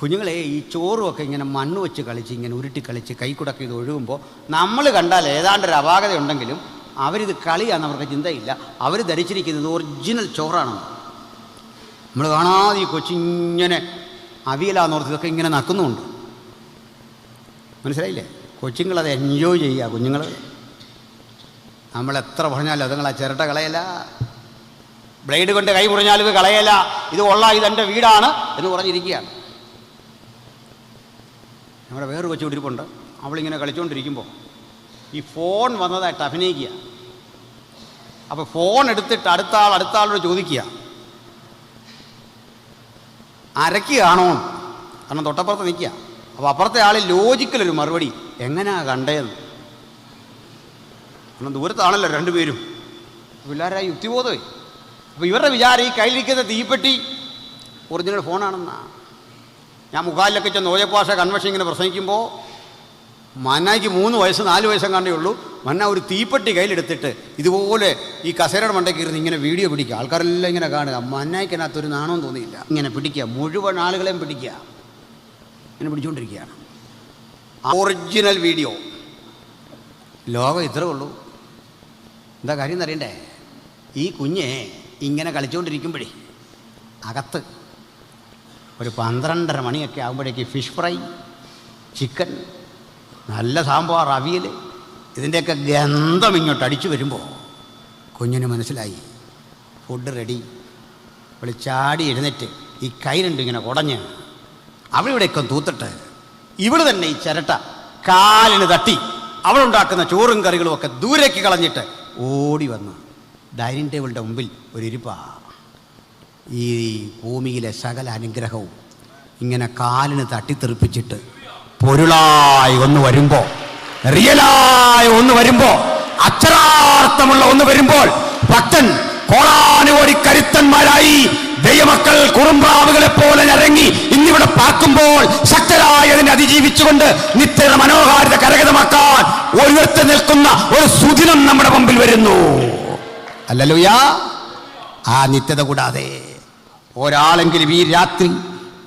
കുഞ്ഞുങ്ങളെ ഈ ചോറുമൊക്കെ ഇങ്ങനെ മണ്ണ് വെച്ച് കളിച്ച് ഇങ്ങനെ ഉരുട്ടി കളിച്ച് കൈക്കുടൊക്കെ ഇത് ഒഴുകുമ്പോൾ നമ്മൾ കണ്ടാൽ ഏതാണ്ടൊരു അപാകതയുണ്ടെങ്കിലും അവരിത് കളിയാണെന്ന് അവർക്ക് ചിന്തയില്ല. അവർ ധരിച്ചിരിക്കുന്നത് ഒറിജിനൽ ചോറാണെന്ന്. നമ്മൾ കാണാതെ ഈ കൊച്ചിങ്ങനെ അവിയലാന്നോർത്ത് ഇതൊക്കെ ഇങ്ങനെ നക്കുന്നുമുണ്ട്. മനസ്സിലായില്ലേ? കൊച്ചുങ്ങളത് എൻജോയ് ചെയ്യുക. കുഞ്ഞുങ്ങൾ നമ്മളെത്ര പറഞ്ഞാലും അതുങ്ങൾ ആ ചിരട്ട കളയല. ബ്ലേഡ് കൊണ്ട് കൈ മുറിഞ്ഞാലും ഇത് കളയല. ഇത് കൊള്ളാം, ഇതെൻ്റെ വീടാണ് എന്ന് പറഞ്ഞിരിക്കുകയാണ്. നമ്മുടെ വേറൊരു കൊച്ചു ഇരിപ്പുണ്ട്. അവളിങ്ങനെ കളിച്ചുകൊണ്ടിരിക്കുമ്പോൾ ഈ ഫോൺ വന്നതായിട്ട് അഭിനയിക്കുക. അപ്പോൾ ഫോൺ എടുത്തിട്ട് അടുത്ത ആളോട് ചോദിക്കുക, അരക്കുകയാണോ? കാരണം തൊട്ടപ്പുറത്ത് നിൽക്കുക. അപ്പോൾ അപ്പുറത്തെ ആൾ ലോജിക്കലൊരു മറുപടി, എങ്ങനെയാ കണ്ടതെന്ന്. കാരണം ദൂരത്താണല്ലോ രണ്ടുപേരും. പിള്ളേരായി യുക്തിബോധമായി. അപ്പോൾ ഇവരുടെ വിചാരം ഈ കയ്യിലിരിക്കുന്ന തീപ്പെട്ടി ഒറിജിനൽ ഫോണാണെന്നാണ്. ഞാൻ മുഖാലിലൊക്കെ ചെന്ന് ഓജപ്പാഷ കൺവെൻഷൻ ഇങ്ങനെ പ്രസംഗിക്കുമ്പോൾ മന്നായിക്ക് 3 വയസ്സ് 4 വയസ്സും കണ്ടേ ഉള്ളൂ. മന്ന ഒരു തീപ്പെട്ടി കയ്യിലെടുത്തിട്ട് ഇതുപോലെ ഈ കസേരയുടെ മണ്ടയ്ക്ക് ഇരുന്ന് ഇങ്ങനെ വീഡിയോ പിടിക്കുക. ആൾക്കാരെല്ലാം ഇങ്ങനെ കാണുക. മന്നായിക്കകത്തൊരു നാണവും തോന്നിയില്ല. ഇങ്ങനെ പിടിക്കുക, മുഴുവൻ ആളുകളെയും പിടിക്കുക. ഇങ്ങനെ പിടിച്ചുകൊണ്ടിരിക്കുകയാണ്. Original video. ലോകം ഇത്രേ ഉള്ളൂ. എന്താ കാര്യം എന്നറിയണ്ടേ? ഈ കുഞ്ഞ് ഇങ്ങനെ കളിച്ചുകൊണ്ടിരിക്കുമ്പോഴേ അകത്ത് ഒരു 12:30 മണിയൊക്കെ ആകുമ്പോഴേക്ക് ഫിഷ് ഫ്രൈ, ചിക്കൻ, നല്ല സാമ്പാർ, അവിയൽ, ഇതിൻ്റെയൊക്കെ ഗന്ധം ഇങ്ങോട്ട് അടിച്ചു വരുമ്പോൾ കുഞ്ഞിന് മനസ്സിലായി ഫുഡ് റെഡി. അവൾ ചാടി എഴുന്നേറ്റ് ഈ കൈ രണ്ടും ഇങ്ങനെ കുടഞ്ഞ് അവളിവിടെയൊക്കെ തൂത്തിട്ട് ഇവൾ തന്നെ ഈ ചിരട്ട കാലിന് തട്ടി അവളുണ്ടാക്കുന്ന ചോറും കറികളും ഒക്കെ ദൂരേക്ക് കളഞ്ഞിട്ട് ഓടി വന്ന് ഡൈനിങ് ടേബിളിൻ്റെ മുമ്പിൽ ഒരു ഇരിപ്പാ. ഈ ഭൂമിയിലെ സകല അനുഗ്രഹവും ഇങ്ങനെ കാലിന് തട്ടിത്തെറിപ്പിച്ചിട്ട് പൊരുളായി ഒന്ന് വരുമ്പോൾ, റിയലായി ഒന്ന് വരുമ്പോൾ, അക്ഷരാർത്ഥമുള്ള ഒന്ന് വരുമ്പോൾ ഭക്തൻ കോടാനുകോടി കരുത്തന്മാരായി ദൈവമക്കൾ കുറുമ്പ്രാവുകളെ പോലെ ഇറങ്ങി ഇന്നിവിടെ പാർക്കുമ്പോൾ ശക്തരായി അതിനെ അതിജീവിച്ചുകൊണ്ട് നിത്യത മനോഹാരിത കരഗതമാക്കാൻ ഉയർത്തി നിൽക്കുന്ന ഒരു സുദിനം നമ്മുടെ മുമ്പിൽ വരുന്നു. ഹല്ലേലൂയ. ആ നിത്യത കൂടാതെ ഒരാളെങ്കിലും ഈ രാത്രി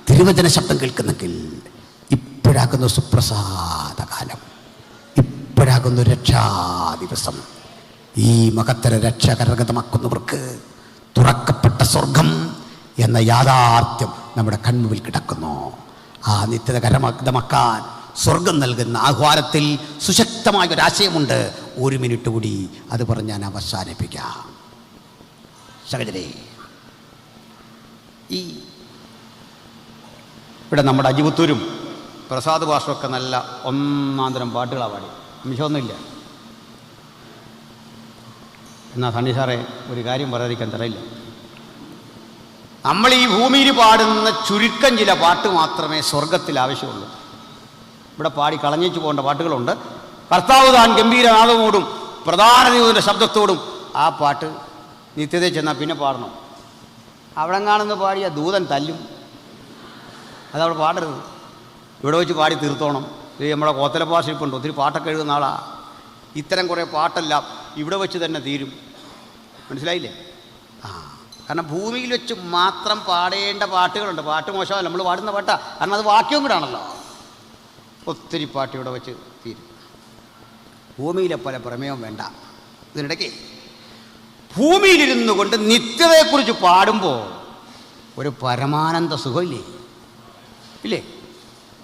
തിരുവചന ശബ്ദം കേൾക്കുന്നെങ്കിൽ ഇപ്പോഴാകുന്ന സുപ്രസാദ കാലം, ഇപ്പോഴാകുന്ന രക്ഷാ ദിവസം. ഈ മഹത്തര രക്ഷ കരഗതമാക്കുന്നവർക്ക് തുറക്കപ്പെട്ട സ്വർഗം എന്ന യാഥാർത്ഥ്യം നമ്മുടെ കൺമുമ്പിൽ കിടക്കുന്നു. ആ നിത്യത കരഗതമാക്കാൻ സ്വർഗം നൽകുന്ന ആഹ്വാനത്തിൽ സുശക്തമായ ഒരാശയമുണ്ട്. 1 മിനിറ്റ് കൂടി അത് പറഞ്ഞ് ഞാൻ അവസാനിപ്പിക്കാം. സഹോദരേ, ഈ ഇവിടെ നമ്മുടെ അജിപുത്തൂരും പ്രസാദ് ഭാഷമൊക്കെ നല്ല ഒന്നാന്തരം പാട്ടുകളാണ് പാടി. അംശമൊന്നുമില്ല. എന്നാൽ സണ്ണി സാറേ ഒരു കാര്യം പറയാതിരിക്കാൻ തരയില്ല. നമ്മൾ ഈ ഭൂമിയിൽ പാടുന്ന ചുരുക്കം ചില പാട്ട് മാത്രമേ സ്വർഗത്തിൽ ആവശ്യമുള്ളൂ. ഇവിടെ പാടി കളഞ്ഞേച്ചു പോകേണ്ട പാട്ടുകളുണ്ട്. കർത്താവ് താൻ ഗംഭീരനാദമോടും പ്രധാന ദൈവത്തിൻ്റെ ശബ്ദത്തോടും ആ പാട്ട് നിത്യതയിൽ ചെന്നാൽ പിന്നെ പാടണം. അവിടെ കാണുന്ന പാടിയ ദൂതൻ തല്ലും, അതവിടെ പാടരുത്. ഇവിടെ വെച്ച് പാടി തീർത്തോണം. ഇത് നമ്മുടെ കോത്തല ഭാഷയിപ്പുണ്ട്, ഒത്തിരി പാട്ടൊക്കെ എഴുതുന്ന ആളാണ്. ഇത്തരം കുറേ പാട്ടെല്ലാം ഇവിടെ വെച്ച് തന്നെ തീരും. മനസ്സിലായില്ലേ? കാരണം ഭൂമിയിൽ വെച്ച് മാത്രം പാടേണ്ട പാട്ടുകളുണ്ട്. പാട്ട് മോശമല്ല, നമ്മൾ പാടുന്ന പാട്ടാണ്, കാരണം അത് വാക്യവും കൂടെ ആണല്ലോ. ഒത്തിരി പാട്ട് ഇവിടെ വെച്ച് തീരും. ഭൂമിയിലെ പല പ്രമേയവും വേണ്ട. ഇതിനിടയ്ക്ക് ഭൂമിയിലിരുന്നു കൊണ്ട് നിത്യതയെക്കുറിച്ച് പാടുമ്പോൾ ഒരു പരമാനന്ദ സുഖമില്ലേ? ഇല്ലേ?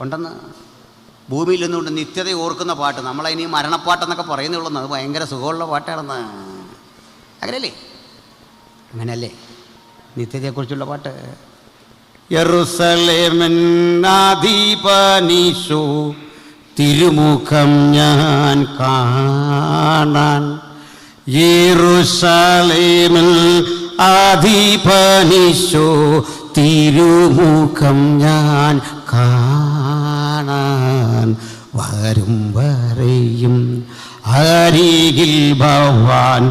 ഉണ്ടെന്ന്. ഭൂമിയിൽ നിന്നുകൊണ്ട് നിത്യത ഓർക്കുന്ന പാട്ട്, നമ്മളതിന് മരണപ്പാട്ടെന്നൊക്കെ പറയുന്നുള്ളൂ. അത് ഭയങ്കര സുഖമുള്ള പാട്ടാണെന്ന്. അങ്ങനെയല്ലേ? അങ്ങനെയല്ലേ നിത്യതയെക്കുറിച്ചുള്ള പാട്ട്? യെരൂശലേമിന്നധിപനീശോ തിരുമുഖം ഞാൻ കാണാൻ, യെരൂശലേമിൽ അധിപനീശോ തിരുമുഖം ഞാൻ കാണാൻ, വരും വരെയും അരികിൽ ഭവാൻ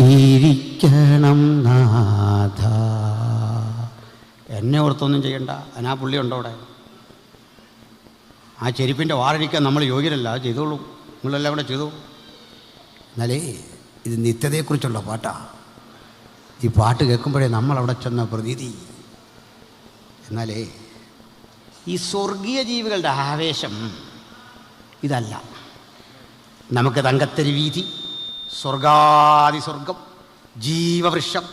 ഇരിക്കണം നാഥ. എന്നെ ഓർത്തൊന്നും ചെയ്യണ്ട, അതിനാ പുള്ളി ഉണ്ടോ അവിടെ? ആ ചെരുപ്പിൻ്റെ വാറഴിക്കാൻ നമ്മൾ യോഗ്യരല്ല, അത് ചെയ്തോളൂ. നിങ്ങളെല്ലാം കൂടെ ചെയ്തോളൂ. എന്നാലേ ഇത് നിത്യതയെക്കുറിച്ചുള്ള പാട്ടാണ്. ഈ പാട്ട് കേൾക്കുമ്പോഴേ നമ്മളവിടെ ചെന്ന പ്രതീതി. എന്നാലേ ഈ സ്വർഗീയ ജീവികളുടെ ആവേശം ഇതല്ല. നമുക്ക് തങ്കത്തരി വീതി, സ്വർഗാതിസ്വർഗം, ജീവവൃക്ഷം,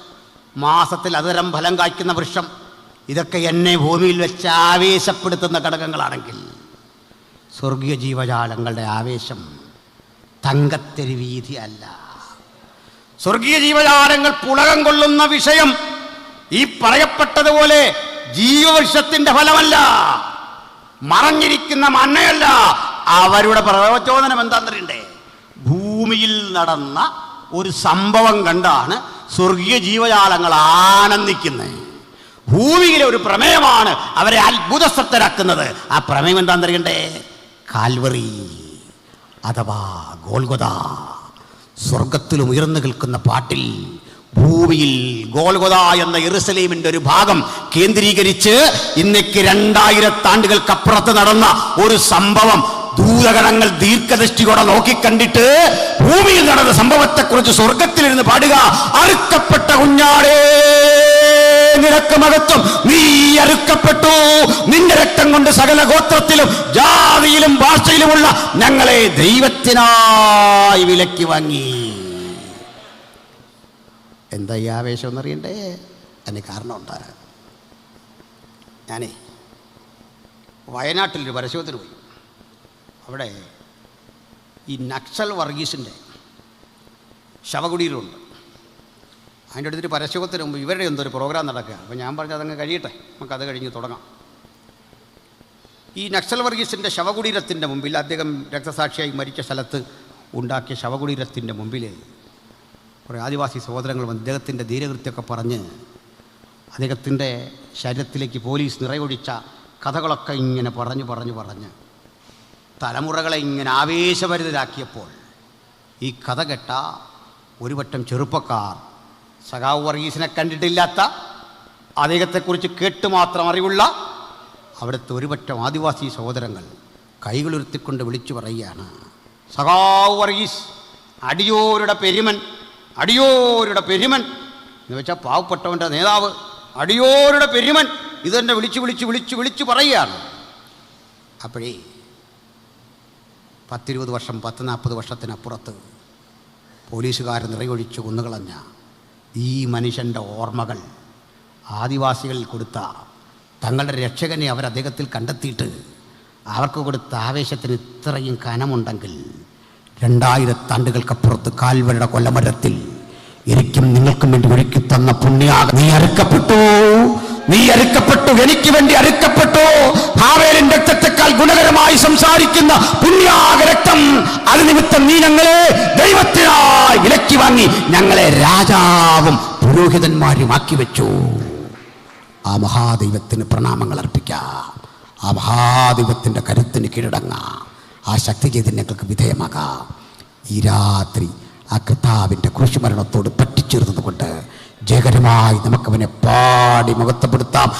മാസത്തിൽ അതരം ഫലം കായ്ക്കുന്ന വൃക്ഷം, ഇതൊക്കെ എന്നെ ഭൂമിയിൽ വെച്ച് ആവേശപ്പെടുത്തുന്ന ഘടകങ്ങളാണെങ്കിൽ സ്വർഗീയ ജീവജാലങ്ങളുടെ ആവേശം തങ്കത്തരി വീതി അല്ല. സ്വർഗീയ ജീവജാലങ്ങൾ പുളകം കൊള്ളുന്ന വിഷയം ഈ പറയപ്പെട്ടതുപോലെ ജീവവൃക്ഷത്തിന്റെ ഫലമല്ല, മറഞ്ഞിരിക്കുന്ന മണ്ണയല്ല. അവരുടെ പ്രചോദനം എന്താണെന്നറിയണ്ടേ? ഭൂമിയിൽ നടന്ന ഒരു സംഭവം കണ്ടാണ് സ്വർഗീയ ജീവജാലങ്ങൾ ആനന്ദിക്കുന്നത്. ഭൂമിയിലെ ഒരു പ്രമേയമാണ് അവരെ അത്ഭുതസക്തരാക്കുന്നത്. ആ പ്രമേയം എന്താണെന്നറിയണ്ടേ? കാൽവറി അഥവാ ഗോൽഗോഥ. സ്വർഗത്തിലും ഉയർന്നു കേൾക്കുന്ന പാട്ടിൽ ഭൂമിയിൽ ഗോൽഗോഥ എന്ന യെരൂശലേമിന്റെ ഒരു ഭാഗം കേന്ദ്രീകരിച്ച് ഇന്നേക്ക് 2000 ആണ്ടുകൾക്കപ്പുറത്ത് നടന്ന ഒരു സംഭവം ദൂതഗണങ്ങൾ ദീർഘദൃഷ്ടിയോടെ നോക്കിക്കണ്ടിട്ട് ഭൂമിയിൽ നടന്ന സംഭവത്തെക്കുറിച്ച് സ്വർഗത്തിലിരുന്ന് പാടുക. അറുക്കപ്പെട്ട കുഞ്ഞാടേ നിനക്ക് മഹത്വം, നീ അറുക്കപ്പെട്ടു, നിന്റെ രക്തം കൊണ്ട് സകല ഗോത്രത്തിലും ജാതിയിലും ഭാഷയിലുമുള്ള ഞങ്ങളെ ദൈവത്തിനായി വിലക്കി വാങ്ങി. എന്താ ഈ ആവേശം എന്നറിയണ്ടേ? അതിന് കാരണമുണ്ട്. ഞാനേ വയനാട്ടിലൊരു പരസ്യത്തിന് പോയി. അവിടെ ഈ നക്സൽ വർഗീസിൻ്റെ ശവകുടീരമുണ്ട്. അതിൻ്റെ അടുത്തൊരു പരസ്യത്തിന് മുമ്പ് ഇവരുടെ എന്തൊരു പ്രോഗ്രാം നടക്കുക. അപ്പോൾ ഞാൻ പറഞ്ഞു അതങ്ങ് കഴിയട്ടെ, നമുക്കത് കഴിഞ്ഞ് തുടങ്ങാം. ഈ നക്സൽ വർഗീസിൻ്റെ ശവകുടീരത്തിൻ്റെ മുമ്പിൽ, അദ്ദേഹം രക്തസാക്ഷിയായി മരിച്ച സ്ഥലത്ത് ഉണ്ടാക്കിയ ശവകുടീരത്തിൻ്റെ മുമ്പിൽ കുറേ ആദിവാസി സഹോദരങ്ങളും അദ്ദേഹത്തിൻ്റെ ധീരകൃത്യമൊക്കെ പറഞ്ഞ് അദ്ദേഹത്തിൻ്റെ ശരീരത്തിലേക്ക് പോലീസ് നിറയൊഴിച്ച കഥകളൊക്കെ ഇങ്ങനെ പറഞ്ഞ് തലമുറകളെ ഇങ്ങനെ ആവേശഭരിതരാക്കിയപ്പോൾ ഈ കഥ കേട്ട ഒരു വട്ടം ചെറുപ്പക്കാർ, സഖാവ് വർഗീസിനെ കണ്ടിട്ടില്ലാത്ത, അദ്ദേഹത്തെക്കുറിച്ച് കേട്ട് മാത്രം അറിവുള്ള അവിടുത്തെ ഒരു വട്ടം ആദിവാസി സഹോദരങ്ങൾ കൈകളുയർത്തിക്കൊണ്ട് വിളിച്ചു പറയുകയാണ്, സഖാവ് വർഗീസ് അടിയോരുടെ പെരുമൻ, അടിയോരുടെ പെരുമൻ എന്ന് വെച്ചാൽ പാവപ്പെട്ടവൻ്റെ നേതാവ്, അടിയോരുടെ പെരുമൻ ഇതെന്നെ വിളിച്ചു പറയുകയാണ്. അപ്പോഴേ 10-20 വർഷം 10-40 വർഷത്തിനപ്പുറത്ത് പോലീസുകാർ നിറയൊഴിച്ച് കൊന്നുകളഞ്ഞ ഈ മനുഷ്യൻ്റെ ഓർമ്മകൾ ആദിവാസികളിൽ കൊടുത്ത തങ്ങളുടെ രക്ഷകനെ അവർ അദ്ദേഹത്തിൽ കണ്ടെത്തിയിട്ട് അവർക്ക് കൊടുത്ത ആവേശത്തിന് ഇത്രയും കനമുണ്ടെങ്കിൽ 2000 ആണ്ടുകൾക്കപ്പുറത്ത് കാൽവരുടെ കൊല്ലമരത്തിൽ എനിക്കും നിങ്ങൾക്കും വേണ്ടി ഒരുക്കി തന്ന പുണ്യാഗം, നീ അറുക്കപ്പെട്ടു, എനിക്ക് വേണ്ടി അറുക്കപ്പെട്ടു, ഹാവേലിന്റെ രക്തത്തെക്കാൾ ഗുണകരമായി സംസാരിക്കുന്ന പുണ്യാഗ രക്തം, അത് നിമിത്തം നീ ഞങ്ങളെ ദൈവത്തിനായി വിലക്കി വാങ്ങി ഞങ്ങളെ രാജാവും പുരോഹിതന്മാരും ആക്കി വെച്ചു. ആ മഹാദൈവത്തിന് പ്രണാമങ്ങൾ അർപ്പിക്കാം. ആ മഹാദൈവത്തിൻ്റെ കരുത്തിന് കീഴടങ്ങാം. ആ ശക്തി ചൈതന്യങ്ങൾക്ക് വിധേയമാകാം. ഈ രാത്രി ആ കർത്താവിൻ്റെ കുരിശുമരണത്തോട് പറ്റിച്ചേർന്നതുകൊണ്ട് ജയകരമായി നമുക്കവനെ പാടി മഹത്വപ്പെടുത്താം